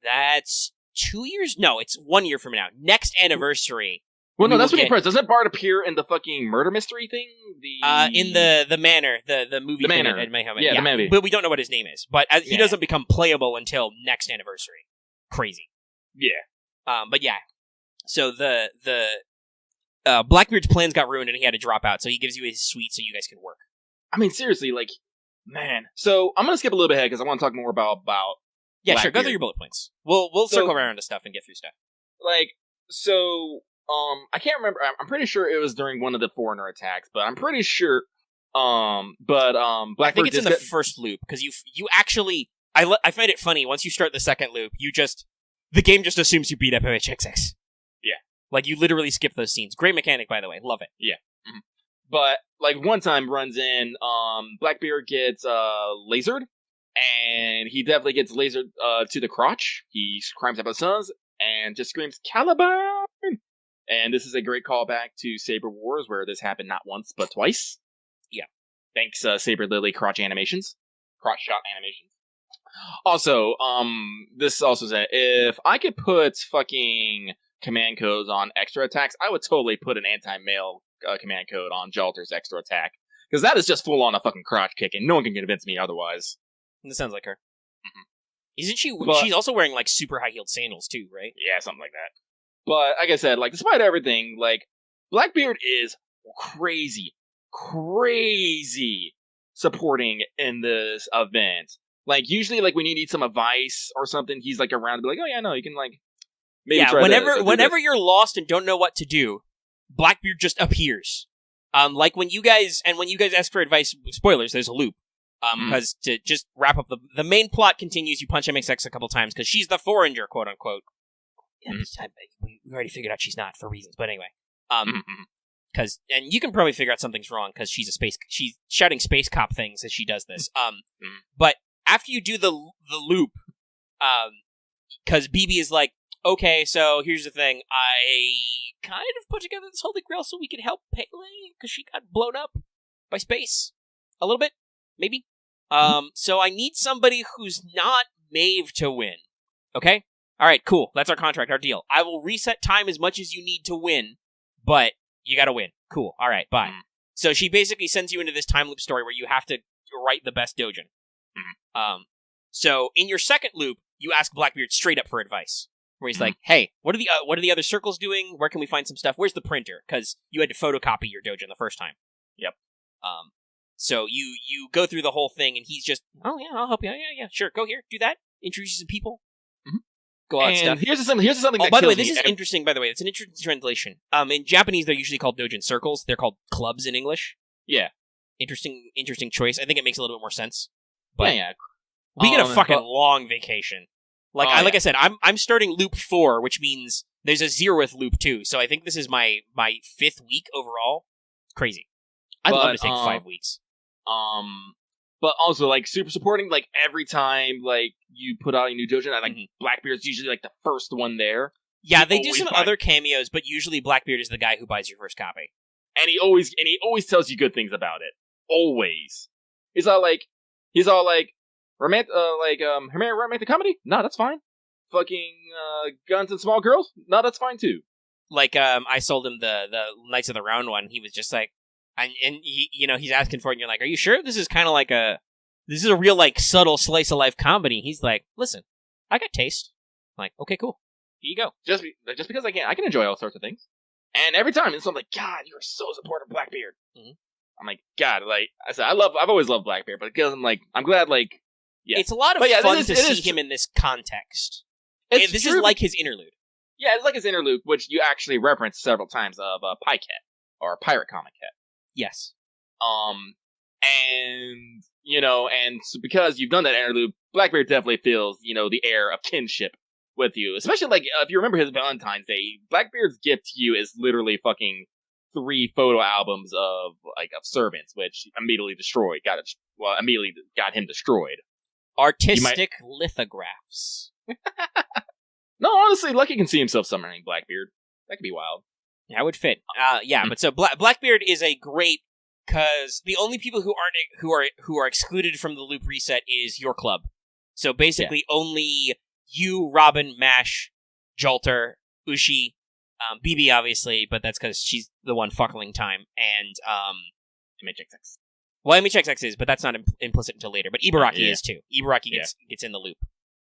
A: That's 2 years? No, it's 1 year from now. Next anniversary.
B: Well, no,
A: we
B: that's
A: will
B: when he
A: get-
B: appears. Doesn't Bard appear in the fucking murder mystery thing?
A: In the manor, the movie
B: The
A: thing
B: manor.
A: at Mayhem.
B: Yeah, the movie.
A: But we don't know what his name is. But he
B: Yeah.
A: doesn't become playable until next anniversary. Crazy.
B: Yeah.
A: But yeah. So the Blackbeard's plans got ruined and he had to drop out. So he gives you his suite so you guys can work.
B: I mean, seriously, like, man. So I'm gonna skip a little bit ahead because I want to talk more about
A: Yeah, sure. Go
B: Blackbeard.
A: through your bullet points. We'll
B: So-
A: circle around to stuff and get through stuff.
B: like, so, I can't remember. I'm pretty sure it was during one of the foreigner attacks, but I'm pretty sure, Blackbeard
A: I think it's in
B: did
A: the first loop because you actually. I find it funny once you start the second loop. The game just assumes you beat up MHXX.
B: Yeah.
A: Like you literally skip those scenes. Great mechanic, by the way. Love it.
B: But like one time runs in, Blackbeard gets lasered, and he definitely gets lasered to the crotch. He climbs up his sons and just screams Caliburn. And this is a great callback to Saber Wars, where this happened not once but twice.
A: Yeah.
B: Thanks, Saber Lily crotch shot animations. Also, this also said if I could put fucking command codes on extra attacks, I would totally put an anti-mail command code on Jalter's extra attack. Because that is just full on a fucking crotch kick, and no one can convince me otherwise.
A: This sounds like her. Isn't she?
B: But-
A: She's also wearing like super high heeled sandals too, right?
B: Yeah, something like that. But like I said, like despite everything, like Blackbeard is crazy supporting in this event. Like usually, like when you need some advice or something, he's like around to be like, "Oh yeah, no, you can like maybe
A: Yeah.
B: try
A: Whenever
B: to
A: whenever you're lost and don't know what to do, Blackbeard just appears. Like when you guys ask for advice. Spoilers. There's a loop. Because to just wrap up the main plot continues. You punch MXX a couple times because she's the foreigner, quote unquote. Yeah, this time we already figured out she's not for reasons. But anyway, because and you can probably figure out something's wrong because she's shouting space cop things as she does this. But after you do the loop, because BB is like, okay, so here's the thing. I kind of put together this Holy Grail so we could help Pele because she got blown up by space a little bit, maybe. So I need somebody who's not Maeve to win. Okay? All right, cool. That's our contract, our deal. I will reset time as much as you need to win, but you gotta win. Cool. All right, bye. So she basically sends you into this time loop story where you have to write the best dojin. So in your second loop, you ask Blackbeard straight up for advice, where he's like, "Hey, what are the other circles doing? Where can we find some stuff? Where's the printer? Because you had to photocopy your dojin the first time."
B: Yep.
A: So you go through the whole thing, and he's just, "Oh yeah, I'll help you. Yeah, sure. Go here, do that. Introduce you to people. Go out
B: And
A: stuff."
B: here's something.
A: Oh,
B: That
A: by the way,
B: kills
A: this
B: me.
A: is interesting. By the way, it's an interesting translation. In Japanese, they're usually called dojin circles. They're called clubs in English.
B: Yeah.
A: Interesting choice. I think it makes a little bit more sense. But
B: yeah.
A: we get a fucking
B: but-
A: long vacation. Like
B: Oh,
A: like I said, I'm starting loop 4, which means there's a 0th loop too. So I think this is my 5th week overall. Crazy. I'd love to take 5 weeks.
B: But also like super supporting. Like every time like you put out a new dojin, like Blackbeard's usually like the first one there.
A: Yeah,
B: He
A: they do
B: always
A: some
B: buys-
A: other cameos, but usually Blackbeard is the guy who buys your first copy.
B: and he always tells you good things about it. Always. He's all like romantic comedy? No, that's fine. Fucking guns and small girls? No, that's fine too.
A: Like I sold him the Knights of the Round one. He was just like, and he, he's asking for it, and you're like, "Are you sure this is kind of like this is a real like subtle slice of life comedy?" He's like, "Listen, I got taste." I'm like, okay, cool. Here you go.
B: Just because I can enjoy all sorts of things. And every time it's something like, God, you're so supportive of Blackbeard. I'm like, God, like I said, I've always loved Blackbeard, but because I'm glad, like, yeah.
A: It's a lot of
B: But yeah,
A: fun
B: it
A: to
B: is
A: see him in this context.
B: It's
A: This
B: true,
A: is like his interlude.
B: Yeah, it's like his interlude, which you actually referenced several times of Pie Cat or Pirate Comic Cat.
A: Yes.
B: And and so because you've done that interlude, Blackbeard definitely feels the air of kinship with you. Especially like if you remember his Valentine's Day, Blackbeard's gift to you is literally fucking 3 photo albums of servants, which immediately got him destroyed.
A: Artistic lithographs.
B: No, honestly, Lucky can see himself summoning Blackbeard. That could be wild.
A: That would fit. But so Blackbeard is a great, because the only people who are excluded from the loop reset is your club. So basically, only you, Robin, Mash, Jolter, Ushi, BB obviously, but that's because she's the one fuckling time, and
B: MHXX.
A: well, MHXX is, but that's not implicit until later. But Ibaraki
B: Yeah.
A: is too. Ibaraki gets in the loop.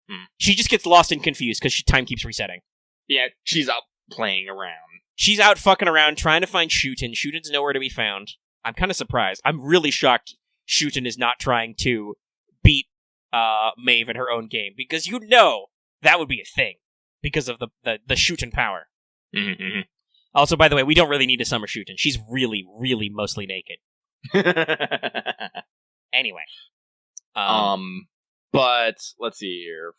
B: Hmm.
A: She just gets lost and confused because time keeps resetting.
B: Yeah, she's out playing around.
A: She's out fucking around trying to find Shooten. Shooten's nowhere to be found. I'm kind of surprised. I'm really shocked Shooten is not trying to beat Maeve in her own game, because that would be a thing because of the Shooten power.
B: Mm-hmm.
A: Also, by the way, we don't really need a summer Shooten. She's really, really mostly naked. Anyway.
B: But let's see here.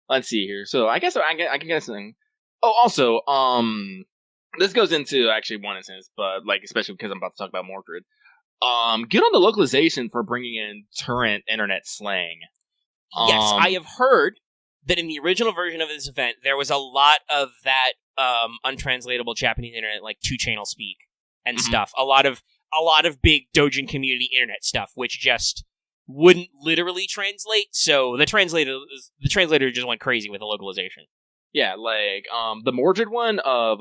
B: Let's see here. So I guess I can get something. Oh, also, this goes into actually one instance, but like especially because I'm about to talk about Mordred. Get on the localization for bringing in current internet slang.
A: Yes, I have heard that in the original version of this event, there was a lot of that untranslatable Japanese internet, like 2-channel speak and stuff. A lot of big Dojin community internet stuff, which just wouldn't literally translate. So the translator just went crazy with the localization.
B: Yeah, like the Mordred one of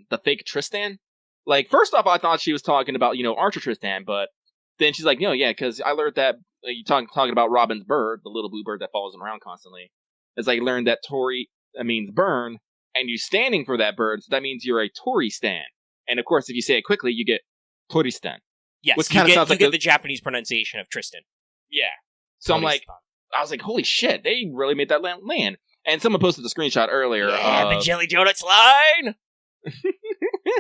B: the fake Tristan. Like, first off, I thought she was talking about Archer Tristan, but then she's like, no, yeah, because I learned that you talking about Robin's bird, the little blue bird that follows him around constantly. It's like learned that Tori means burn, and you standing for that bird, so that means you're a Tori stan. And of course, if you say it quickly, you get Toristan.
A: Yes,
B: which kind of sounds like
A: the Japanese pronunciation of Tristan.
B: Yeah. So I'm like, I was like, holy shit, they really made that land. And someone posted the screenshot earlier.
A: Yeah, the Jelly Donuts line!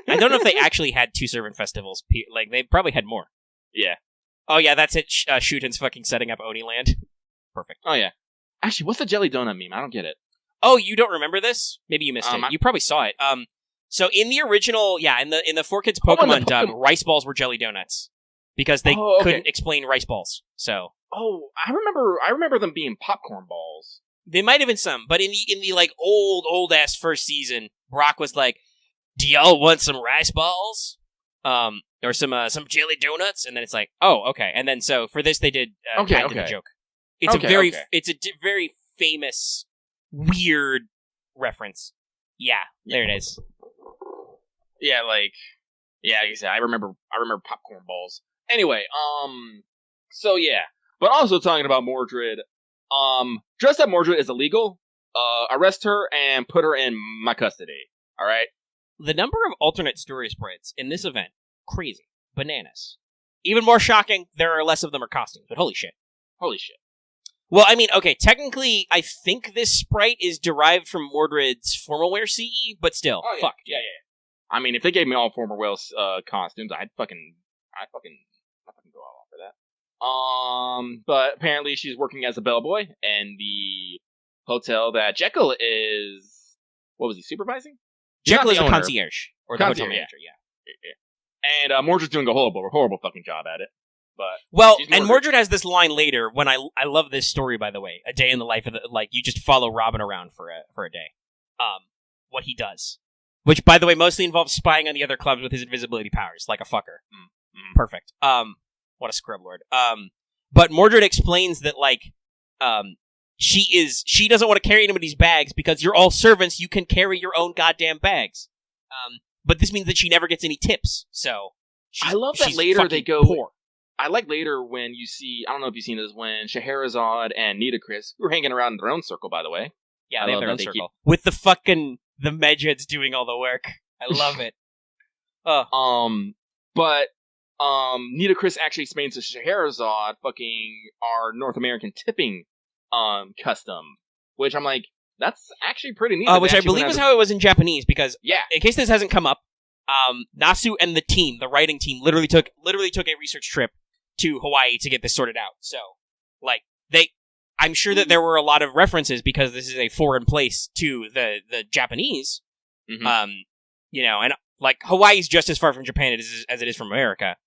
A: I don't know if they actually had 2 servant festivals. Like, they probably had more.
B: Yeah.
A: Oh yeah, that's it. Shuten's fucking setting up Oniland. Perfect.
B: Oh yeah. Actually, what's the jelly donut meme? I don't get it.
A: Oh, you don't remember this? Maybe you missed it. You probably saw it. So in the original, in the 4Kids Pokemon dub, rice balls were jelly donuts because they couldn't explain rice balls. So.
B: Oh, I remember them being popcorn balls.
A: They might have been some, but in the like old ass first season, Brock was like, "Do y'all want some rice balls? Or some jelly donuts?" And then it's like, "Oh, okay." And then so for this they did the joke. It's it's a very famous weird reference. Yeah, there it is.
B: Yeah, like I said, I remember popcorn balls. Anyway, so yeah, but also talking about Mordred. Dress up Mordred is illegal. Arrest her and put her in my custody. All right.
A: The number of alternate story spreads in this event, crazy, bananas. Even more shocking, there are less of them are costumes. But holy shit. Well, I mean, okay, technically, I think this sprite is derived from Mordred's formal wear CE, but still, fuck.
B: Yeah. I mean, if they gave me all former Wales costumes, I'd fucking go all for that. But apparently she's working as a bellboy in the hotel that Jekyll is. What was he supervising?
A: Jekyll is a concierge or the hotel manager. Yeah.
B: And Mordred's doing a horrible fucking job at it.
A: But and Mordred has this line later when I love this story, by the way. A day in the life of you just follow Robin around for a day. What he does. Which, by the way, mostly involves spying on the other clubs with his invisibility powers, like a fucker. Perfect. What a scrub lord. But Mordred explains that, she doesn't want to carry anybody's bags because you're all servants, you can carry your own goddamn bags. But this means that she never gets any tips, so...
B: I love that later they go...
A: poor.
B: I like later when you see... I don't know if you've seen this, when Scheherazade and Nitocris, who are hanging around in their own circle, by the way.
A: Yeah, they have their own circle. With the fucking... the Medjeds doing all the work. I love it.
B: But Nitocris actually explains to Scheherazade fucking our North American tipping custom, which I'm like, that's actually pretty neat.
A: Which I believe is how it was in Japanese, because in case this hasn't come up, Nasu and the team, the writing team, literally took a research trip to Hawaii to get this sorted out. So, I'm sure that there were a lot of references because this is a foreign place to the Japanese.
B: Mm-hmm.
A: And Hawaii's just as far from Japan as it is from America.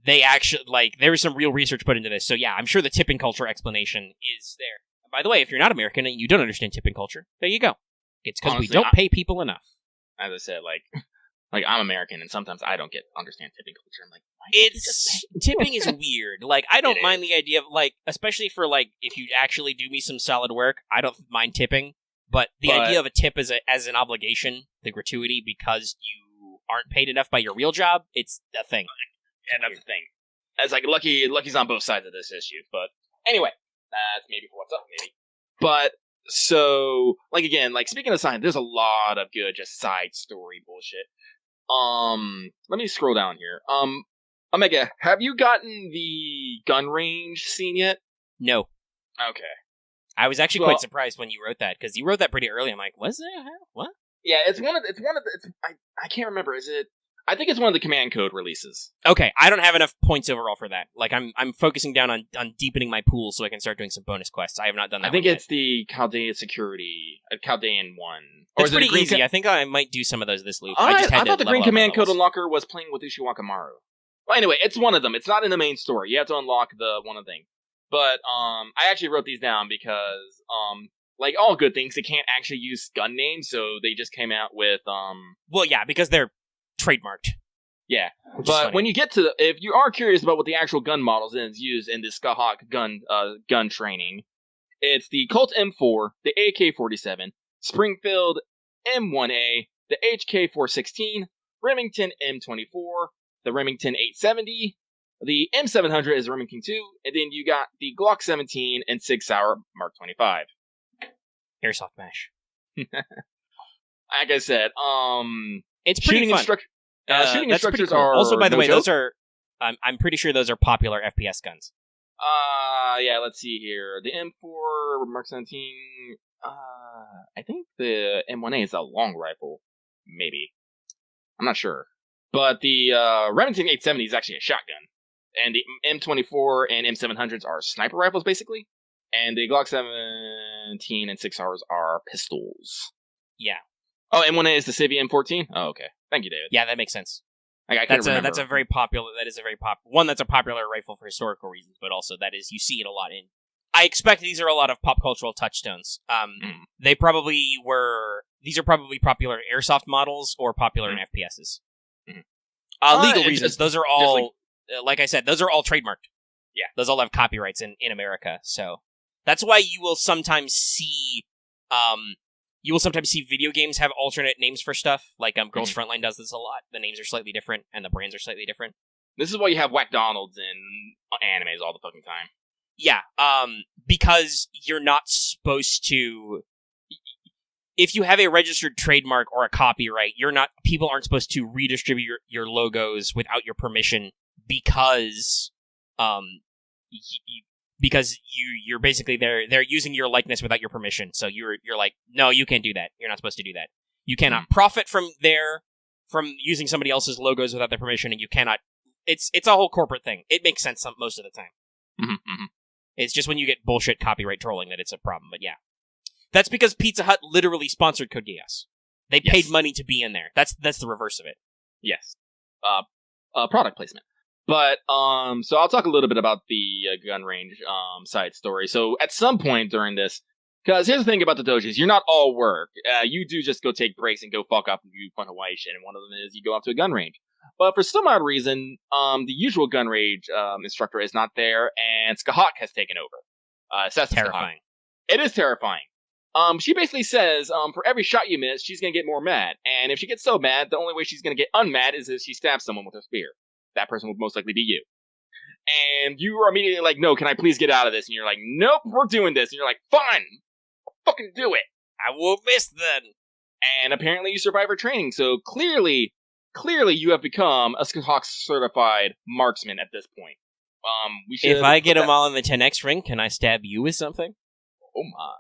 A: They actually, there was some real research put into this. So yeah, I'm sure the tipping culture explanation is there. And by the way, if you're not American and you don't understand tipping culture, there you go. It's because we don't pay people enough.
B: As I said, I'm American and sometimes I don't understand tipping culture. I'm like,
A: tipping is weird. I don't mind the idea of, especially for, if you actually do me some solid work, I don't mind tipping. But the idea of a tip as an obligation, the gratuity, because you aren't paid enough by your real job, it's a thing.
B: Yeah, that's the thing. It's like Lucky's on both sides of this issue. But anyway, that's maybe for what's up, maybe. But so, like again, like speaking of side, there's a lot of good just side story bullshit. Let me scroll down here. Omega, have you gotten the gun range scene yet?
A: No.
B: Okay.
A: I was actually quite surprised when you wrote that, because you wrote that pretty early. I'm like, was it? What?
B: Yeah, I can't remember. Is it? I think it's one of the command code releases.
A: Okay, I don't have enough points overall for that. Like, I'm focusing down on deepening my pool so I can start doing some bonus quests. I have not done that.
B: I think it's the Chaldea security, Chaldean one.
A: It's pretty easy. I think I might do some of those this loop.
B: I thought the green command code unlocker was playing with Ushiwaka. Well, anyway, it's one of them. It's not in the main story. You have to unlock the one thing. But I actually wrote these down because like all good things, they can't actually use gun names, so they just came out with
A: Well, yeah, because they're trademarked.
B: Yeah, but when you get to if you are curious about what the actual gun models is used in this Skahawk gun training, it's the Colt M4, the AK-47, Springfield M1A, the HK-416, Remington M24, the Remington 870, the M700 is Remington 2, and then you got the Glock 17 and 6 Sauer Mark 25.
A: Airsoft mash.
B: Like I said,
A: it's pretty fun.
B: Shooting instructors
A: cool.
B: are
A: also, by the way,
B: joke.
A: those are I'm pretty sure those are popular FPS guns.
B: Yeah, let's see here. The M4 Mark 17. I think the M1A is a long rifle, maybe. I'm not sure, but the Remington 870 is actually a shotgun, and the M24 and M700s are sniper rifles, basically, and the Glock 17 and 6 Sauers are pistols.
A: Yeah.
B: Oh, M1A is the Civi M14. Oh, okay. Thank you, David.
A: Yeah, that makes sense.
B: That's
A: a very popular. That is a very one that's a popular rifle for historical reasons, but also that is you see it a lot in. I expect these are a lot of pop cultural touchstones. They probably were. These are probably popular airsoft models or popular in FPSs. Legal reasons. Those are all. Like I said, those are all trademarked. Yeah, those all have copyrights in America. So that's why you will sometimes see. You will sometimes see video games have alternate names for stuff. Like Girls Frontline does this a lot. The names are slightly different, and the brands are slightly different.
B: This is why you have Whack-Donalds in animes all the fucking time.
A: Yeah, because you're not supposed to... If you have a registered trademark or a copyright, people aren't supposed to redistribute your logos without your permission because... Because you're basically they're using your likeness without your permission, so you're like, no, you can't do that. You're not supposed to do that. You cannot profit from using somebody else's logos without their permission, and you cannot. It's a whole corporate thing. It makes sense most of the time. It's just when you get bullshit copyright trolling that it's a problem. But yeah, that's because Pizza Hut literally sponsored Code Geass. They paid money to be in there. That's the reverse of it.
B: Yes. Product placement. But, so I'll talk a little bit about the gun range, side story. So, at some point during this, because here's the thing about the dojos, you're not all work. You do just go take breaks and go fuck off and do fun Hawaii shit, and one of them is you go off to a gun range. But for some odd reason, the usual gun range, instructor is not there, and Skahawk has taken over. That's terrifying. It is terrifying. She basically says, for every shot you miss, she's gonna get more mad. And if she gets so mad, the only way she's gonna get unmad is if she stabs someone with her spear. That person would most likely be you. And you are immediately like, no, can I please get out of this? And you're like, nope, we're doing this. And you're like, fine, fucking do it.
A: I won't miss then.
B: And apparently you survive her training. So clearly you have become a Skahawk certified marksman at this point.
A: If I get them all in the 10X ring, can I stab you with something?
B: Oh my.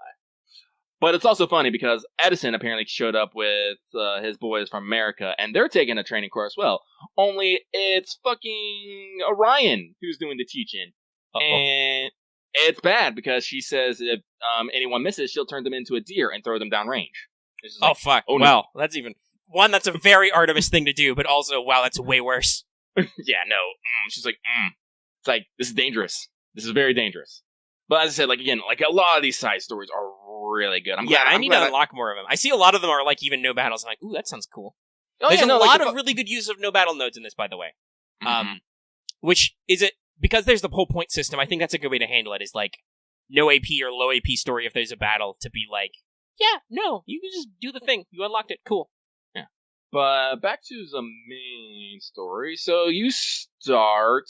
B: But it's also funny because Edison apparently showed up with his boys from America, and they're taking a training course as well. Only it's fucking Orion who's doing the teaching. And it's bad because she says if anyone misses, she'll turn them into a deer and throw them downrange.
A: Like, fuck. Oh, well, no. That's even... One, that's a very Artemis thing to do, but also, wow, that's way worse.
B: Yeah, no. She's like, It's like, this is dangerous. This is very dangerous. But as I said, like, again, like, a lot of these side stories are really good.
A: I need to unlock more of them. I see a lot of them are, like, even no battles. I'm like, ooh, that sounds cool. There's a lot of really good use of no battle nodes in this, by the way. Which is it, because there's the whole point system, I think that's a good way to handle it, is, like, no AP or low AP story if there's a battle to be, like, yeah, no, you can just do the thing. You unlocked it. Cool.
B: Yeah. But back to the main story. So you start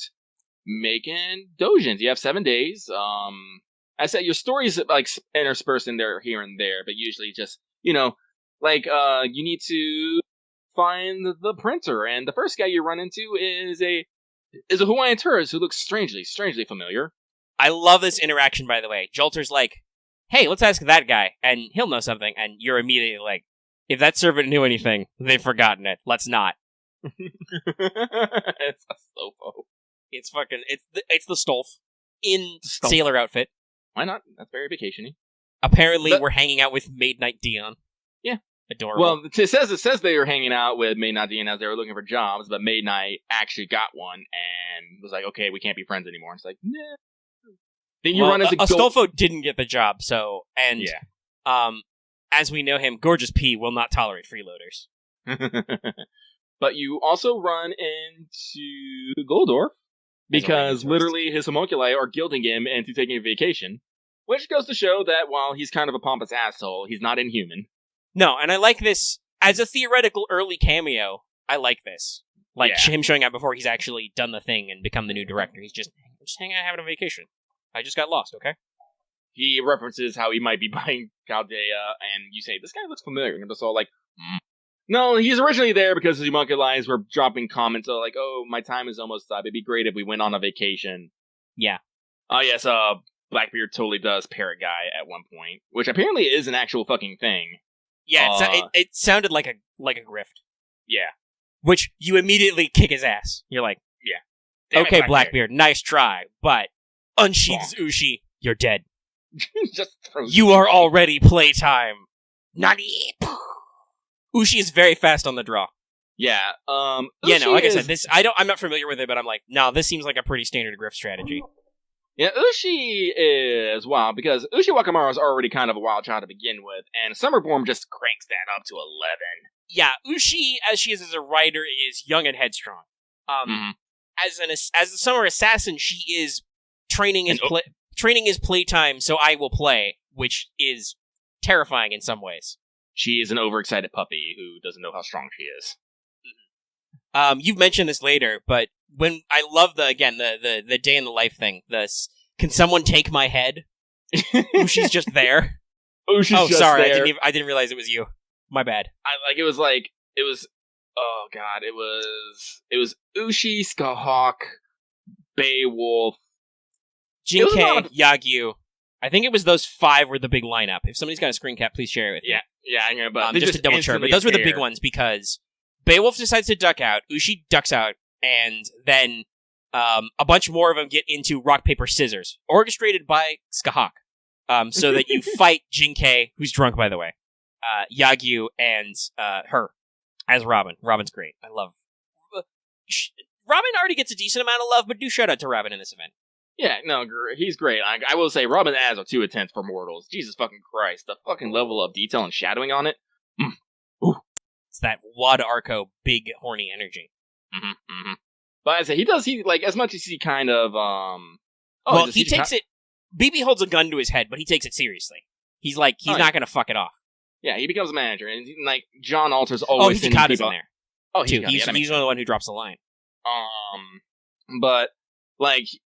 B: making dojins. You have 7 days. I said your stories like interspersed in there here and there, but usually just, you need to find the printer, and the first guy you run into is a Hawaiian tourist who looks strangely familiar.
A: I love this interaction, by the way. Jolter's like, hey, let's ask that guy, and he'll know something, and you're immediately like, if that servant knew anything, they've forgotten it. Let's not.
B: It's a Stofo.
A: It's the Stolf in sailor outfit.
B: Why not? That's very vacation-y.
A: Apparently, we're hanging out with Maid Knight Dion.
B: Yeah.
A: Adorable.
B: Well, it says they were hanging out with Maid Knight Dion as they were looking for jobs, but Maid Knight actually got one and was like, okay, we can't be friends anymore. It's like, nah. Then you run into
A: Astolfo didn't get the job, as we know him, Gorgeous P will not tolerate freeloaders.
B: But you also run into Goldorf, because literally his homunculi are guilting him into taking a vacation, which goes to show that while he's kind of a pompous asshole, he's not inhuman.
A: No, and I like this, as a theoretical early cameo, I like this. Him showing up before he's actually done the thing and become the new director. He's just hanging out having a vacation. I just got lost, okay?
B: He references how he might be buying Chaldea, and you say, this guy looks familiar, and it's all like, No, he's originally there because the homunculi were dropping comments like, oh, my time is almost up. It'd be great if we went on a vacation.
A: Yeah.
B: Oh, yes, Blackbeard totally does parrot guy at one point, which apparently is an actual fucking thing.
A: Yeah, it sounded like a grift.
B: Yeah.
A: Which you immediately kick his ass. You're like,
B: yeah.
A: Okay, Blackbeard, nice try, but unsheathes Ushi, you're dead.
B: Just throws
A: you are already playtime. Nani? Ushi is very fast on the draw.
B: Yeah.
A: Like I said, I'm not familiar with it, but I'm like, no, this seems like a pretty standard grift strategy.
B: Yeah, Ushi is wild, because Ushi Wakamaru is already kind of a wild child to begin with, and Summer Form just cranks that up to 11.
A: Yeah, Ushi, as she is as a writer, is young and headstrong. As a summer assassin, she is training his playtime, so I will play, which is terrifying in some ways.
B: She is an overexcited puppy who doesn't know how strong she is.
A: You've mentioned this later, but when I love the day in the life thing, can someone take my head? Ushi's just there.
B: Ushi's just
A: sorry,
B: there.
A: I didn't realize it was you. My bad.
B: It was Ushi, Skahawk, Beowulf,
A: Jinkei, Yagyu. I think it was those 5 were the big lineup. If somebody's got a screen cap, please share it with me.
B: Yeah, I know, but
A: just to double check. But those were the big ones, because Beowulf decides to duck out, Ushi ducks out, and then a bunch more of them get into rock, paper, scissors, orchestrated by Skahawk, so that you fight Jinkei, who's drunk, by the way, Yagyu, and her as Robin. Robin's great. I love... Robin already gets a decent amount of love, but do shout out to Robin in this event.
B: Yeah, no, he's great. I will say, Robin's ads are too intense for mortals. Jesus fucking Christ. The fucking level of detail and shadowing on it. Ooh.
A: It's that Wad Arco big, horny energy.
B: But I say, as much as he kind of,
A: he takes it... BB holds a gun to his head, but he takes it seriously. He's not gonna fuck it off.
B: Yeah, he becomes a manager, and John Alter's always...
A: Oh, Hijikata's in there.
B: Oh,
A: he's the one who drops the line.
B: But,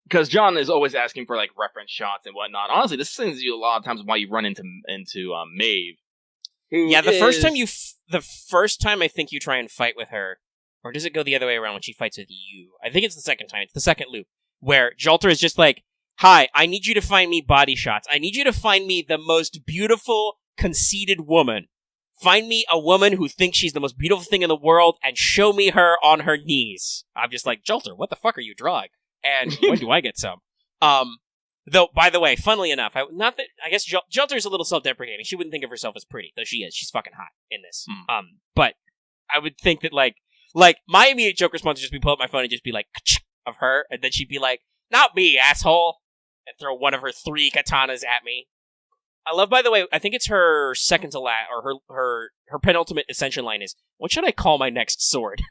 B: because John is always asking for, reference shots and whatnot. Honestly, this sends you a lot of times why you run into Maeve.
A: Yeah, the first time I think you try and fight with her, or does it go the other way around when she fights with you? I think it's the second time. It's the second loop, where Jolter is just like, hi, I need you to find me body shots. I need you to find me the most beautiful, conceited woman. Find me a woman who thinks she's the most beautiful thing in the world, and show me her on her knees. I'm just like, Jolter, what the fuck are you drawing? And when do I get some? Though, by the way, funnily enough, I guess Jolter's a little self-deprecating. She wouldn't think of herself as pretty, though she is. She's fucking hot in this. But I would think that, my immediate joke response would just be pull up my phone and just be like, of her, and then she'd be like, not me, asshole, and throw one of her 3 katanas at me. I love, by the way, I think it's her second to last, or her penultimate ascension line is, what should I call my next sword?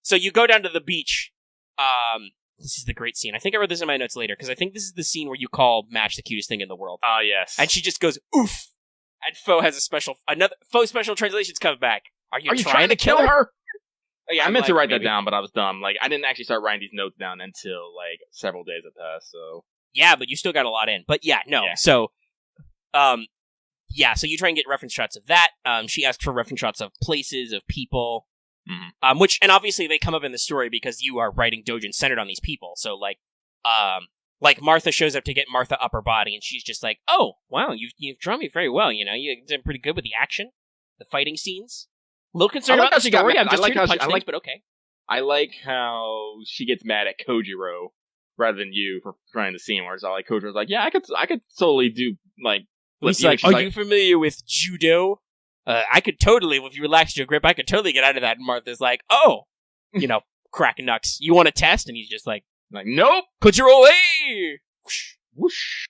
A: So you go down to the beach, This is the great scene. I think I wrote this in my notes later, because I think this is the scene where you call Match the cutest thing in the world.
B: Ah, yes.
A: And she just goes, oof! And Foe has another Foe special translation's coming back. Are you trying to kill her?
B: Oh, yeah, I meant to write that down, but I was dumb. Like, I didn't actually start writing these notes down until, like, several days had passed, so...
A: Yeah, but you still got a lot in. But yeah, no. Yeah. So, so you try and get reference shots of that. She asked for reference shots of places, of people. Mm-hmm. And obviously they come up in the story because you are writing Dojin centered on these people. So, like Martha shows up to get Martha upper body, and she's just like, oh, wow, you've drawn me very well, you know? You've done pretty good with the action, the fighting scenes. A little concerned about the story. I'm just here to punch things, but okay.
B: I like how she gets mad at Kojiro rather than you for trying the scene where it's all like Kojiro's like, yeah, I could totally do like.
A: He's like, are you familiar with judo? I could totally, if you relax your grip, I could totally get out of that. And Martha's like, oh, cracking knucks. You want to test? And he's just like, nope. Kojiro, hey! Whoosh. Whoosh.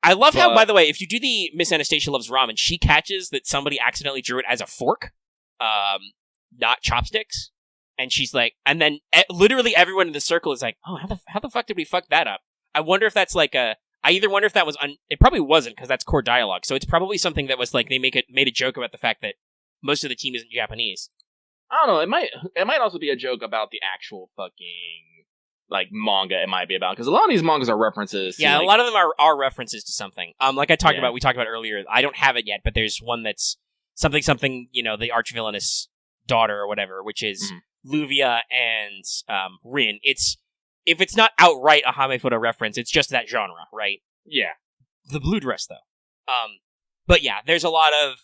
A: I love how, by the way, if you do the Miss Anastasia Loves Ramen, she catches that somebody accidentally drew it as a fork, not chopsticks. And she's like, and then literally everyone in the circle is like, oh, how the fuck did we fuck that up? I wonder if that's like I either wonder if that was, it probably wasn't, because that's core dialogue. So it's probably something that was like, they made a joke about the fact that most of the team isn't Japanese.
B: I don't know, it might also be a joke about the actual fucking, like, manga it might be about, because a lot of these mangas are references.
A: Yeah, a lot of them are references to something. Like we talked about earlier, I don't have it yet, but there's one that's something, the arch-villainous daughter or whatever, which is Luvia and Rin. If it's not outright a Hamefuda reference, it's just that genre, right?
B: Yeah.
A: The blue dress, though. But yeah, there's a lot of...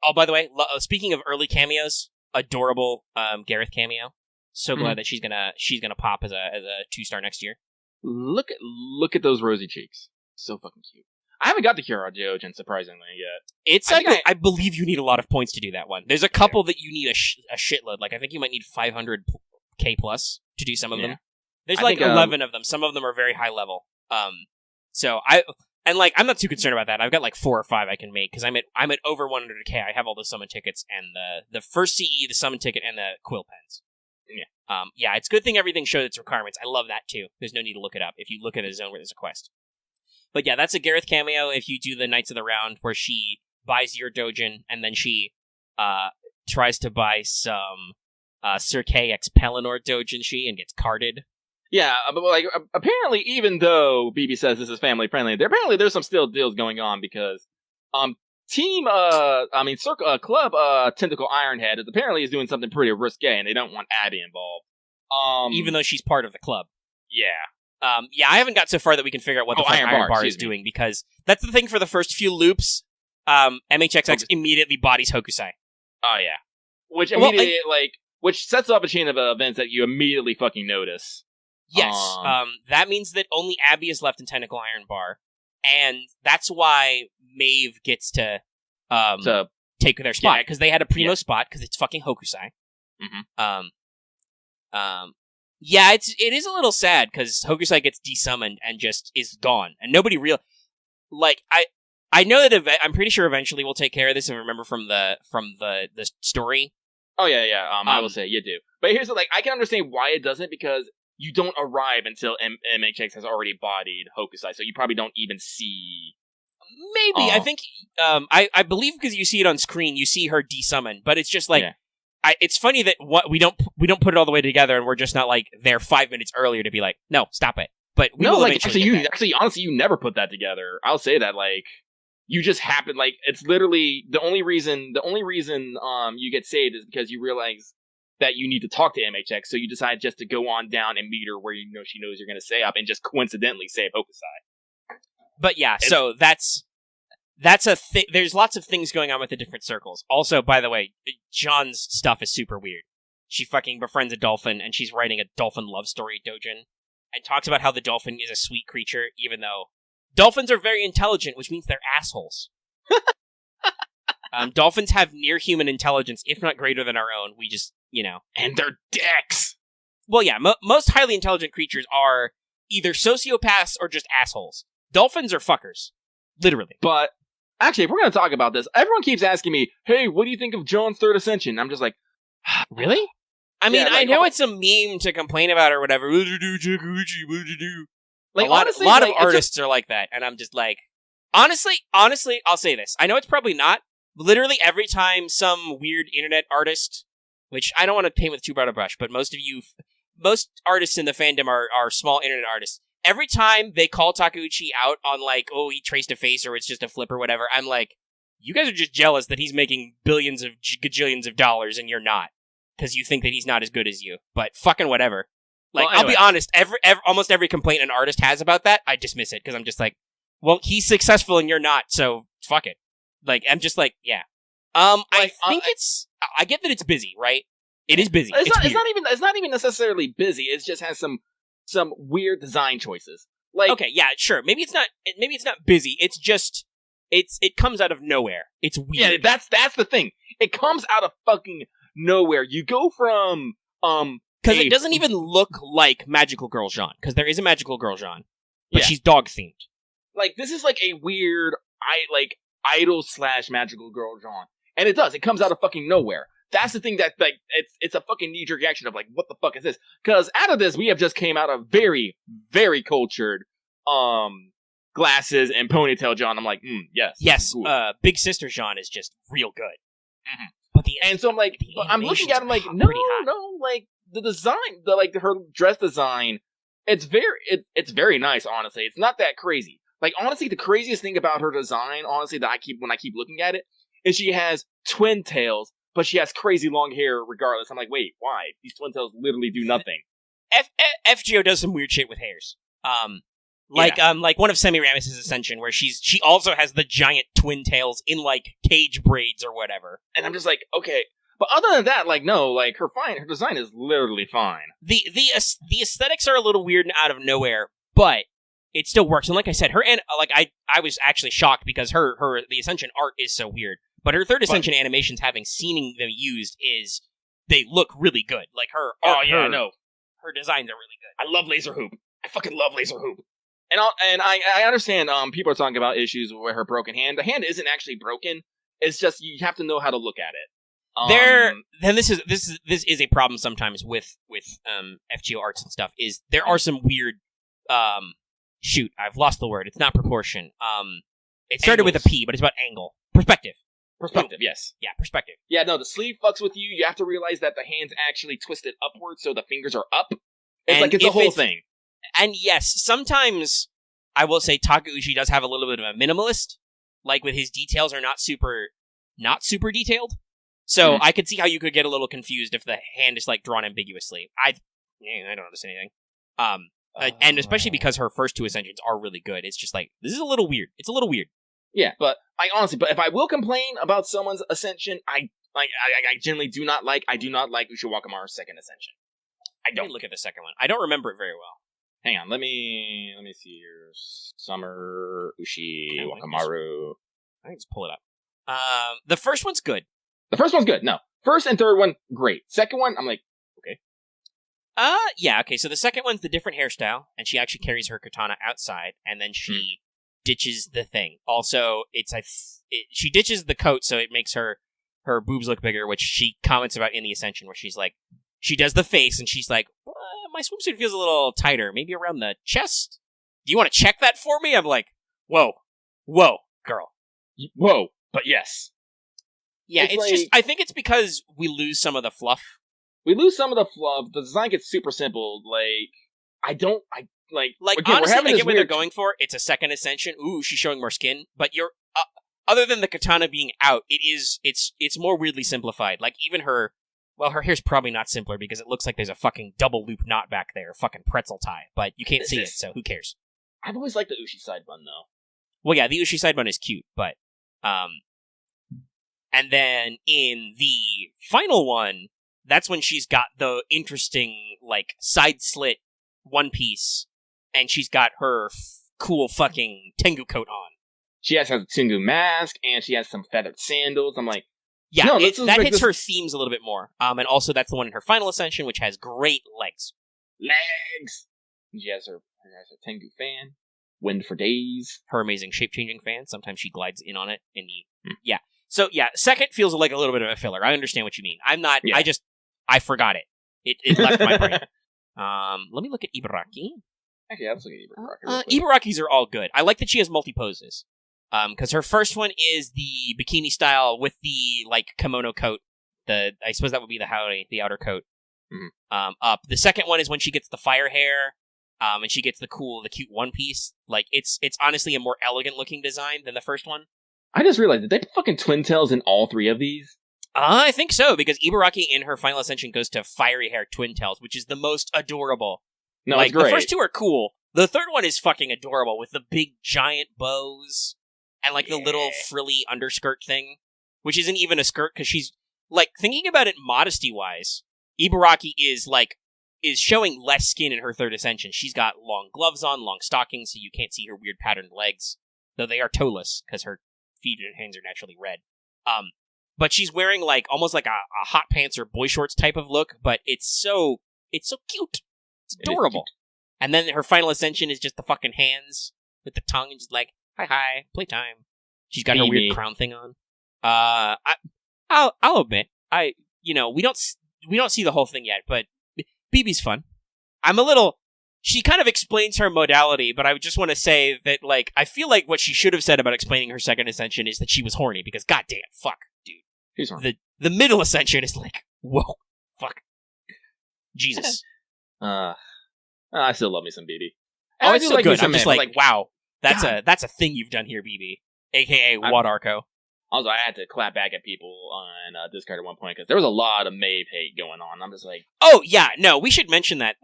A: Oh, by the way, speaking of early cameos, adorable Gareth cameo. So glad that she's gonna pop as a 2-star next year.
B: Look at those rosy cheeks. So fucking cute. I haven't got the Kira Jojin, surprisingly, yet.
A: I believe you need a lot of points to do that one. There's a couple that you need a shitload. Like, I think you might need 500k plus to do some of them. There's 11 of them. Some of them are very high level. I'm not too concerned about that. I've got 4 or 5 I can make, because I'm at over 100k. I have all the summon tickets and the first CE, the summon ticket, and the quill pens. Yeah. It's a good thing everything shows its requirements. I love that too. There's no need to look it up if you look at a zone where there's a quest. But yeah, that's a Gareth cameo if you do the Knights of the Round, where she buys your Dojin, and then she tries to buy some Sir K X Pelennor Dojinshi and gets carded.
B: Yeah, but apparently, even though BB says this is family friendly, there's some still deals going on, because Club Tentacle Ironhead is doing something pretty risque, and they don't want Abby involved.
A: Even though she's part of the club.
B: Yeah.
A: I haven't got so far that we can figure out what the fuck Iron Bar is doing, because that's the thing for the first few loops. MHXX immediately bodies Hokusai.
B: Oh, yeah. Which immediately, which sets up a chain of events that you immediately fucking notice.
A: Yes. That means that only Abby is left in Tentacle Iron Bar, and that's why Maeve gets to take their spot, because they had a primo spot, because it's fucking Hokusai. Yeah, it is a little sad, because Hokusai gets desummoned and just is gone, and nobody I know that I'm pretty sure eventually we'll take care of this, and remember from the story.
B: Oh yeah. I will say you do, but here's I can understand why it doesn't, because you don't arrive until MHX has already bodied Hokusai, so you probably don't even see.
A: Maybe I think I believe, because you see it on screen, you see her desummon, but it's just it's funny that we don't put it all the way together, and we're just not there 5 minutes earlier to be like, no, stop it. But we will eventually
B: honestly, you never put that together. I'll say that you just happen it's literally the only reason you get saved is because you realize that you need to talk to MHX, so you decide just to go on down and meet her where she knows you're going to stay up, and just coincidentally save Hokusai.
A: But yeah, so that's a thing. There's lots of things going on with the different circles. Also, by the way, Jeanne's stuff is super weird. She fucking befriends a dolphin, and she's writing a dolphin love story dojin, and talks about how the dolphin is a sweet creature, even though dolphins are very intelligent, which means they're assholes. Dolphins have near human intelligence, if not greater than our own. We just,
B: and they're dicks.
A: Well, yeah, most highly intelligent creatures are either sociopaths or just assholes. Dolphins are fuckers. Literally.
B: But, actually, if we're going to talk about this, everyone keeps asking me, hey, what do you think of John's Third Ascension? I'm just like,
A: really? I mean,
B: Yeah,
A: I
B: like,
A: know it's a meme to complain about or whatever. Like,
B: honestly,
A: a lot of
B: like,
A: artists are like that, and I'm just like, honestly, I'll say this. I know it's probably not. Literally every time some weird internet artist, which I don't want to paint with too broad a brush, but most artists in the fandom are small internet artists. Every time they call Takeuchi out on like, oh, he traced a face or it's just a flip or whatever, I'm like, you guys are just jealous that he's making billions of gajillions of dollars and you're not. Because you think that he's not as good as you. But fucking whatever. Like,
B: Well, anyway.
A: I'll be honest, almost every complaint an artist has about that, I dismiss it. Because I'm just like, well, he's successful and you're not, so fuck it. Like, I'm just like, yeah. I think I get that it's busy, right? It is busy.
B: It's not even necessarily busy. It just has some weird design choices. Like,
A: Okay, yeah, sure. Maybe it's not busy. It's just it comes out of nowhere. It's weird.
B: yeah, that's the thing. It comes out of fucking nowhere. You go from
A: Because it doesn't even look like Magical Girl Jeanne. Because there is a Magical Girl Jeanne, but
B: Yeah.
A: she's dog themed.
B: like, this is like a weird idol / magical girl Jeanne, and it comes out of fucking nowhere. That's the thing that, like, it's a fucking knee-jerk reaction of, like, what the fuck is this? Because out of this, we have just came out of very, very cultured, glasses and ponytail Jeanne. I'm like, yes.
A: Yes,
B: cool.
A: Big Sister Jeanne is just real good.
B: Mhm.
A: But
B: And so I'm like,
A: the
B: I'm looking
A: animations
B: at it, I'm like,
A: are
B: no,
A: pretty hot.
B: like, the design, her dress design, it's very nice, honestly. It's not that crazy. Like, honestly, the craziest thing about her design, honestly, that when I keep looking at it, is she has twin tails, but she has crazy long hair regardless. I'm like, wait, why? These twin tails literally do nothing.
A: FGO does some weird shit with hairs. Like one of Semiramis' Ascension, where she also has the giant twin tails in like cage braids or whatever.
B: And I'm just like, okay. But other than that, like, no, like, her design is literally fine.
A: The aesthetics are a little weird and out of nowhere, but it still works. And like I said, I was actually shocked because the Ascension art is so weird. But her third Ascension animations, having seen them used, they look really good. Like her designs are really good.
B: I love Laser Hoop. I fucking love Laser Hoop. And I understand people are talking about issues with her broken hand. The hand isn't actually broken. It's just you have to know how to look at it.
A: This is a problem sometimes with FGO arts and stuff. Is there are some weird shoot, I've lost the word. It's not proportion. It started with a P, but it's about angle. Perspective,
B: yes.
A: Yeah, perspective.
B: Yeah, no, the sleeve fucks with you. You have to realize that the hand's actually twisted upwards, so the fingers are up. It's a whole thing.
A: And yes, sometimes I will say Takeuchi does have a little bit of a minimalist. Like, with his details are not super detailed. So I could see how you could get a little confused if the hand is, like, drawn ambiguously. I don't understand anything. And especially because her first two Ascensions are really good. It's just like, this is a little weird. It's a little weird.
B: Yeah, but if I will complain about someone's Ascension, I generally do not like Usha Wakamaru's second Ascension.
A: Let me look at the second one. I don't remember it very well.
B: Hang on, let me see here. Summer Ushi Wakamaru.
A: I can just pull it up. The first one's good.
B: The first one's good. No, first and third one great. Second one, I'm like, okay.
A: Yeah, okay. So the second one's the different hairstyle, and she actually carries her katana outside, and then she ditches the thing. Also, she ditches the coat, so it makes her boobs look bigger, which she comments about in the Ascension, where she's like, she does the face, and she's like, my swimsuit feels a little tighter, maybe around the chest. Do you want to check that for me? I'm like, whoa, girl.
B: Whoa, but yes.
A: Yeah, it's just, I think it's because we lose some of the fluff.
B: The design gets super simple. Honestly,
A: I get what they're going for. It's a second Ascension. Ooh, she's showing more skin. But other than the katana being out, it's more weirdly simplified. Like, even her hair's probably not simpler because it looks like there's a fucking double loop knot back there, a fucking pretzel tie. But you can't see it, so who cares?
B: I've always liked the Ushi side bun, though.
A: Well, yeah, the Ushi side bun is cute, but and then in the final one, that's when she's got the interesting, like, side slit one piece, and she's got her cool fucking Tengu coat on.
B: She has a Tengu mask, and she has some feathered sandals. I'm like,
A: yeah, that hits her themes a little bit more. And also that's the one in her final Ascension, which has great legs.
B: And she has her Tengu fan. Wind for days.
A: Her amazing shape-changing fan. Sometimes she glides in on it. Yeah. So, yeah, second feels like a little bit of a filler. I understand what you mean. I'm not... Yeah. I forgot it. It left my brain. Let me look at Ibaraki.
B: Actually, I was looking at Ibaraki.
A: Ibarakis are all good. I like that she has multi-poses. Because her first one is the bikini style with the, like, kimono coat. I suppose that would be the outer coat.
B: Mm-hmm.
A: Up. The second one is when she gets the fire hair, and she gets the cute one piece. Like, it's honestly a more elegant looking design than the first one.
B: I just realized, did they put fucking twin tails in all 3 of these?
A: I think so, because Ibaraki in her final ascension goes to fiery hair twin tails, which is the most adorable.
B: No,
A: like,
B: it's great.
A: The first 2 are cool. The third one is fucking adorable with the big giant bows and like the little frilly underskirt thing, which isn't even a skirt because she's like thinking about it modesty wise. Ibaraki is showing less skin in her third ascension. She's got long gloves on, long stockings, so you can't see her weird patterned legs, though they are toeless because her feet and hands are naturally red. But she's wearing like almost like a hot pants or boy shorts type of look, but it's so cute. It's adorable. And then her final ascension is just the fucking hands with the tongue and just like, hi, playtime. She's got her weird crown thing on. I'll admit, we don't see the whole thing yet, but BB's fun. She kind of explains her modality, but I just want to say that, like, I feel like what she should have said about explaining her second ascension is that she was horny, because goddamn, fuck, dude.
B: She's horny.
A: The middle ascension is like, whoa, fuck. Jesus.
B: I still love me some BB.
A: Oh, it's so
B: like
A: good. I'm
B: man,
A: just like, wow, that's
B: God.
A: a thing you've done here, BB. AKA What Arco.
B: Also, I had to clap back at people on Discord at one point, because there was a lot of Maeve hate going on. I'm just like...
A: Oh, yeah, no, we should mention that.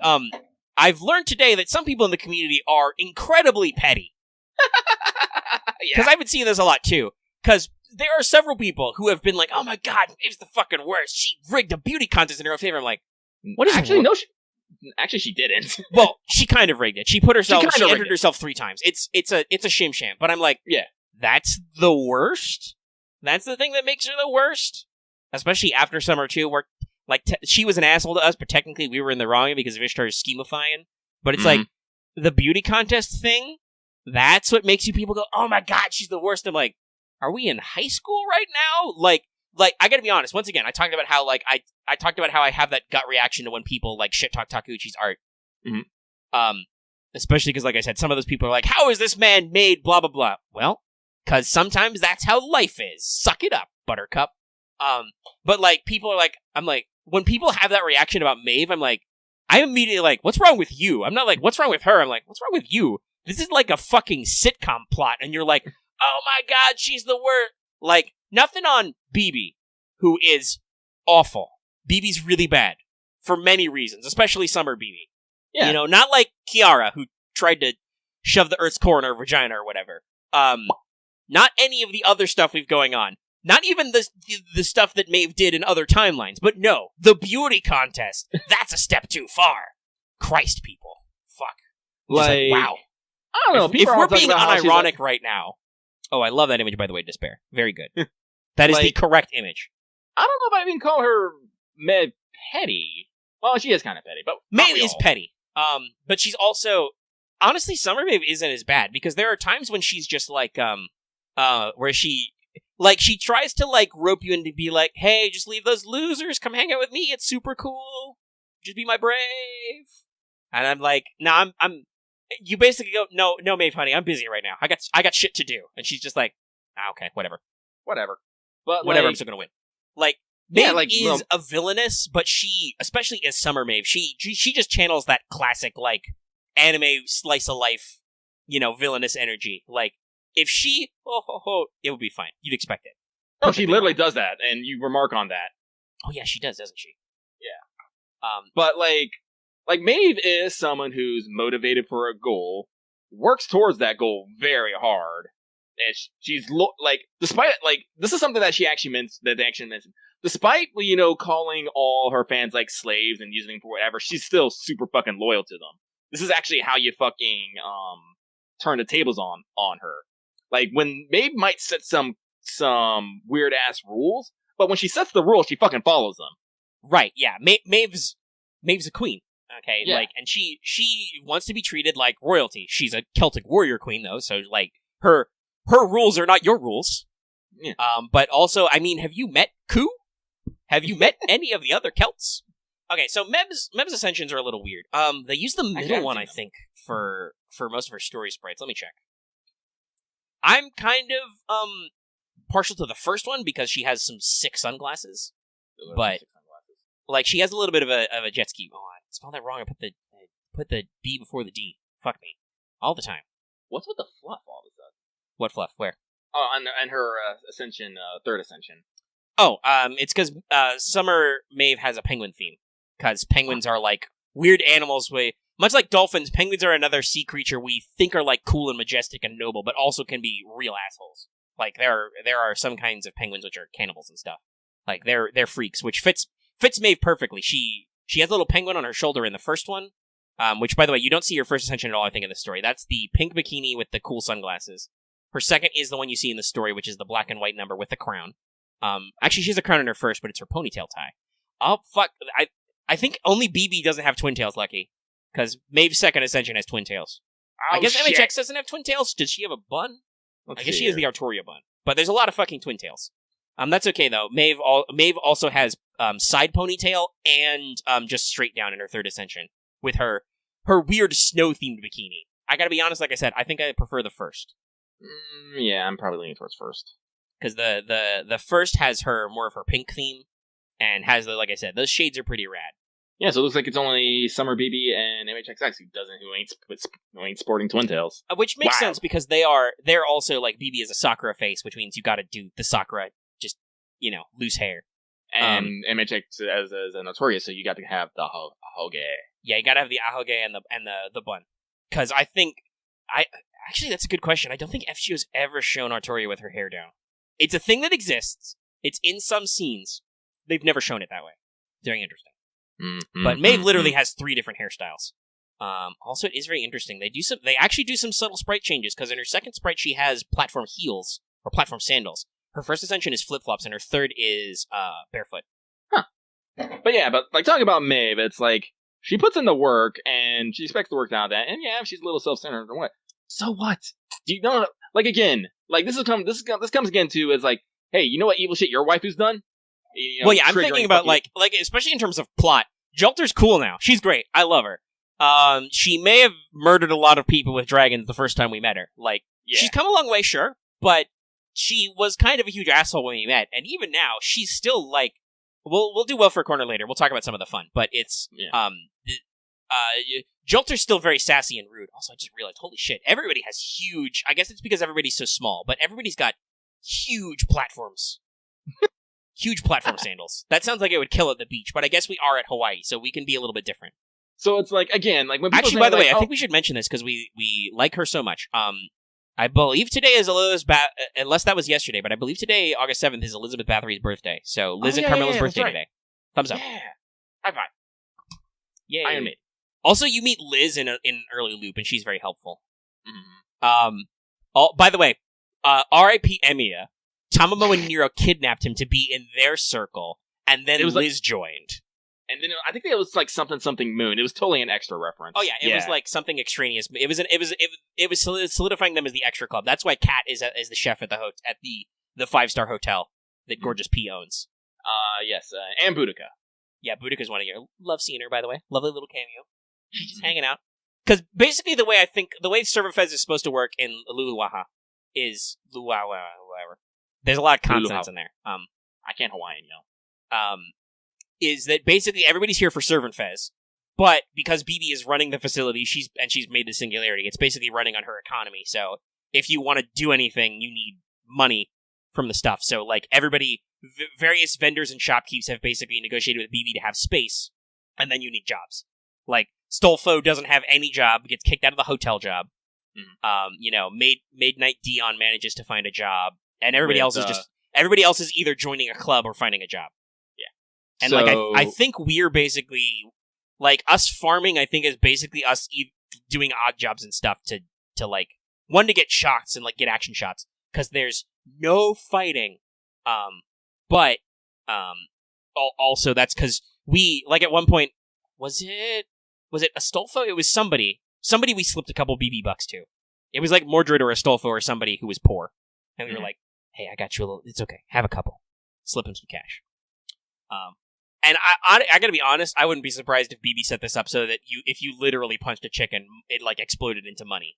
A: I've learned today that some people in the community are incredibly petty. Because I've been seeing this a lot, too. Because there are several people who have been like, oh my god, Maeve's the fucking worst. She rigged a beauty contest in her favor. I'm like, what is
B: Actually, no, Actually, she didn't.
A: Well, she kind of rigged it. She entered herself 3 times. It's a shim sham. But I'm like,
B: yeah,
A: that's the worst? That's the thing that makes her the worst? Especially after Summer 2, where, like, she was an asshole to us, but technically we were in the wrong because of Ishtar's schemifying. But it's like, the beauty contest thing, that's what makes you people go, oh my god, she's the worst. I'm like, are we in high school right now? Like, I gotta be honest, once again, I talked about how, like, I talked about how I have that gut reaction to when people, like, shit-talk Takeuchi's art.
B: Mm-hmm.
A: Especially because, like I said, some of those people are like, how is this man made, blah, blah, blah. Well, because sometimes that's how life is. Suck it up, buttercup. But, like, people are like, I'm like, when people have that reaction about Maeve, I'm immediately like, what's wrong with you? I'm not like, what's wrong with her? I'm like, what's wrong with you? This is like a fucking sitcom plot, and you're like, oh my god, she's the worst. Like, nothing on BB, who is awful. BB's really bad. For many reasons, especially Summer BB.
B: Yeah.
A: You know, not like Kiara, who tried to shove the Earth's core in her vagina or whatever. Not any of the other stuff we've going on. Not even the stuff that Maeve did in other timelines. But no, the beauty contest. That's a step too far. Christ, people. Fuck. Like wow.
B: I don't know.
A: If we're being unironic right now. Oh, I love that image, by the way, Despair. Very good. That is the correct image.
B: I don't know if I even call her Maeve petty. Well, she is kind of petty, but
A: Maeve is petty. But she's also... Honestly, Summer Maeve isn't as bad, because there are times when she's just like, where she... Like, she tries to, like, rope you in to be like, hey, just leave those losers, come hang out with me, it's super cool, just be my brave. And I'm like, no, I'm you basically go, no, Maeve, honey, I'm busy right now, I got shit to do. And she's just like, okay, whatever.
B: But,
A: whatever,
B: like,
A: I'm still gonna win. Like, Maeve is a villainess, but she, especially as Summer Maeve, she just channels that classic, like, anime slice of life, you know, villainous energy. Like, if she, it would be fine. You'd expect it.
B: No, she literally does that, and you remark on that.
A: Oh yeah, she does, doesn't she?
B: Yeah. But like Maeve is someone who's motivated for a goal, works towards that goal very hard, and she's despite this is something that she actually mentioned. Despite calling all her fans like slaves and using them for whatever, she's still super fucking loyal to them. This is actually how you fucking turn the tables on her. Like, when Maeve might set some weird ass rules, but when she sets the rules, she fucking follows them.
A: Right? Yeah. Maeve's a queen. Okay.
B: Yeah.
A: Like, and she wants to be treated like royalty. She's a Celtic warrior queen, though, so like her rules are not your rules.
B: Yeah.
A: But also, I mean, have you met Ku? Have you met any of the other Celts? Okay, so Meb's ascensions are a little weird. They use the middle one, I think, for most of her story sprites. Let me check. I'm kind of partial to the first one because she has some sick sunglasses, but like she has a little bit of a jet ski. Oh, I spelled that wrong. I put the B before the D. Fuck me, all the time.
B: What's with the fluff all of a sudden?
A: What fluff? Where?
B: Oh, and her ascension, third ascension.
A: Oh, it's because Summer Maeve has a penguin theme. Because penguins are like weird animals. Much like dolphins, penguins are another sea creature we think are like cool and majestic and noble, but also can be real assholes. Like there are some kinds of penguins which are cannibals and stuff. Like they're freaks, which fits Maeve perfectly. She has a little penguin on her shoulder in the first one, which by the way you don't see her first ascension at all. I think in the story that's the pink bikini with the cool sunglasses. Her second is the one you see in the story, which is the black and white number with the crown. Actually, she has a crown in her first, but it's her ponytail tie. Oh fuck! I think only BB doesn't have twin tails, Lucky. Because Maeve's second ascension has twin tails.
B: Oh,
A: I guess
B: shit.
A: MHX doesn't have twin tails. Does she have a bun? I guess she has the Artoria bun. But there's a lot of fucking twin tails. That's okay, though. Maeve also has side ponytail and just straight down in her third ascension. With her weird snow-themed bikini. I gotta be honest, like I said, I think I prefer the first.
B: Yeah, I'm probably leaning towards first.
A: Because the first has more of her pink theme. And has, like I said, those shades are pretty rad.
B: Yeah, so it looks like it's only Summer BB and MHXX who ain't sporting twin tails.
A: Which makes sense because they're also like BB is a Sakura face, which means you got to do the Sakura just loose hair,
B: and MHX as a Notorious, so you got to have the ahoge.
A: Yeah, you got to have the ahoge and the bun. Because I think actually that's a good question. I don't think FGO's ever shown Artoria with her hair down. It's a thing that exists. It's in some scenes. They've never shown it that way. Very interesting. But Maeve literally has 3 different hairstyles. Also, it is very interesting. They actually do some subtle sprite changes, because in her second sprite, she has platform heels, or platform sandals. Her first ascension is flip-flops, and her third is barefoot.
B: Huh. But yeah, but talking about Maeve, it's like, she puts in the work, and she expects the work out of that, and yeah, she's a little self-centered, or what? So what? Do you know, this comes again to, it's like, hey, you know what evil shit your waifu's done?
A: Well, yeah, I'm thinking about, like, especially in terms of plot, Jolter's cool now. She's great. I love her. She may have murdered a lot of people with dragons the first time we met her. Like, She's come a long way, sure, but she was kind of a huge asshole when we met, and even now, she's still, like, we'll do well for a corner later. We'll talk about some of the fun, but it's, Jolter's still very sassy and rude. Also, I just realized, holy shit, everybody has huge, I guess it's because everybody's so small, but everybody's got huge platforms. Huge platform sandals. That sounds like it would kill at the beach, but I guess we are at Hawaii, so we can be a little bit different.
B: So it's like, again, like when people
A: actually, by the way, I think we should mention this because we like her so much. I believe today is unless that was yesterday, but I believe today, August 7th, is Elizabeth Bathory's birthday. So Liz and Carmela's birthday today. Thumbs up.
B: Yeah. High five.
A: Yay.
B: Iron Maiden.
A: Also, you meet Liz in an early loop, and she's very helpful. Mm-hmm. By the way, R.I.P. Emiya. Tamamo and Nero kidnapped him to be in their circle, and then Liz joined.
B: And then I think it was like something Moon. It was totally an extra reference.
A: Oh yeah, it was like something extraneous. It was solidifying them as the extra club. That's why Kat is the chef at the 5-star hotel that Gorgeous P owns.
B: Yes, and Boudica.
A: Yeah, Boudica's one of your. Love seeing her, by the way. Lovely little cameo. She's just hanging out. Because basically the way Server Fez is supposed to work in Luluwaha is Luwawa, whatever. There's a lot of consonants in there.
B: I can't Hawaiian,
A: is that basically everybody's here for Servant Fez, but because BB is running the facility, she's made the singularity. It's basically running on her economy. So if you want to do anything, you need money from the stuff. So like everybody, various vendors and shopkeepers have basically negotiated with BB to have space, and then you need jobs. Like Stolfo doesn't have any job, gets kicked out of the hotel job. Mm-hmm. Maid Knight Dion manages to find a job. And everybody else is either joining a club or finding a job. Yeah. And I think we're basically, like, us farming, I think is basically us doing odd jobs and stuff to like, one, to get shots and like get action shots. Because there's no fighting. But also that's because we, like at one point, was it Astolfo? It was somebody we slipped a couple BB bucks to. It was like Mordred or Astolfo or somebody who was poor. And we were like, hey, I got you a little, it's okay, have a couple. Slip him some cash. And I gotta be honest, I wouldn't be surprised if BB set this up so that if you literally punched a chicken, it like exploded into money.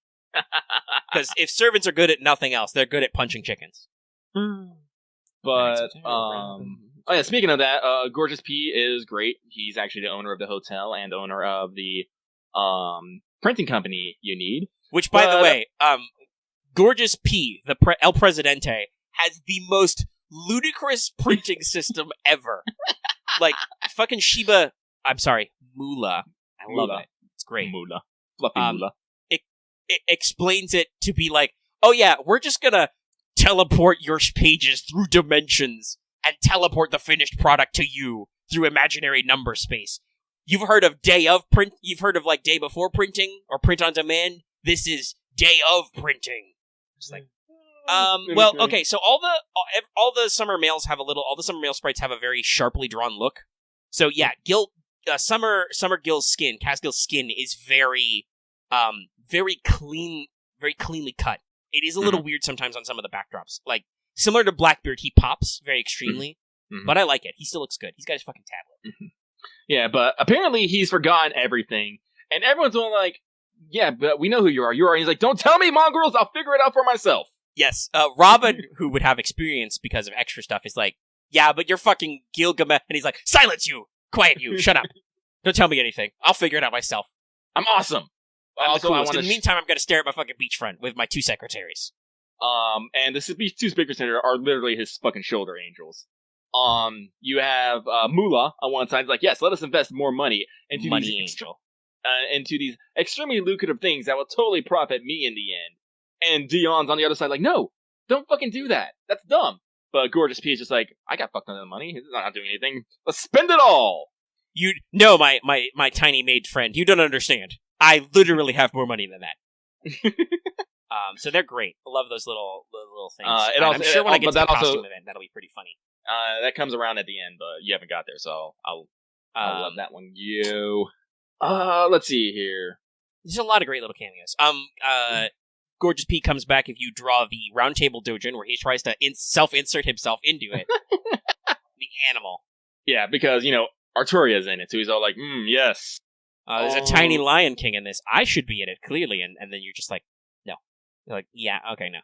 A: Because if servants are good at nothing else, they're good at punching chickens.
B: But oh yeah, speaking of that, Gorgeous P is great. He's actually the owner of the hotel and owner of the printing company you need.
A: Which, by the way, Gorgeous P, the El Presidente, has the most ludicrous printing system ever. Like, fucking Moolah. I love it. It's great.
B: Moolah. Fluffy Moolah.
A: It explains it to be like, oh yeah, we're just gonna teleport your pages through dimensions and teleport the finished product to you through imaginary number space. You've heard of day of print? You've heard of, like, day before printing or print on demand? This is day of printing. It's like, well, okay, so all the summer mails have all the summer mail sprites have a very sharply drawn look. So yeah, Summer Gill's skin, Cass Gill's skin is very clean, very cleanly cut. It is a little weird sometimes on some of the backdrops. Like, similar to Blackbeard, he pops very extremely, but I like it. He still looks good. He's got his fucking tablet.
B: Yeah, but apparently he's forgotten everything, and everyone's going like, yeah, but we know who you are. And he's like, don't tell me, mongrels, I'll figure it out for myself.
A: Yes, Robin, who would have experience because of extra stuff, is like, yeah, but you're fucking Gilgamesh. And he's like, silence you! Quiet you! Shut up! Don't tell me anything. I'll figure it out myself.
B: I'm awesome!
A: In the meantime, I'm gonna stare at my fucking beachfront with my 2 secretaries.
B: And the 2 speakers center are literally his fucking shoulder angels. You have Moolah on one side. He's like, yes, let us invest more money into these extremely lucrative things that will totally profit me in the end. And Dion's on the other side like, no, don't fucking do that. That's dumb. But Gorgeous P is just like, I got fucked on the money. He's not doing anything. Let's spend it all.
A: No, my tiny maid friend, you don't understand. I literally have more money than that. So they're great. I love those little things. I'm sure when I get to the costume event, that'll be pretty funny.
B: That comes around at the end, but you haven't got there, so I'll love that one. Let's see here.
A: There's a lot of great little cameos. Gorgeous P comes back if you draw the Roundtable Dojin, where he tries to self-insert himself into it. The animal.
B: Yeah, because, Arturia's in it, so he's all like, yes.
A: There's a tiny Lion King in this. I should be in it, clearly, and then you're just like, no. You're like, yeah, okay, no.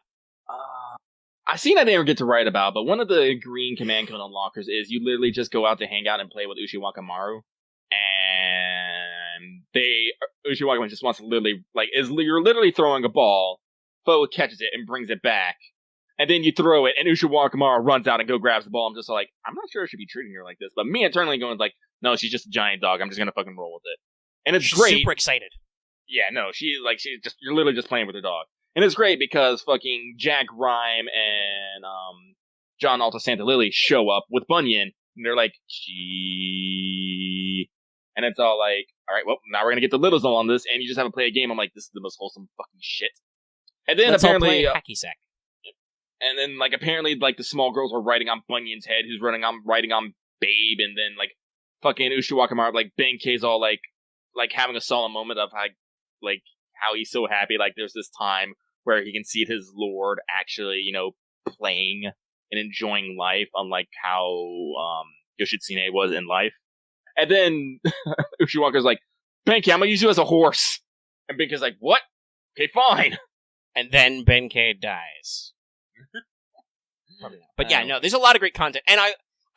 B: I've seen I didn't get to write about, but one of the green command code unlockers is you literally just go out to hang out and play with Ushiwaka-Maru, and Ushiwaka just wants to literally, you're literally throwing a ball, foe catches it and brings it back, and then you throw it, and Ushiwaka-Maru runs out and grabs the ball. I'm just like, I'm not sure I should be treating her like this, but me internally going like, no, she's just a giant dog, I'm just gonna fucking roll with it. And it's
A: She's
B: great.
A: Super excited.
B: Yeah, no, you're literally just playing with her dog. And it's great because fucking Jack Rhyme and John Alta Santa Lily show up with Bunyan, and they're like, gee. And it's all like, all right, well, now we're going to get the Littles on this, and you just have to play a game. I'm like, this is the most wholesome fucking shit. And then apparently...
A: hacky sack.
B: And then, apparently, the small girls were riding on Bunyan's head, who's riding on Babe, and then, fucking Ushiwaka-Maru, Benkei's all, having a solemn moment of, how he's so happy, there's this time where he can see his lord actually, playing and enjoying life, unlike how Yoshitsune was in life. And then Ushiwaka's like, Benkei, I'm gonna use you as a horse. And Benkei's like, what? Okay, fine.
A: And then Benkei dies. Probably not. But yeah, no, there's a lot of great content. And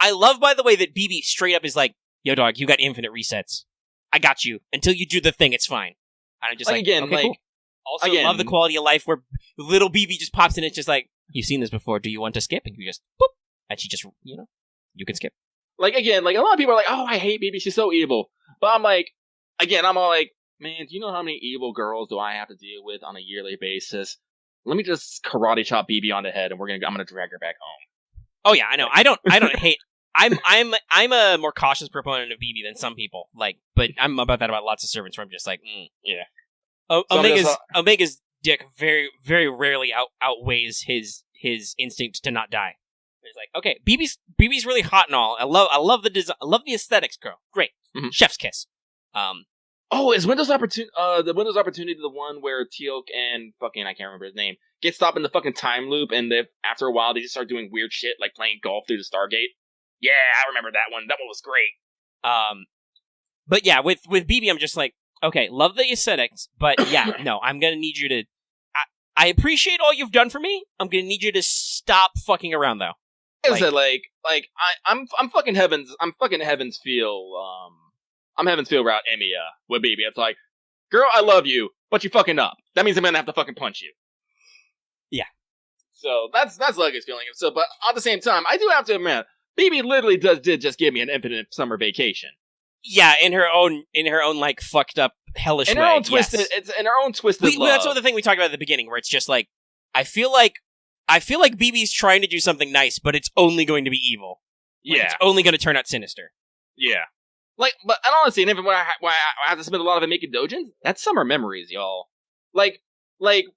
A: I love, by the way, that BB straight up is like, yo, dog, you got infinite resets. I got you. Until you do the thing, it's fine. And I'm just
B: again,
A: okay, cool. Also, love the quality of life where little BB just pops in. It's just like, you've seen this before. Do you want to skip? And you just, boop. And she just, you can skip.
B: A lot of people are like, oh, I hate BB. She's so evil. But I'm like, I'm all like, man, do you know how many evil girls do I have to deal with on a yearly basis? Let me just karate chop BB on the head, and I'm gonna drag her back home.
A: Oh yeah, I know. I don't hate. I'm a more cautious proponent of BB than some people. But I'm about that about lots of servants where I'm just like, yeah. Omega's dick very, very rarely outweighs his instinct to not die. It's like, okay, BB's really hot and all. I love the design. I love the aesthetics, girl. Great. Mm-hmm. Chef's kiss.
B: Is Windows Opportunity the Windows Opportunity the one where Teal'c and fucking, I can't remember his name, get stopped in the fucking time loop, and after a while they just start doing weird shit like playing golf through the Stargate? Yeah, I remember that one. That one was great.
A: But yeah, with BB, I'm just like, okay, love the aesthetics, but yeah, no, I'm gonna need you to. I appreciate all you've done for me. I'm gonna need you to stop fucking around, though.
B: Is it I'm fucking heavens feel I'm heavens feel about Emiya with BB. It's like, girl, I love you, but you fucking up. That means I'm gonna have to fucking punch you.
A: Yeah.
B: So that's Lega's feeling. So, but at the same time, I do have to admit, BB literally did just give me an infinite summer vacation.
A: Yeah, in her own like fucked up hellish way.
B: In her own twisted,
A: yes.
B: It's in her own twisted love.
A: That's the thing we talked about at the beginning, where it's just like, I feel like BB's trying to do something nice, but it's only going to be evil. Like,
B: yeah,
A: it's only going to turn out sinister.
B: Yeah, like, but and honestly, and even when I have to spend a lot of it making dojins, that's summer memories, y'all. Like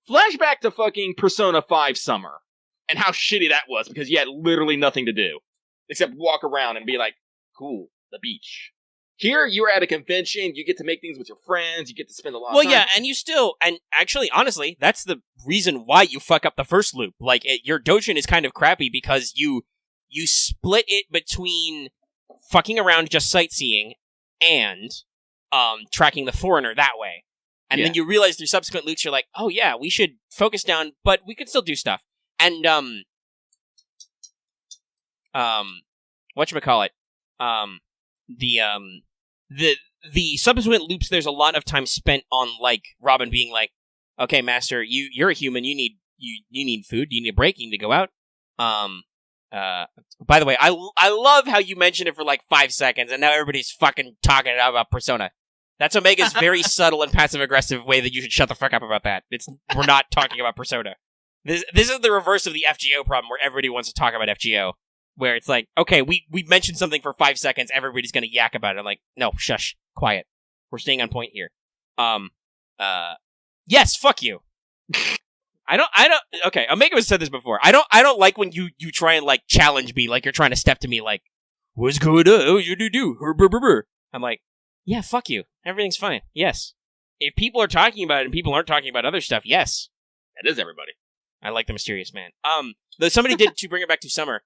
B: flashback to fucking Persona 5 summer and how shitty that was because you had literally nothing to do except walk around and be like, cool, the beach. Here, you're at a convention, you get to make things with your friends, you get to spend a lot of time.
A: Well, yeah, and actually, honestly, that's the reason why you fuck up the first loop. Like, your dojin is kind of crappy because you split it between fucking around just sightseeing and tracking the foreigner that way. And then you realize through subsequent loops, you're like, oh yeah, we should focus down, but we can still do stuff. And, whatchamacallit, the subsequent loops, there's a lot of time spent on, like, Robin being like, okay, master, you're a human, you need food, you need a break, you need to go out. By the way, I love how you mentioned it for like 5 seconds, and now everybody's fucking talking about Persona. That's Omega's very subtle and passive-aggressive way that you should shut the fuck up about that. We're not talking about Persona. This is the reverse of the FGO problem, where everybody wants to talk about FGO. Where it's like, okay, we mentioned something for 5 seconds, everybody's gonna yak about it. I'm like, no, shush, quiet. We're staying on point here. Yes, fuck you. I don't, okay, Omega has said this before. I don't like when you try and, like, challenge me, like you're trying to step to me, like, what's going on? Oh, you do. I'm like, yeah, fuck you. Everything's fine. Yes. If people are talking about it and people aren't talking about other stuff, yes.
B: That is everybody.
A: I like the mysterious man. Though somebody did, to bring it back to summer,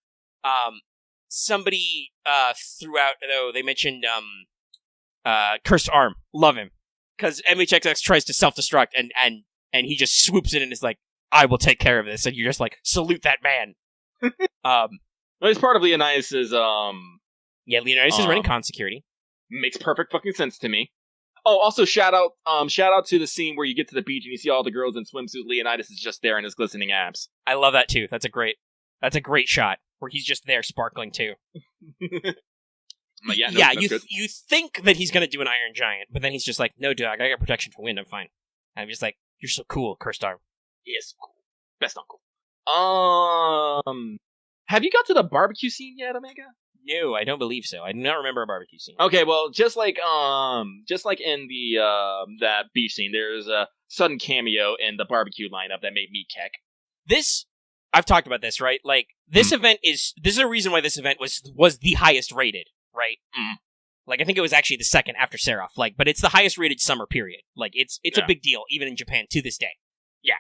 A: somebody threw out, though, they mentioned Cursed Arm. Love him. Because MHXX tries to self-destruct and he just swoops in and is like, I will take care of this. And you're just like, salute that man.
B: Well, it's part of Leonidas'
A: Yeah, Leonidas is running con security.
B: Makes perfect fucking sense to me. Oh, also shout out to the scene where you get to the beach and you see all the girls in swimsuit. Leonidas is just there in his glistening abs.
A: I love that too. That's a great shot where he's just there sparkling too.
B: Like,
A: you think that he's gonna do an Iron Giant, but then he's just like, no, dog, I got protection from wind. I'm fine. And I'm just like, you're so cool, Cursed Arm.
B: He is cool. Best uncle. Have you got to the barbecue scene yet, Omega?
A: No, I don't believe so. I do not remember a barbecue scene.
B: Okay, well, just like in the that beach scene, there's a sudden cameo in the barbecue lineup that made me keck.
A: I've talked about this, right? Like, this event this is a reason why this event was the highest rated, right? Like, I think it was actually the second after Seraph, like, but it's the highest rated summer period. Like, it's a big deal, even in Japan, to this day.
B: Yeah.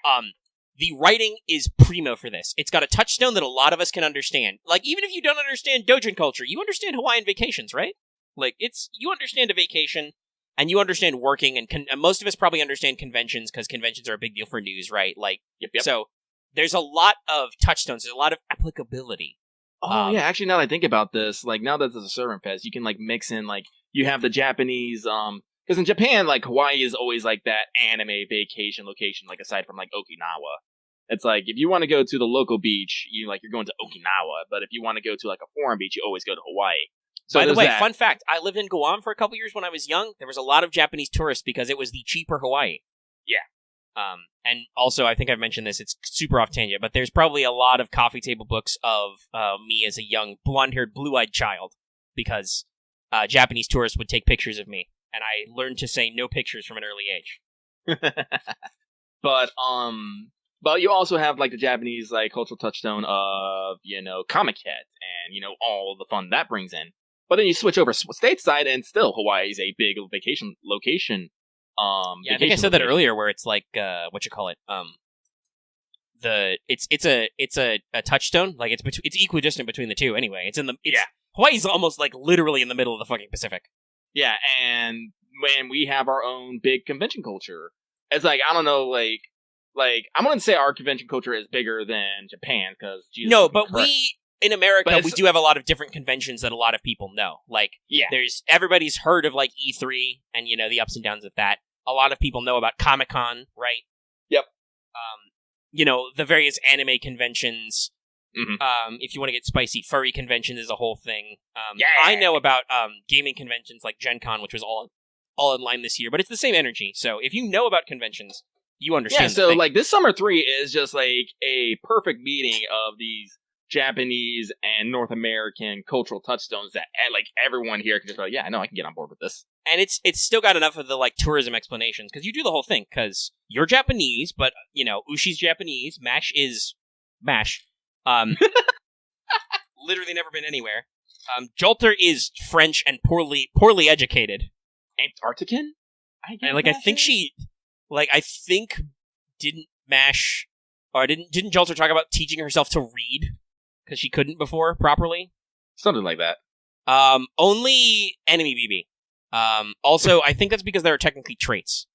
A: The writing is primo for this. It's got a touchstone that a lot of us can understand. Like, even if you don't understand Dojin culture, you understand Hawaiian vacations, right? Like, you understand a vacation, and you understand working, and most of us probably understand conventions, because conventions are a big deal for news, right? Like,
B: yep.
A: So, there's a lot of touchstones, there's a lot of applicability.
B: Oh, yeah, actually, now that I think about this, like, now that there's a Servant Fest, you can, like, mix in, like, you have the Japanese, because in Japan, like, Hawaii is always, like, that anime vacation location, like, aside from, like, Okinawa. It's like, if you want to go to the local beach, you're going to Okinawa, but if you want to go to, like, a foreign beach, you always go to Hawaii. So
A: by the way, fun fact, I lived in Guam for a couple years when I was young. There was a lot of Japanese tourists because it was the cheaper Hawaii.
B: Yeah.
A: And also, I think I've mentioned this, it's super off tangent, but there's probably a lot of coffee table books of me as a young, blonde-haired, blue-eyed child, because Japanese tourists would take pictures of me, and I learned to say no pictures from an early age.
B: But you also have, like, the Japanese, like, cultural touchstone of, Comic-Con and, all the fun that brings in. But then you switch over stateside, and still Hawaii is a big vacation location.
A: Yeah, I think I said that earlier, where it's like, it's a touchstone. Like, it's equidistant between the two. Anyway, Hawaii's almost like literally in the middle of the fucking Pacific.
B: Yeah, and when we have our own big convention culture, it's like, I don't know, like I wouldn't say our convention culture is bigger than Japan, because
A: no, but we in America we
B: do
A: do have a lot of different conventions that a lot of people know. Like, there's everybody's heard of like E3 and the ups and downs of that. A lot of people know about Comic-Con, right?
B: Yep.
A: The various anime conventions.
B: Mm-hmm.
A: If you want to get spicy, furry convention is a whole thing.
B: Yeah.
A: I know about gaming conventions like Gen Con, which was all in line this year, but it's the same energy. So if you know about conventions, you understand.
B: Yeah, so like this Summer 3 is just like a perfect meeting of these Japanese and North American cultural touchstones that like everyone here can just be like, yeah, I know I can get on board with this. And
A: it's still got enough of the like tourism explanations, because you do the whole thing, because you're Japanese, but Ushi's Japanese, MASH is MASH. Literally never been anywhere. Jolter is French and poorly educated.
B: Antarctican?
A: I think didn't MASH, or didn't Jolter talk about teaching herself to read because she couldn't before properly?
B: Something like that.
A: Only Enemy BB. Also, I think that's because there are technically traits.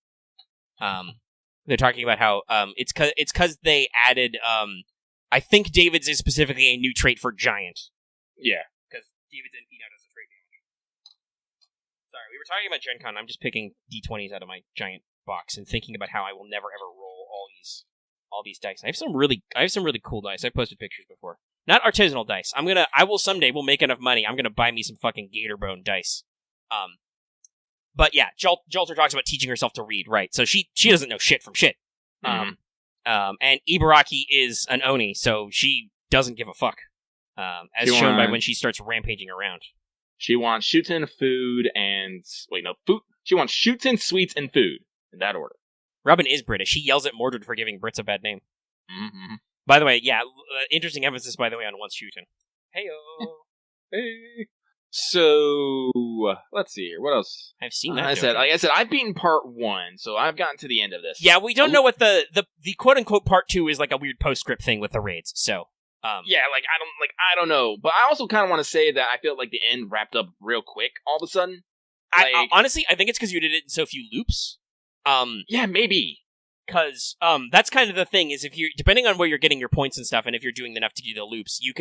A: They're talking about how it's because they added I think David's is specifically a new trait for Giant.
B: Yeah.
A: Because David's NP now does a trait damage. Sorry, we were talking about Gen Con. I'm just picking D20s out of my Giant box and thinking about how I will never ever roll all these dice. I have some really cool dice. I've posted pictures before. Not artisanal dice. We'll make enough money. I'm gonna buy me some fucking gator bone dice. But yeah, Jolter talks about teaching herself to read, right? So she doesn't know shit from shit.
B: Mm-hmm.
A: And Ibaraki is an Oni, so she doesn't give a fuck. As shown by when she starts rampaging around.
B: She wants shootin', food, and... Wait, no, food. She wants shootin', sweets, and food. In that order.
A: Robin is British. She yells at Mordred for giving Brits a bad name.
B: Mm-hmm.
A: By the way, yeah, interesting emphasis, by the way, on once shootin'. Hey-o.
B: Hey. So, let's see here. What else?
A: I've seen that.
B: Like I said, I've beaten part 1, so I've gotten to the end of this.
A: Yeah, we don't know what the quote-unquote part 2 is, like a weird postscript thing with the raids, so...
B: Yeah, I don't know. But I also kind of want to say that I feel like the end wrapped up real quick all of a sudden.
A: Honestly, I think it's because you did it in so few loops.
B: Yeah, maybe.
A: Because that's kind of the thing, is if you're, depending on where you're getting your points and stuff, and if you're doing enough to do the loops, you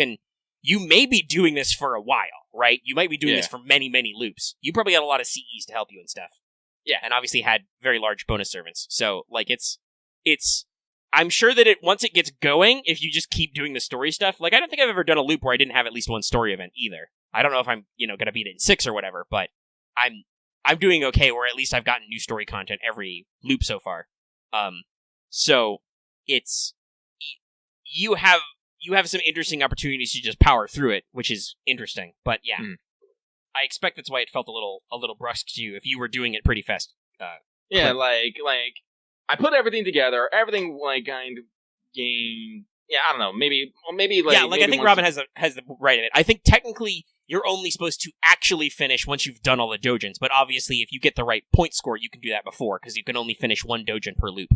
A: may be doing this for a while, right? You might be doing this for many, many loops. You probably had a lot of CEs to help you and stuff.
B: Yeah.
A: And obviously had very large bonus servants. So, like, it's I'm sure that once it gets going, if you just keep doing the story stuff, like, I don't think I've ever done a loop where I didn't have at least one story event either. I don't know if I'm, gonna beat it in 6 or whatever, but I'm doing okay where at least I've gotten new story content every loop so far. So it's, you have some interesting opportunities to just power through it, which is interesting, but yeah. I expect that's why it felt a little brusque to you if you were doing it pretty fast.
B: Yeah, like, I put everything together, everything, like, kind of gained... Yeah, I don't know, maybe, like...
A: Yeah, like, I think Robin has the right in it. I think, technically, you're only supposed to actually finish once you've done all the dojins, but obviously, if you get the right point score, you can do that before, because you can only finish one dojin per loop.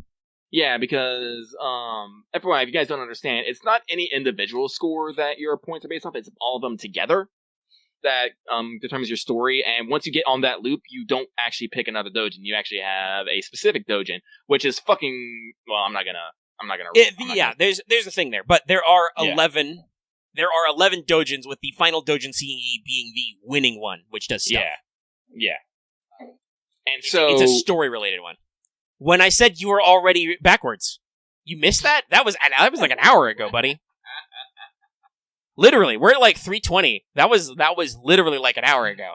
B: Yeah, because, FYI, if you guys don't understand, it's not any individual score that your points are based off, it's all of them together that determines your story, and once you get on that loop, you don't actually pick another dojin. You actually have a specific dojin, which is fucking... Well, I'm not gonna...
A: There's a thing there, but there are 11... There are 11 dojins, with the final dojin CE being the winning one, which does stuff.
B: Yeah. And
A: it's a story-related one. When I said you were already backwards, you missed that? That was like an hour ago, buddy. Literally, we're at like 3:20. That was literally like an hour ago.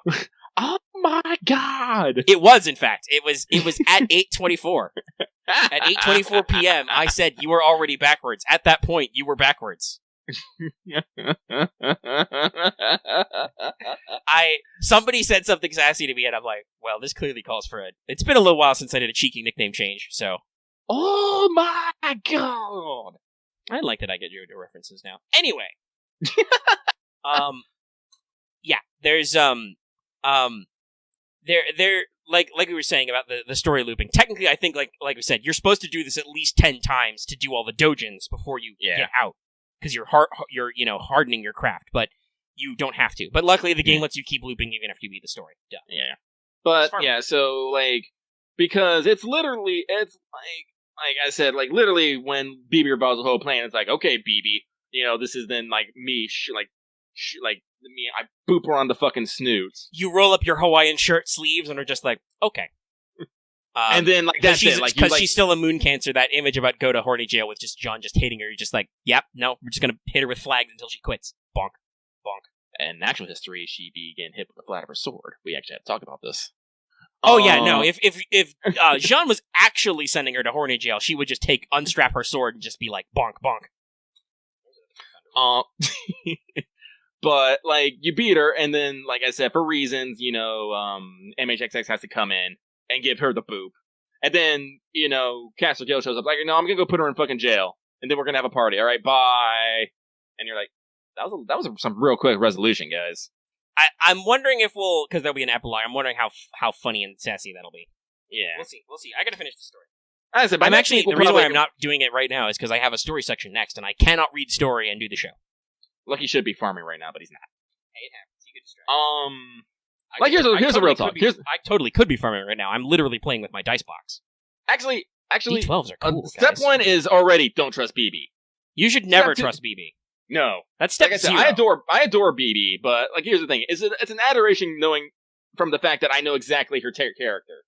B: Oh my god!
A: It was, in fact. It was at 8:24. At 8:24 p.m., I said you were already backwards. At that point, you were backwards. Somebody said something sassy to me, and I'm like, well, this clearly calls for it. It's been a little while since I did a cheeky nickname change, so.
B: Oh my god!
A: I like that I get JoJo references now. Anyway. Yeah, there's, there, like we were saying about the story looping, technically, I think, like we said, you're supposed to do this at least 10 times to do all the dojins before you get out, because you're hardening your craft, but you don't have to. But luckily, the game lets you keep looping even after you beat the story. Duh.
B: Yeah. But, yeah, so, like, because it's like I said, like, literally when BB revolves the whole plan, it's like, okay, BB, you know, this is then, like, me, me, I boop her on the fucking snoots.
A: You roll up your Hawaiian shirt sleeves and are just like, okay.
B: And then, like, that's it. Like,
A: because she's still a moon cancer, that image about go to horny jail with just John just hitting her, you're just like, yep, no, we're just gonna hit her with flags until she quits. Bonk. Bonk.
B: And in actual history, she began hit with the flat of her sword. We actually had to talk about this.
A: Oh yeah, no. If Jeanne was actually sending her to horny jail, she would just unstrap her sword and just be like, bonk, bonk.
B: But, like, you beat her, and then, like I said, for reasons, you know, MHXX has to come in and give her the boop. And then, you know, Caster Gil shows up, like, no, I'm gonna go put her in fucking jail, and then we're gonna have a party, alright, bye. And you're like, that was some real quick resolution, guys.
A: I'm wondering if because there'll be an epilogue, I'm wondering how funny and sassy that'll be.
B: Yeah.
A: We'll see. I gotta finish the story.
B: I said,
A: the reason why I'm not doing it right now is because I have a story section next, and I cannot read story and do the show.
B: Lucky should be farming right now, but he's not.
A: Hey, it happens. You get distracted.
B: Here's a real talk.
A: I totally could be farming right now. I'm literally playing with my dice box.
B: Actually,
A: D12s are cool,
B: step
A: guys.
B: 1 is already don't trust BB.
A: You should never trust BB.
B: No.
A: That's step
B: like I said,
A: 0.
B: I adore BB, but, like, here's the thing. It's an adoration knowing from the fact that I know exactly her character.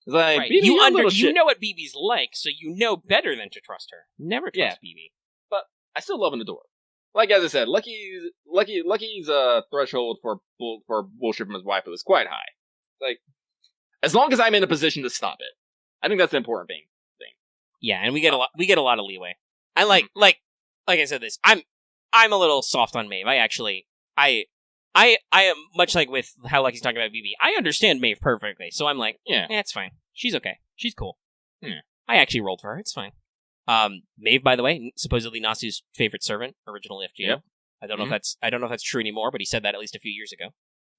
B: It's like,
A: right.
B: BB,
A: you know what BB's like, so you know better than to trust her. Never trust BB.
B: But I still love and adore her. Like, as I said, Lucky's threshold for bullshit from his wife was quite high. Like, as long as I'm in a position to stop it. I think that's the important thing.
A: Yeah, and we get a lot of leeway. I like I said this. I'm a little soft on Maeve. I am much like with how Lucky's talking about BB. I understand Maeve perfectly, so I'm like, it's fine. She's okay. She's cool.
B: Yeah.
A: I actually rolled for her. It's fine. Maeve, by the way, supposedly Nasu's favorite servant, original FGO.
B: Yep.
A: I don't know if that's true anymore, but he said that at least a few years ago.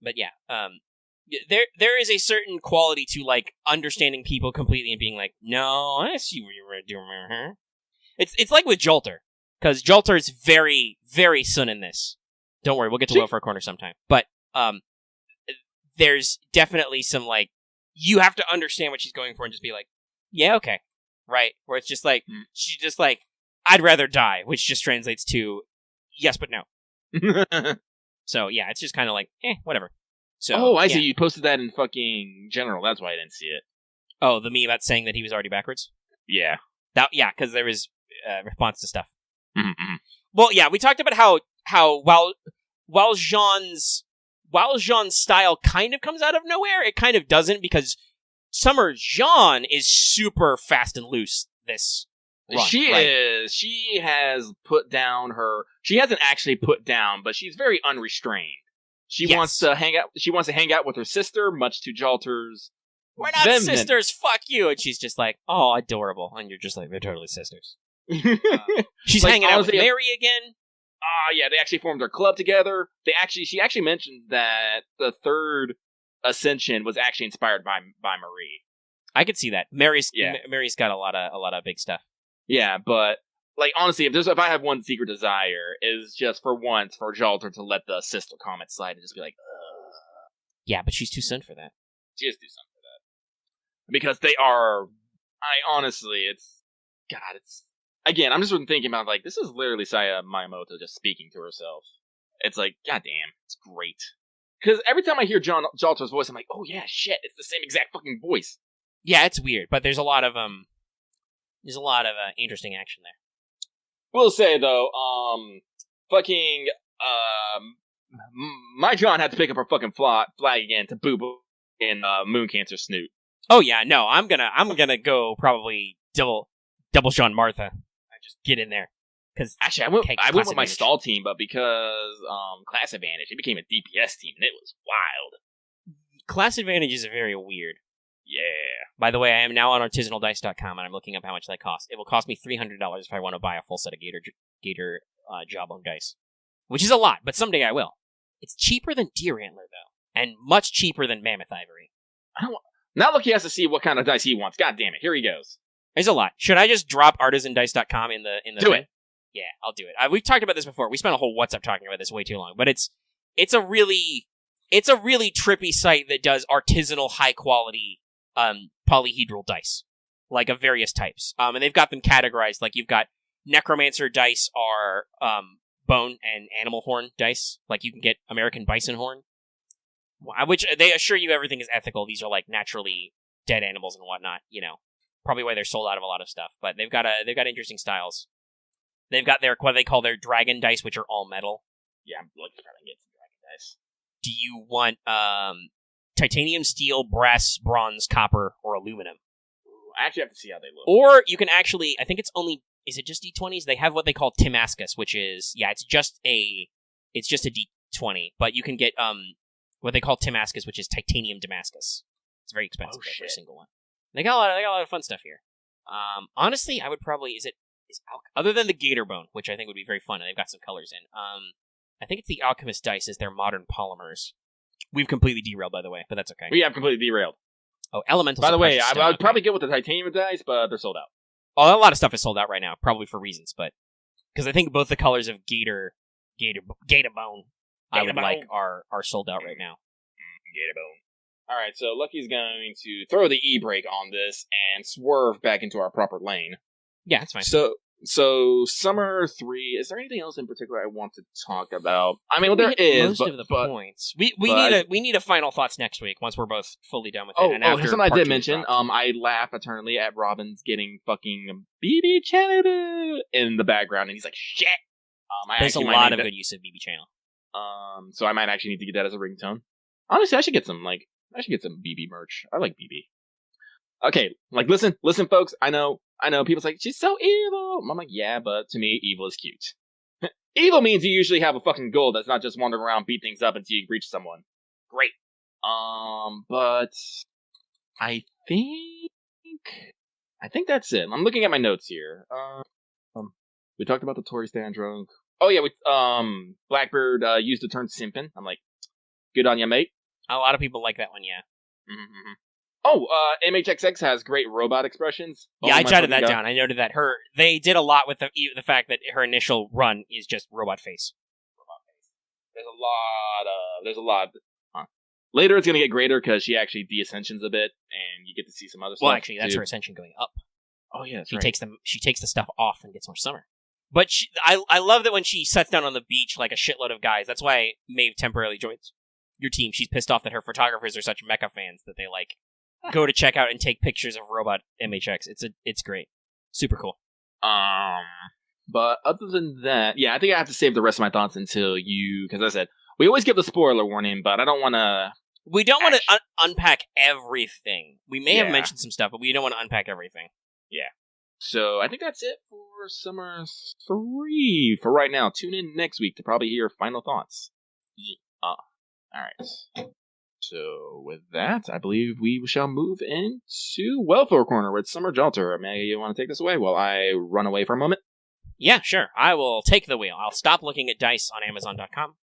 A: But yeah, there is a certain quality to, like, understanding people completely and being like, no, I see what you were doing. It's like with Jolter, because Jolter is very, very Sun in this. Don't worry, we'll get to Low for a Corner sometime. But there's definitely some, like, you have to understand what she's going for and just be like, yeah, okay. Right? Where it's just like, she's just like, I'd rather die, which just translates to, yes, but no. So, yeah, it's just kind of like, whatever. So,
B: I see. You posted that in fucking general. That's why I didn't see it.
A: Oh, the meme about saying that he was already backwards?
B: Yeah.
A: Because there was response to stuff.
B: Mm-hmm.
A: Well, yeah, we talked about how while Jeanne's style kind of comes out of nowhere, it kind of doesn't, because Summer Jeanne is super fast and loose this run.
B: She is. She has put down her... She hasn't actually put down, but she's very unrestrained. She wants to hang out. She wants to hang out with her sister, much to Jolter's.
A: We're not sisters. Fuck you. And she's just like, oh, adorable. And you're just like, they're totally sisters. She's hanging out with Mary again.
B: Yeah, they actually formed their club together. She actually mentions that the third Ascension was actually inspired by Marie.
A: I could see that. Mary's got a lot of big stuff.
B: Yeah, but, like, honestly, if I have one secret desire, is just for once for Jolter to let the sister comment slide and just be like, ugh.
A: Yeah, but she's too soon for that.
B: She is too soon for that. Because they are, honestly, it's again, I'm just thinking about, like, this is literally Saya Miyamoto just speaking to herself. It's like, goddamn, it's great. Because every time I hear Jolter's voice, I'm like, oh yeah, shit, it's the same exact fucking voice.
A: Yeah, it's weird, but there's a lot of interesting action there.
B: We'll say though, my John had to pick up her fucking flag again to boo in Moon Cancer snoot.
A: Oh yeah, no, I'm gonna go probably double Jean Martha. I just get in there. Because
B: actually, I went with my stall team, but because Class Advantage, it became a DPS team, and it was wild.
A: Class Advantage is very weird.
B: Yeah.
A: By the way, I am now on artisanaldice.com, and I'm looking up how much that costs. It will cost me $300 if I want to buy a full set of Gator Jawbone dice. Which is a lot, but someday I will. It's cheaper than Deer Antler, though. And much cheaper than Mammoth Ivory.
B: Now look, he has to see what kind of dice he wants. God damn it, here he goes.
A: There's a lot. Should I just drop artisandice.com in the
B: Do
A: thing?
B: it.
A: Yeah, I'll do it. We've talked about this before. We spent a whole WhatsApp talking about this way too long, but it's it's a really trippy site that does artisanal, high quality polyhedral dice, like of various types. And they've got them categorized. Like you've got necromancer dice are bone and animal horn dice. Like you can get American bison horn, which they assure you everything is ethical. These are like naturally dead animals and whatnot. You know, probably why they're sold out of a lot of stuff. But they've got interesting styles. They've got their what they call their dragon dice, which are all metal.
B: Yeah, I'm looking to try to get some dragon dice.
A: Do you want titanium, steel, brass, bronze, copper, or aluminum?
B: I actually have to see how they look.
A: Or you can actually, I think it's only, is it just D20s? They have what they call Timascus, which is, it's just a D20, but you can get what they call Timascus, which is titanium Damascus. It's very expensive for a single one. They got a lot of fun stuff here. Honestly, I would probably, other than the gator bone, which I think would be very fun, and they've got some colors in, I think it's the Alchemist dice is their modern polymers. We've completely derailed, by the way, but that's okay.
B: We have completely derailed.
A: Oh, elemental.
B: By the way, I would probably get with the titanium dice, but they're sold out.
A: Oh, a lot of stuff is sold out right now, probably for reasons, but because I think both the colors of gator bone, I would like are sold out right now.
B: Gator bone. All right, so Lucky's going to throw the e-brake on this and swerve back into our proper lane.
A: Yeah, that's fine.
B: So Summer 3. Is there anything else in particular I want to talk about? I mean, well, there is
A: most of the points. We need a final thoughts next week once we're both fully done with it. And
B: something I did mention. I laugh eternally at Robin's getting fucking BB channel in the background, and he's like, "Shit."
A: There's a lot of good use of BB channel.
B: So I might actually need to get that as a ringtone. Honestly, I should get some BB merch. I like BB. Okay, like listen, folks. I know. People's like, she's so evil. I'm like, yeah, but to me, evil is cute. Evil means you usually have a fucking goal that's not just wandering around, beat things up until you reach someone. Great. But I think that's it. I'm looking at my notes here. We talked about the Tory stand drunk. Oh yeah, Blackbird used the term simpin'. I'm like, good on ya, mate.
A: A lot of people like that one, yeah.
B: Mm-hmm. Oh, MHXX has great robot expressions.
A: Yeah, I jotted that down. I noted that they did a lot with the fact that her initial run is just robot face.
B: There's a lot. Later, it's gonna get greater because she actually de-ascensions a bit, and you get to see some other stuff.
A: Well, actually, that's her ascension going up.
B: Oh yeah,
A: she takes the stuff off and gets more summer. But I love that when she sets down on the beach like a shitload of guys. That's why Maeve temporarily joins your team. She's pissed off that her photographers are such mecha fans that they like go to check out and take pictures of robot MHX. It's great. Super cool.
B: But other than that, yeah, I think I have to save the rest of my thoughts until because I said, we always give the spoiler warning, but I don't want to...
A: We don't want to unpack everything. We may have mentioned some stuff, but we don't want to unpack everything.
B: Yeah. So I think that's it for Summer 3 for right now. Tune in next week to probably hear final thoughts.
A: Yeah.
B: All right. So, with that, I believe we shall move into Welfare Corner with Summer Jolter. Maggie, you want to take this away while I run away for a moment?
A: Yeah, sure. I will take the wheel. I'll stop looking at dice on Amazon.com.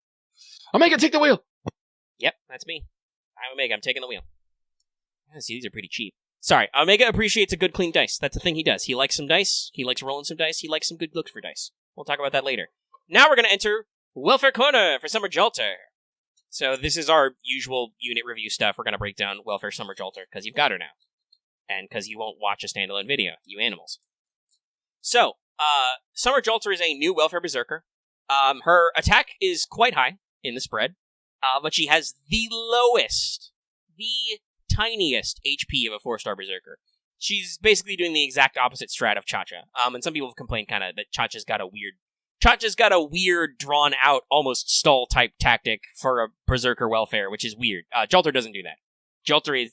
B: Omega, take the wheel!
A: Yep, that's me. I'm Omega. I'm taking the wheel. See, these are pretty cheap. Sorry, Omega appreciates a good, clean dice. That's the thing he does. He likes some dice. He likes rolling some dice. He likes some good looks for dice. We'll talk about that later. Now we're going to enter Welfare Corner for Summer Jolter. So this is our usual unit review stuff. We're going to break down Welfare Summer Jolter, because you've got her now. And because you won't watch a standalone video, you animals. So, Summer Jolter is a new Welfare Berserker. Her attack is quite high in the spread, but she has the tiniest HP of a 4-star Berserker. She's basically doing the exact opposite strat of Cha-Cha. And some people have complained kind of that Cha-Cha's got a weird, drawn-out, almost stall-type tactic for a Berserker Welfare, which is weird. Jolter doesn't do that. Jolter is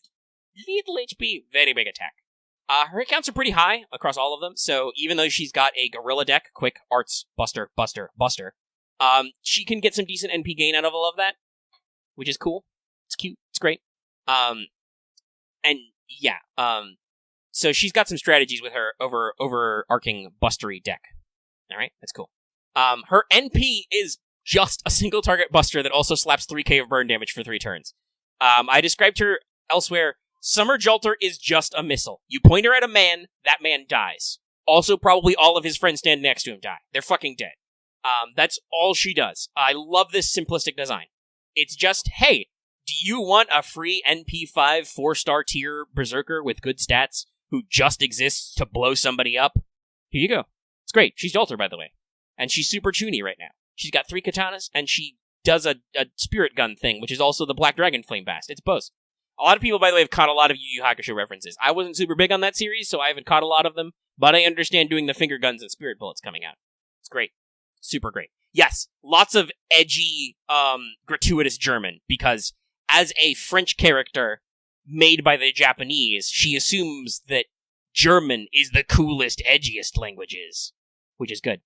A: little HP, very big attack. Her hit counts are pretty high across all of them, so even though she's got a Gorilla deck, quick, arts, buster, she can get some decent NP gain out of all of that, which is cool. It's cute. It's great. So she's got some strategies with her overarching bustery deck. Alright, that's cool. Her NP is just a single target buster that also slaps 3k of burn damage for 3 turns. I described her elsewhere. Summer Jolter is just a missile. You point her at a man, that man dies. Also, probably all of his friends standing next to him die. They're fucking dead. That's all she does. I love this simplistic design. It's just, hey, do you want a free NP5 4-star tier Berserker with good stats who just exists to blow somebody up? Here you go. It's great. She's Jolter, by the way. And she's super chuny right now. She's got 3 katanas, and she does a spirit gun thing, which is also the Black Dragon Flame Blast. It's both. A lot of people, by the way, have caught a lot of Yu Yu Hakusho references. I wasn't super big on that series, so I haven't caught a lot of them, but I understand doing the finger guns and spirit bullets coming out. It's great. Super great. Yes, lots of edgy, gratuitous German, because as a French character made by the Japanese, she assumes that German is the coolest, edgiest languages, which is good.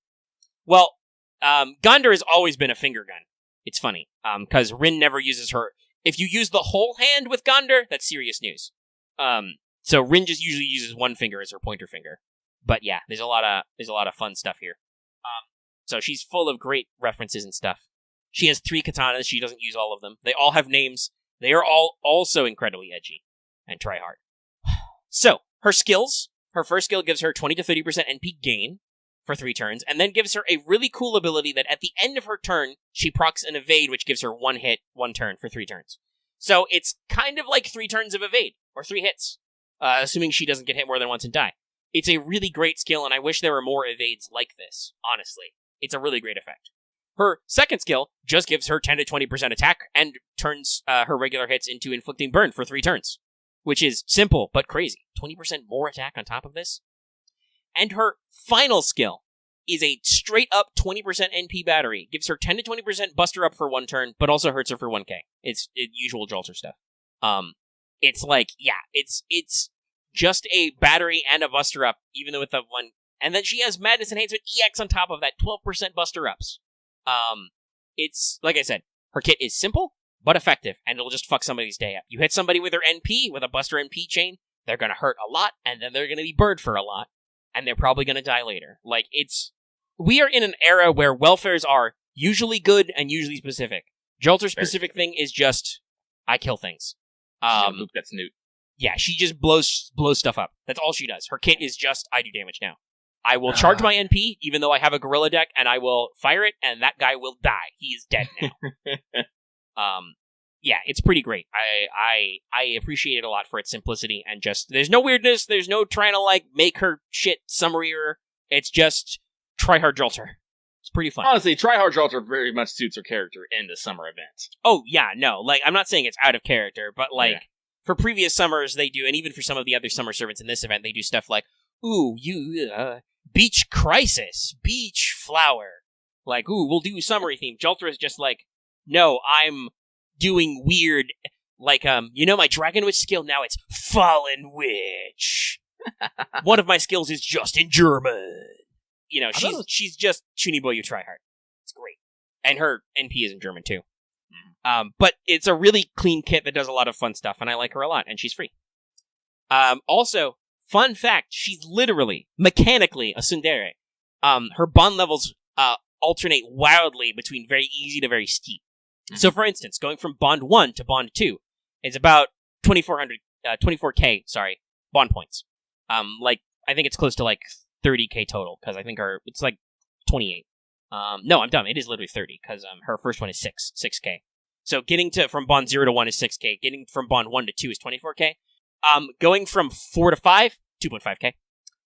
A: Well, Gondor has always been a finger gun. It's funny, because Rin never uses her. If you use the whole hand with Gondor, that's serious news. So Rin just usually uses one finger as her pointer finger. But yeah, there's a lot of fun stuff here. So she's full of great references and stuff. She has 3 katanas. She doesn't use all of them. They all have names. They are all also incredibly edgy and try hard. So her skills. Her first skill gives her 20 to 30% NP gain for 3 turns, and then gives her a really cool ability that at the end of her turn, she procs an evade, which gives her 1 hit, 1 turn for 3 turns. So it's kind of like 3 turns of evade, or 3 hits, assuming she doesn't get hit more than once and die. It's a really great skill, and I wish there were more evades like this, honestly. It's a really great effect. Her second skill just gives her 10 to 20% attack, and turns her regular hits into inflicting burn for 3 turns, which is simple but crazy. 20% more attack on top of this. And her final skill is a straight-up 20% NP battery. Gives her 10 to 20% buster up for 1 turn, but also hurts her for 1k. It's usual Jolter stuff. It's like, yeah, it's just a battery and a buster up, even though with the one. And then she has Madness Enhancement EX on top of that, 12% buster ups. It's, like I said, her kit is simple, but effective, and it'll just fuck somebody's day up. You hit somebody with her NP, with a buster NP chain, they're gonna hurt a lot, and then they're gonna be burned for a lot. And they're probably going to die later. Like, we are in an era where welfares are usually good and usually specific. Jolter's specific thing is just, I kill things.
B: That's Newt.
A: Yeah, she just blows stuff up. That's all she does. Her kit is just, I do damage now. I will charge my NP, even though I have a gorilla deck, and I will fire it, and that guy will die. He is dead now. Yeah, it's pretty great. I appreciate it a lot for its simplicity, and just, there's no weirdness, there's no trying to, like, make her shit summarier. It's just try-hard Jolter. It's pretty fun.
B: Honestly, try-hard Jolter very much suits her character in the summer event.
A: Oh, yeah, no, like, I'm not saying it's out of character, but, like, for previous summers, they do, and even for some of the other summer servants in this event, they do stuff like, ooh, beach crisis, beach flower. Like, ooh, we'll do summary theme. Jolter is just like, no, I'm doing weird, like, my Dragon Witch skill, now it's Fallen Witch. One of my skills is just in German. You know, she's just Tsunibyo, you try hard. It's great. And her NP is in German, too. But it's a really clean kit that does a lot of fun stuff, and I like her a lot, and she's free. Also, fun fact, she's literally, mechanically, a tsundere. Her bond levels alternate wildly between very easy to very steep. So, for instance, going from Bond 1 to Bond 2 is about 24k, bond points. Like, I think it's close to, like, 30k total, because I think it's, like, 28. No, I'm dumb. It is literally 30, because her first one is 6k. So, getting from Bond 0 to 1 is 6k. Getting from Bond 1 to 2 is 24k. Going from 4 to 5, 2.5k.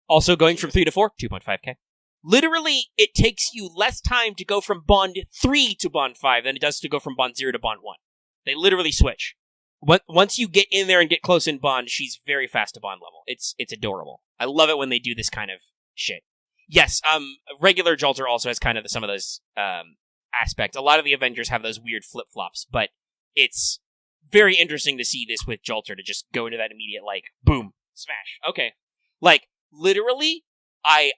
A: Also, going from 3 to 4, 2.5k. Literally, it takes you less time to go from Bond 3 to Bond 5 than it does to go from Bond 0 to Bond 1. They literally switch. Once you get in there and get close in Bond, she's very fast to Bond level. It's adorable. I love it when they do this kind of shit. Yes, regular Jolter also has kind of some of those aspects. A lot of the Avengers have those weird flip-flops, but it's very interesting to see this with Jolter to just go into that immediate, like, boom, smash. Okay. Like, literally, I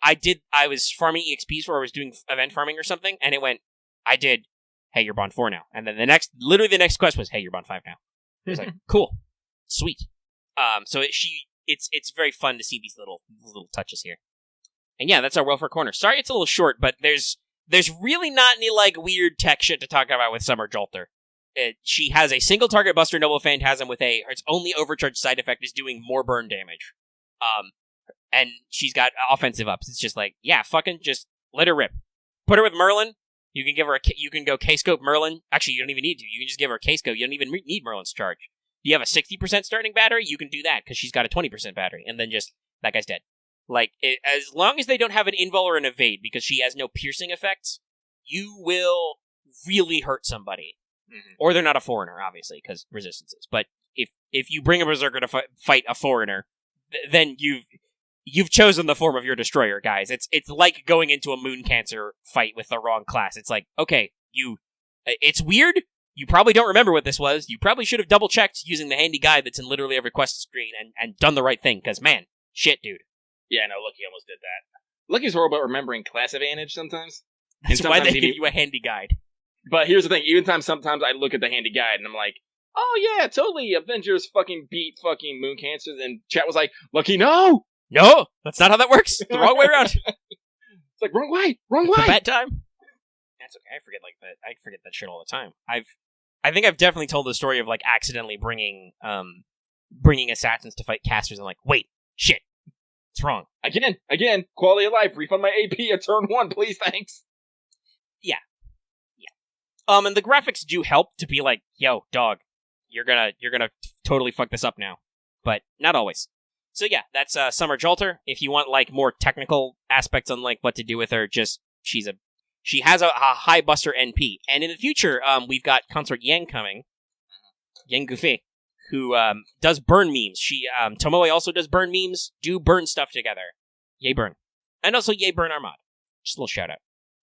A: was farming EXPs where I was doing event farming or something, and it went, hey, you're Bond 4 now. And then the next quest was, hey, you're Bond 5 now. It was like, cool. Sweet. So it's very fun to see these little touches here. And yeah, that's our Welfare Corner. Sorry it's a little short, but there's really not any, like, weird tech shit to talk about with Summer Jolter. She has a single target Buster Noble Phantasm with its only overcharge side effect is doing more burn damage. And she's got offensive ups. It's just like, yeah, fucking just let her rip. Put her with Merlin, You can give her you can go K-Scope Merlin. Actually, you don't even need to. You can just give her a K-Scope. You don't even need Merlin's charge. Do you have a 60% starting battery? You can do that, because she's got a 20% battery. And then just, that guy's dead. Like, as long as they don't have an invul or an evade, because she has no piercing effects, you will really hurt somebody. Mm-hmm. Or they're not a foreigner, obviously, because resistances. But if you bring a Berserker to fight a foreigner, then you've chosen the form of your destroyer, guys. It's like going into a Moon Cancer fight with the wrong class. It's like, okay, it's weird. You probably don't remember what this was. You probably should have double-checked using the handy guide that's in literally every quest screen and done the right thing, because, man, shit, dude.
B: Yeah, no, Lucky almost did that. Lucky's horrible at remembering class advantage sometimes.
A: That's why they give you a handy guide.
B: But here's the thing, sometimes I look at the handy guide and I'm like, oh yeah, totally, Avengers fucking beat fucking Moon Cancers, and chat was like, Lucky, no!
A: No! That's not how that works! The wrong way around!
B: It's like, wrong way!
A: The bad time? That's okay, I forget that shit all the time. I think I've definitely told the story of, like, accidentally bringing assassins to fight casters and like, wait, shit, it's wrong.
B: Again, quality of life, refund my AP at turn 1, please, thanks.
A: Yeah. And the graphics do help to be like, yo, dog, you're gonna totally fuck this up now. But not always. So yeah, that's Summer Jolter. If you want, like, more technical aspects on, like, what to do with her, she has a high buster NP. And in the future, we've got Consort Yang coming. Yang Gufei, who does burn memes. Tomoe also does burn memes. Do burn stuff together. Yay burn. And also yay burn Armad. Just a little shout out.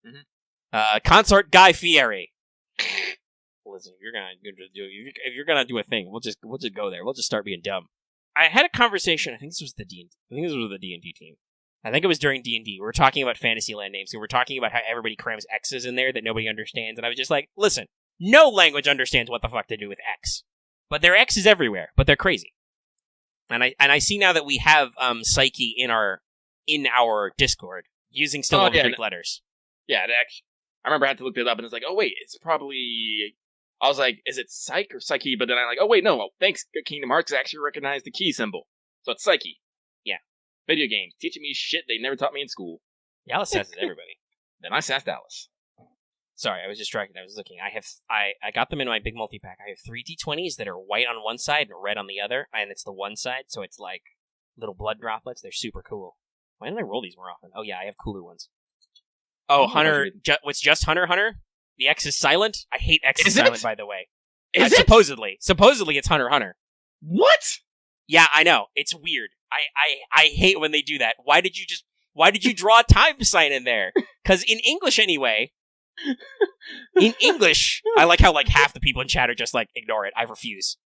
A: Mm-hmm. Consort Guy Fieri. Listen, if you're gonna do a thing, we'll just go there. We'll just start being dumb. I had a conversation. I think this was with the D&D team. I think it was during D&D. We were talking about Fantasyland names. We were talking about how everybody crams X's in there that nobody understands. And I was just like, listen, no language understands what the fuck to do with X. But there are X's everywhere, but they're crazy. And I see now that we have Psyche in our Discord using still Greek letters.
B: Yeah, I remember I had to look it up, and it's like, oh wait, it's probably. I was like, is it Psyche or Psyche? But then I'm like, oh wait, no. Thanks, Kingdom Hearts actually recognized the key symbol, so it's Psyche. Yeah, video games teaching me shit they never taught me in school.
A: Yeah, Alice sasses everybody.
B: Then I sassed Alice.
A: Sorry, I was distracted. I was looking. I got them in my big multi-pack. I have 3 D20s that are white on one side and red on the other, and it's the one side, so it's like little blood droplets. They're super cool. Why don't I roll these more often? Oh yeah, I have cooler ones. Oh, Hunter, what's just Hunter? The X is silent? I hate X is silent, by the way.
B: Is it?
A: Supposedly it's Hunter.
B: What?
A: Yeah, I know. It's weird. I hate when they do that. Why did you draw a time sign in there? Because in English anyway, I like how, like, half the people in chat are just like, ignore it. I refuse.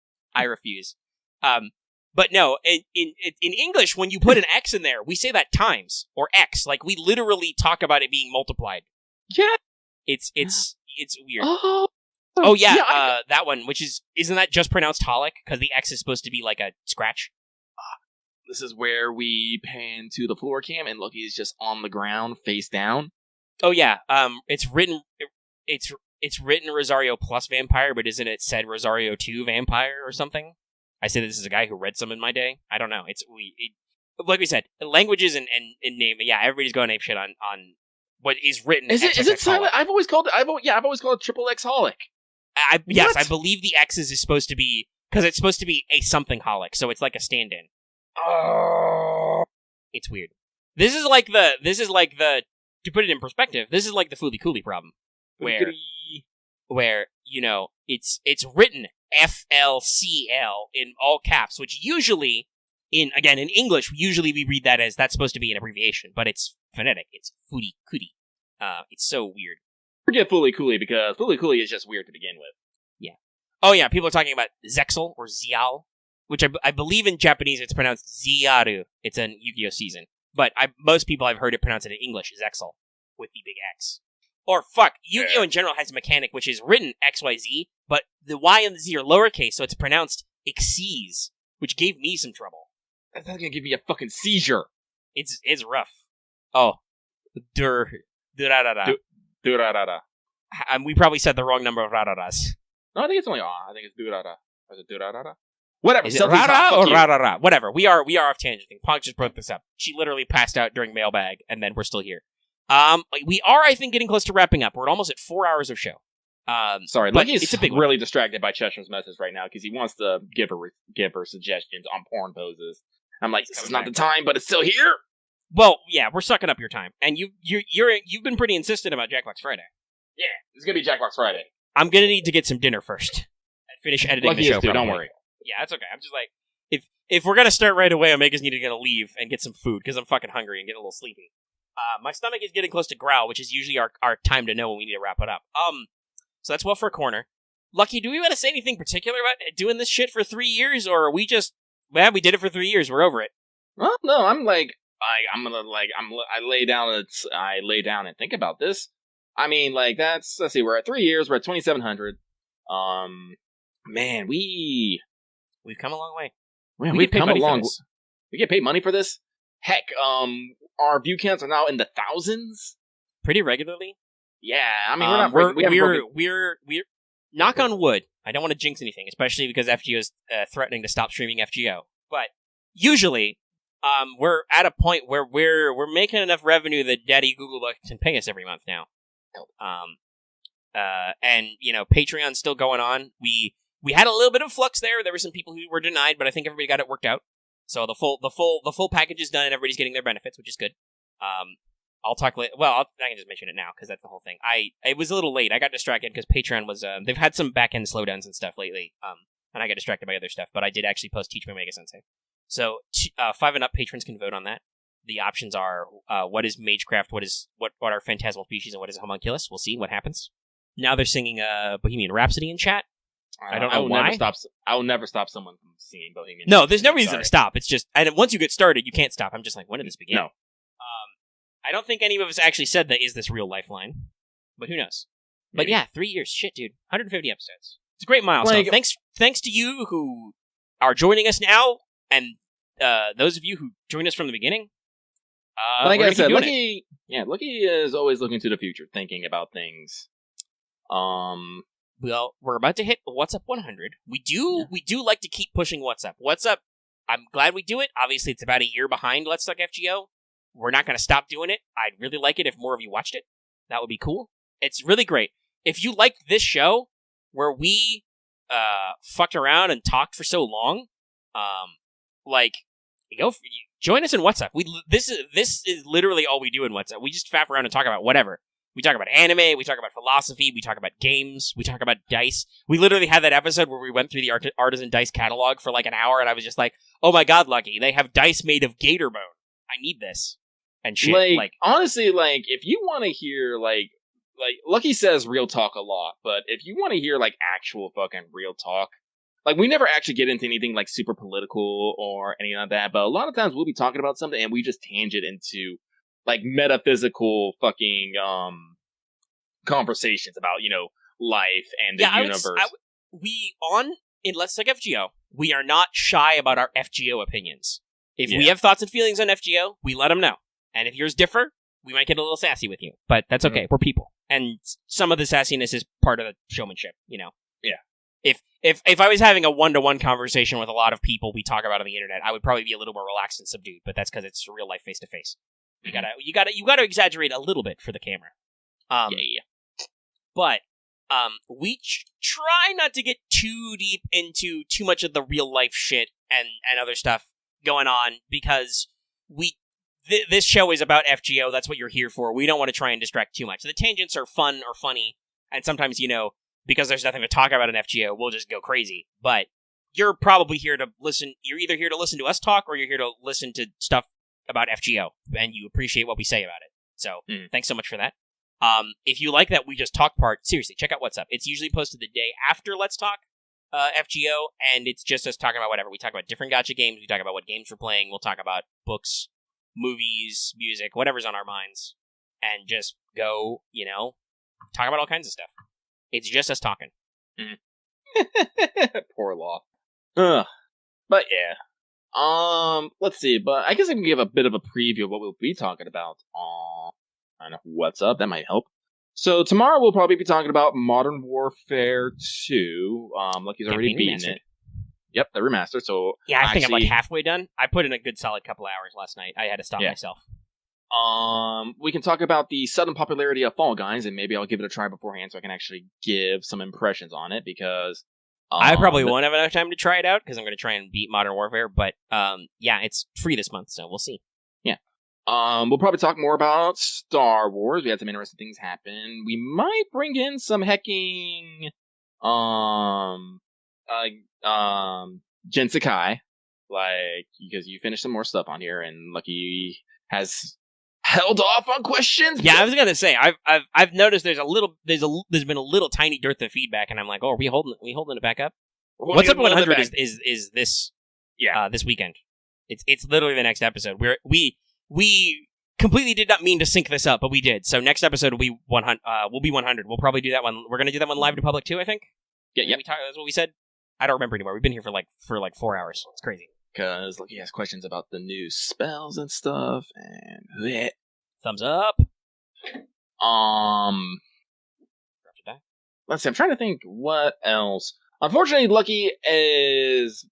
A: But no, in English, when you put an X in there, we say that times, or X. Like, we literally talk about it being multiplied.
B: Yeah.
A: It's weird. Oh yeah, that one, isn't that just pronounced Holic? Because the X is supposed to be like a scratch?
B: This is where we pan to the floor cam, and Loki is just on the ground, face down.
A: Oh yeah, it's written Rosario plus vampire, but isn't it said Rosario 2 vampire or something? I say this is a guy who read some in my day. I don't know. Like we said, languages and name. Yeah, everybody's going apeshit on what is written.
B: Is it silent? I've always called it triple X holic.
A: Yes, I believe the X's is supposed to be, because it's supposed to be a something holic, so it's like a stand-in. Oh, it's weird. This is like the to put it in perspective, this is like the Fooly Cooly problem, where it's written FLCL in all caps, which usually in English usually we read that as that's supposed to be an abbreviation, but it's phonetic. It's Fooly Cooly. It's so weird.
B: Forget Fooly Cooly, because Fooly Cooly is just weird to begin with.
A: Yeah. Oh yeah, people are talking about Zexal or Zial, which I believe in Japanese it's pronounced Ziaru. It's an Yu-Gi-Oh season. But most people I've heard it pronounced in English Zexal with the big X. Or fuck, Yu-Gi-Oh in general has a mechanic which is written XYZ, but the Y and the Z are lowercase, so it's pronounced Xyz, which gave me some trouble.
B: That's not gonna give me a fucking seizure.
A: It's rough. Oh. Durarara.
B: Durarara.
A: We probably said the wrong number of rararas.
B: No, I think it's only I think it's durara. Is it durarara? Whatever.
A: Is it rara or rarara? Whatever. We are off tangenting. Punk just broke this up. She literally passed out during Mailbag, and then we're still here. We are, I think, getting close to wrapping up. We're almost at 4 hours of show.
B: Sorry,
A: but
B: Lucky's
A: it's a big
B: really distracted by Chesham's message right now because he wants to give her suggestions on porn poses. I'm like, this is not the time, but it's still here.
A: Well, yeah, we're sucking up your time, and you've been pretty insistent about Jackbox Friday.
B: Yeah, it's gonna be Jackbox Friday.
A: I'm gonna need to get some dinner first and finish editing
B: Lucky
A: the show.
B: Too, don't worry.
A: Yeah, that's okay. I'm just like, if we're gonna start right away, Omega's needed to leave and get some food because I'm fucking hungry and getting a little sleepy. My stomach is getting close to growl, which is usually our time to know when we need to wrap it up. So that's well for a corner. Lucky, do we want to say anything particular about doing this shit for 3 years, or are we just, well, we did it for 3 years, we're over it?
B: Well, no, I'm like, I lay down and think about this. I mean, like, let's see, we're at 3 years, we're at 2,700. Man, we've
A: come a long way.
B: Man, we've come a long way. We get paid money for this? Heck, our view counts are now in the thousands.
A: Pretty regularly.
B: Yeah, I mean, we're
A: knock on wood. I don't want to jinx anything, especially because FGO is threatening to stop streaming FGO. But usually, we're at a point where we're making enough revenue that Daddy Google can pay us every month now. And Patreon's still going on. We had a little bit of flux there. There were some people who were denied, but I think everybody got it worked out. So the full package is done, and everybody's getting their benefits, which is good. I'll talk later. Well, I can just mention it now because that's the whole thing. It was a little late. I got distracted because Patreon was. They've had some back end slowdowns and stuff lately. And I got distracted by other stuff. But I did actually post Teach Me Omega Sensei. So 5 and up patrons can vote on that. The options are what is Magecraft, what are Phantasmal Species, and what is Homunculus. We'll see what happens. Now they're singing Bohemian Rhapsody in chat. I don't know why.
B: I will never stop someone from singing Bohemian.
A: No, there's no reason to stop. It's just, and once you get started, you can't stop. I'm just like, when did this begin?
B: No.
A: I don't think any of us actually said that. Is this real lifeline? But who knows? Maybe. But yeah, 3 years. Shit, dude. 150 episodes. It's a great milestone. Thanks to you who are joining us now, and those of you who joined us from the beginning.
B: Like I said, Lucky is always looking to the future, thinking about things.
A: Well, we're about to hit What's Up 100. We do like to keep pushing What's Up. What's Up? I'm glad we do it. Obviously, it's about a year behind Let's Talk FGO. We're not going to stop doing it. I'd really like it if more of you watched it. That would be cool. It's really great. If you liked this show, where we fucked around and talked for so long, join us in What's Up. This is literally all we do in What's Up. We just faff around and talk about whatever. We talk about anime, we talk about philosophy, we talk about games, we talk about dice. We literally had that episode where we went through the Artisan Dice catalog for like an hour, and I was just like, oh my god, Lucky, they have dice made of gator bone. I need this. And shit.
B: Honestly, if you want to hear, Lucky says real talk a lot, but if you want to hear, actual fucking real talk, we never actually get into anything, super political or anything like that, but a lot of times we'll be talking about something and we just tangent into, metaphysical fucking, conversations about, life and the universe. In Let's Talk FGO, we are not shy about our FGO opinions. If we have thoughts and feelings on FGO, we let them know. And if yours differ, we might get a little sassy with you. But that's okay. We're people. And some of the sassiness is part of the showmanship, Yeah. If I was having a one-to-one conversation with a lot of people we talk about on the internet, I would probably be a little more relaxed and subdued. But that's because it's real life face-to-face. You gotta exaggerate a little bit for the camera. But we try not to get too deep into too much of the real life shit and other stuff going on, because this show is about FGO. That's what you're here for. We don't want to try and distract too much. The tangents are fun or funny, and sometimes, because there's nothing to talk about in FGO, we'll just go crazy. But you're probably here to listen. You're either here to listen to us talk, or you're here to listen to stuff about FGO, and you appreciate what we say about it. So thanks so much for that. If you like that we just talk part, seriously, check out What's Up. It's usually posted the day after Let's Talk FGO, and it's just us talking about whatever. We talk about different gacha games, we talk about what games we're playing, we'll talk about books, movies, music, whatever's on our minds, and just go, talk about all kinds of stuff. It's just us talking. Poor Law. But yeah. Let's see, but I guess I can give a bit of a preview of what we'll be talking about on What's Up. That might help. So tomorrow we'll probably be talking about Modern Warfare 2. Lucky's already beaten it. Yep, the remastered. So
A: yeah, I think I'm halfway done. I put in a good solid couple hours last night. I had to stop myself.
B: We can talk about the sudden popularity of Fall Guys, and maybe I'll give it a try beforehand so I can actually give some impressions on it, because...
A: I probably won't have enough time to try it out, because I'm going to try and beat Modern Warfare, but yeah, it's free this month, so we'll see.
B: Yeah. We'll probably talk more about Star Wars. We had some interesting things happen. We might bring in some hecking... Jin Sakai, because you finished some more stuff on here, and Lucky has held off on questions.
A: Yeah, I was gonna say I've noticed there's been a little tiny dearth of feedback, and I'm like, oh, are we holding it back up? What's Up 100 is this this weekend. It's literally the next episode. We completely did not mean to sync this up, but we did. So next episode will be 100. Will be 100. We'll probably do that one. We're gonna do that one live to public too, I think.
B: Yeah.
A: That's what we said. I don't remember anymore. We've been here for like 4 hours. It's crazy.
B: Because Lucky has questions about the new spells and stuff, and bleh.
A: Thumbs up.
B: Let's see. I'm trying to think what else. Unfortunately, Lucky is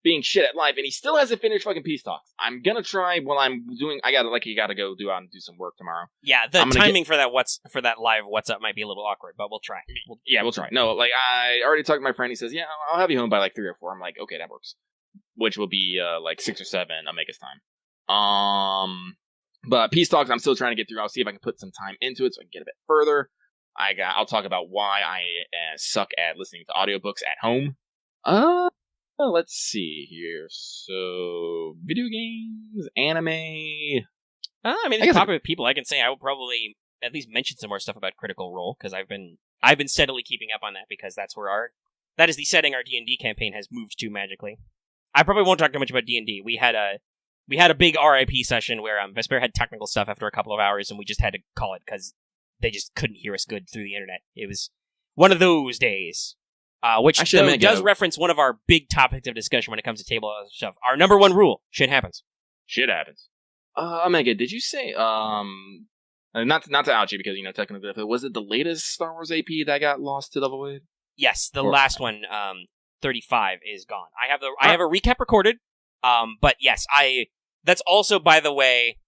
B: being shit at life, and he still hasn't finished fucking peace talks. I'm gonna try while I'm doing. You gotta go do out and do some work tomorrow.
A: Yeah, the timing for that live What's Up might be a little awkward, but we'll try.
B: We'll try. No, I already talked to my friend. He says, "Yeah, I'll have you home by like 3 or 4." I'm like, "Okay, that works." Which will be like 6 or 7 Omega's time. But peace talks, I'm still trying to get through. I'll see if I can put some time into it so I can get a bit further. I'll talk about why I suck at listening to audiobooks at home. Let's see here. So, video games, anime.
A: I mean, it's popular with people. I can say I will probably at least mention some more stuff about Critical Role, because I've been steadily keeping up on that, because that is the setting our D&D campaign has moved to magically. I probably won't talk too much about D&D. We had a big RIP session where Vesper had technical stuff after a couple of hours, and we just had to call it because they just couldn't hear us good through the internet. It was one of those days. Which does reference one of our big topics of discussion when it comes to table stuff. Our number one rule: shit happens.
B: Shit happens. Omega, did you say not to out you, because technically, was it the latest Star Wars AP that got lost to the void?
A: Yes, the last one, 35, is gone. I have a recap recorded. But yes, that's also, by the way,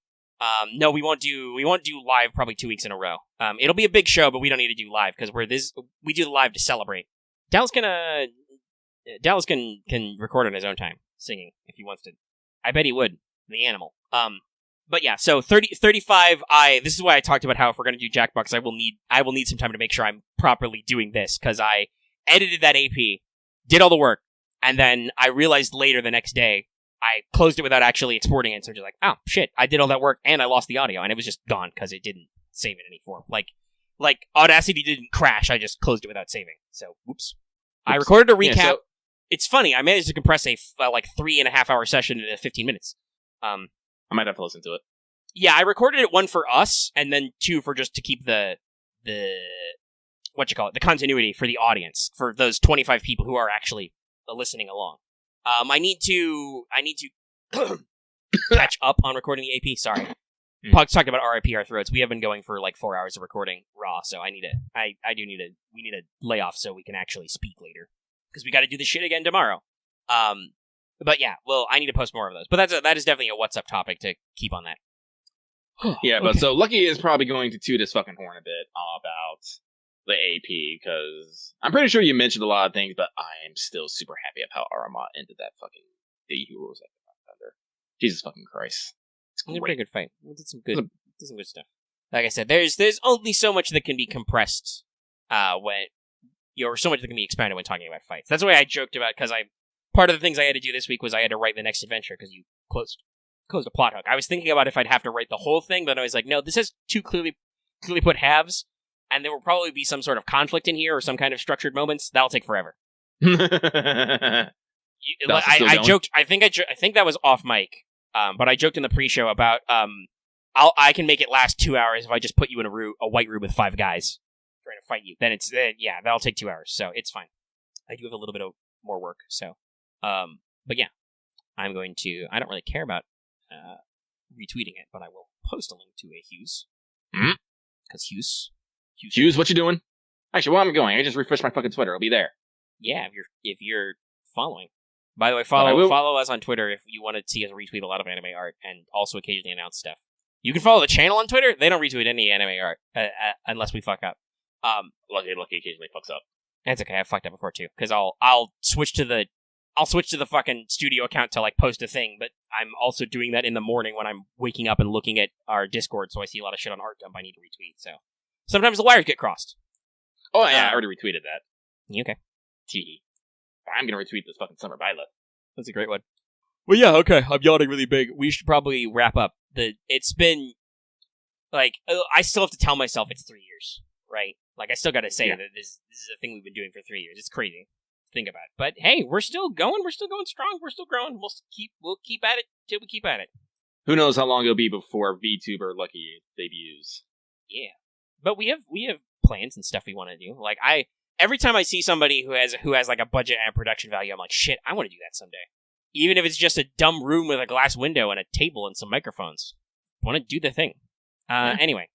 A: no, we won't do live probably 2 weeks in a row. It'll be a big show, but we don't need to do live because we do the live to celebrate. Dallas can record on his own time singing if he wants to. I bet he would. The animal. But yeah, so 35. This is why I talked about how if we're gonna do Jackbox, I will need some time to make sure I'm properly doing this, because I edited that AP, did all the work, and then I realized later the next day I closed it without actually exporting it. So I'm just like, oh shit, I did all that work and I lost the audio, and it was just gone because it didn't save in any form. Like Audacity didn't crash. I just closed it without saving. So whoops. I recorded a recap. Yeah, it's funny. I managed to compress a 3.5 hour session into 15 minutes.
B: I might have to listen to it.
A: Yeah, I recorded it, 1 for us, and then 2 for just to keep the continuity for the audience, for those 25 people who are actually listening along. I need to catch up on recording the AP. Sorry. Pug's talked about RIP our throats. We have been going for 4 hours of recording raw, so we need to lay off so we can actually speak later, because we got to do this shit again tomorrow. But yeah, well, I need to post more of those. But that is definitely a What's Up topic to keep on that.
B: Yeah, but so Lucky is probably going to toot his fucking horn a bit about the AP, because I'm pretty sure you mentioned a lot of things, but I am still super happy of how Aramat ended that fucking day he was at Thunder. Jesus fucking Christ.
A: It was a pretty good fight. We did some good stuff. Like I said, there's only so much that can be compressed so much that can be expanded when talking about fights. That's the way I joked about, because part of the things I had to do this week was I had to write the next adventure, because you closed a plot hook. I was thinking about if I'd have to write the whole thing, but I was like, no, this has 2 clearly put halves, and there will probably be some sort of conflict in here or some kind of structured moments. That'll take forever. I joked. I think that was off mic. But I joked in the pre-show about I can make it last 2 hours if I just put you in a white room with 5 guys trying to fight you. Then that'll take 2 hours, so it's fine. I do have a little bit of more work, so but yeah, I'm going to. I don't really care about retweeting it, but I will post a link to a Hughes, because Hughes, what you doing? Actually, while I'm going, I just refreshed my fucking Twitter. It'll be there. Yeah, if you're following. By the way, follow us on Twitter if you want to see us retweet a lot of anime art and also occasionally announce stuff. You can follow the channel on Twitter. They don't retweet any anime art unless we fuck up.
B: Lucky occasionally fucks up.
A: That's okay. I fucked up before too, because I'll switch to the fucking studio account to like post a thing, but I'm also doing that in the morning when I'm waking up and looking at our Discord, so I see a lot of shit on Art Dump I need to retweet. So sometimes the wires get crossed.
B: Oh yeah, I already retweeted that.
A: Okay.
B: Tee. I'm gonna retweet this fucking Summer Violet.
A: That's a great one. Well, yeah, okay. I'm yawning really big. We should probably wrap up. It's been like I still have to tell myself it's 3 years, right? Like I still got to say that this is a thing we've been doing for 3 years. It's crazy to think about. But hey, we're still going. We're still going strong. We're still growing. We'll keep at it till we keep at it.
B: Who knows how long it'll be before VTuber Lucky debuts?
A: Yeah, but we have plans and stuff we want to do. Like every time I see somebody who has like a budget and a production value, I'm like, shit, I want to do that someday. Even if it's just a dumb room with a glass window and a table and some microphones. I want to do the thing. Anyway,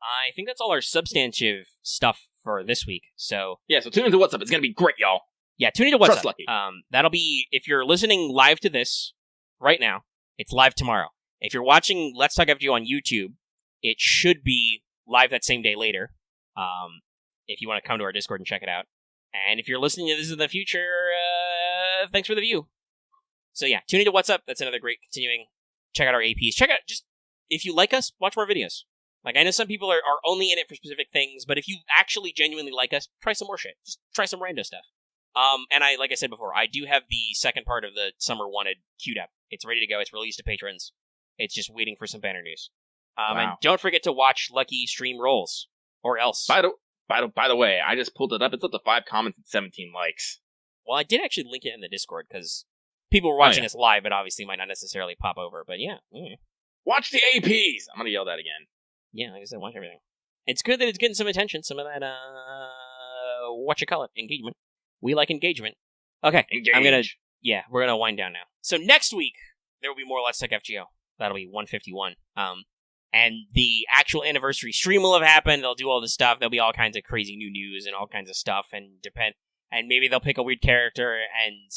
A: I think that's all our substantive stuff for this week. So
B: so tune into What's Up. It's going to be great, y'all.
A: Yeah, tune into What's
B: Trust
A: Up.
B: Lucky.
A: That'll be, if you're listening live to this right now, it's live tomorrow. If you're watching Let's Talk FGO on YouTube, it should be live that same day later. If you want to come to our Discord and check it out. And if you're listening to this in the future, thanks for the view. So yeah, tune into What's Up. That's another great continuing. Check out our APs. Check out, just, if you like us, watch more videos. Like, I know some people are only in it for specific things, but if you actually genuinely like us, try some more shit. Just try some rando stuff. And like I said before, I do have the second part of the Summer Wanted queued up. It's ready to go. It's released to patrons. It's just waiting for some banner news. And don't forget to watch Lucky stream rolls, or else.
B: By the way, I just pulled it up. It's up to 5 comments and 17 likes.
A: Well, I did actually link it in the Discord, because people were watching us live. It obviously might not necessarily pop over, but yeah.
B: Watch the APs! I'm gonna yell that again.
A: Yeah, like I said, watch everything. It's good that it's getting some attention, some of that, engagement. We like engagement. Okay,
B: Engage.
A: we're gonna wind down now. So next week, there will be more Let's Talk FGO. That'll be 151. And the actual anniversary stream will have happened. They'll do all this stuff. There'll be all kinds of crazy new news and all kinds of stuff, and maybe they'll pick a weird character, and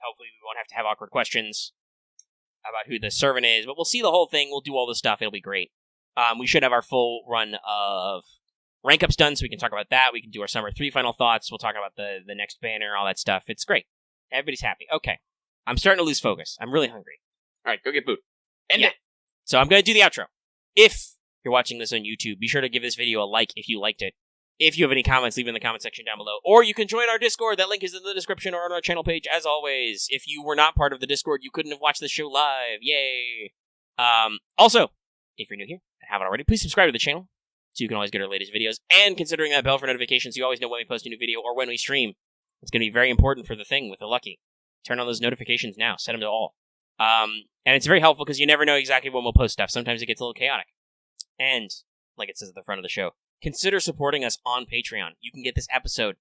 A: hopefully we won't have to have awkward questions about who the servant is, but we'll see the whole thing. We'll do all this stuff. It'll be great. We should have our full run of rank ups done, so we can talk about that. We can do our Summer 3 final thoughts. We'll talk about the next banner, all that stuff. It's great. Everybody's happy. Okay. I'm starting to lose focus. I'm really hungry.
B: All right, go get food. End it.
A: So I'm going to do the outro. If you're watching this on YouTube, be sure to give this video a like if you liked it. If you have any comments, leave in the comment section down below. Or you can join our Discord. That link is in the description or on our channel page, as always. If you were not part of the Discord, you couldn't have watched the show live. Yay! Also, if you're new here and haven't already, please subscribe to the channel so you can always get our latest videos. And considering that bell for notifications, you always know when we post a new video or when we stream. It's going to be very important for the thing with the Lucky. Turn on those notifications now. Set them to all. And it's very helpful because you never know exactly when we'll post stuff. Sometimes it gets a little chaotic. And, like it says at the front of the show, consider supporting us on Patreon. You can get this episode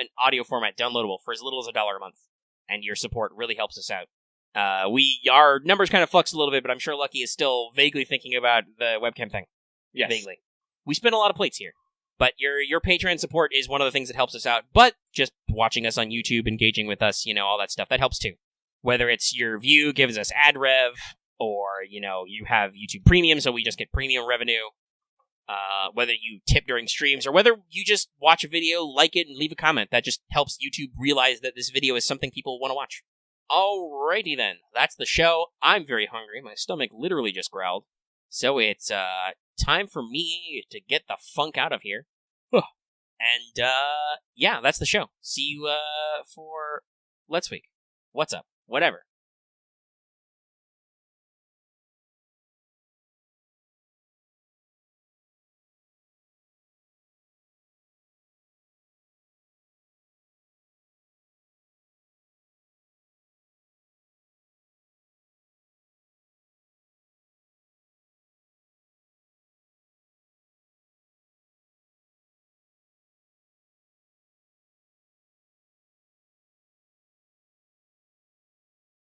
A: in audio format downloadable for as little as $1 a month. And your support really helps us out. Our numbers kind of flux a little bit, but I'm sure Lucky is still vaguely thinking about the webcam thing.
B: Yes.
A: Vaguely. We spin a lot of plates here. But your Patreon support is one of the things that helps us out. But just watching us on YouTube, engaging with us, all that stuff, that helps too. Whether it's your view gives us ad rev, or, you have YouTube Premium, so we just get premium revenue. Whether you tip during streams, or whether you just watch a video, like it, and leave a comment. That just helps YouTube realize that this video is something people want to watch. Alrighty then, that's the show. I'm very hungry. My stomach literally just growled. So it's time for me to get the funk out of here. And yeah, that's the show. See you for Let's Week. What's up? Whatever.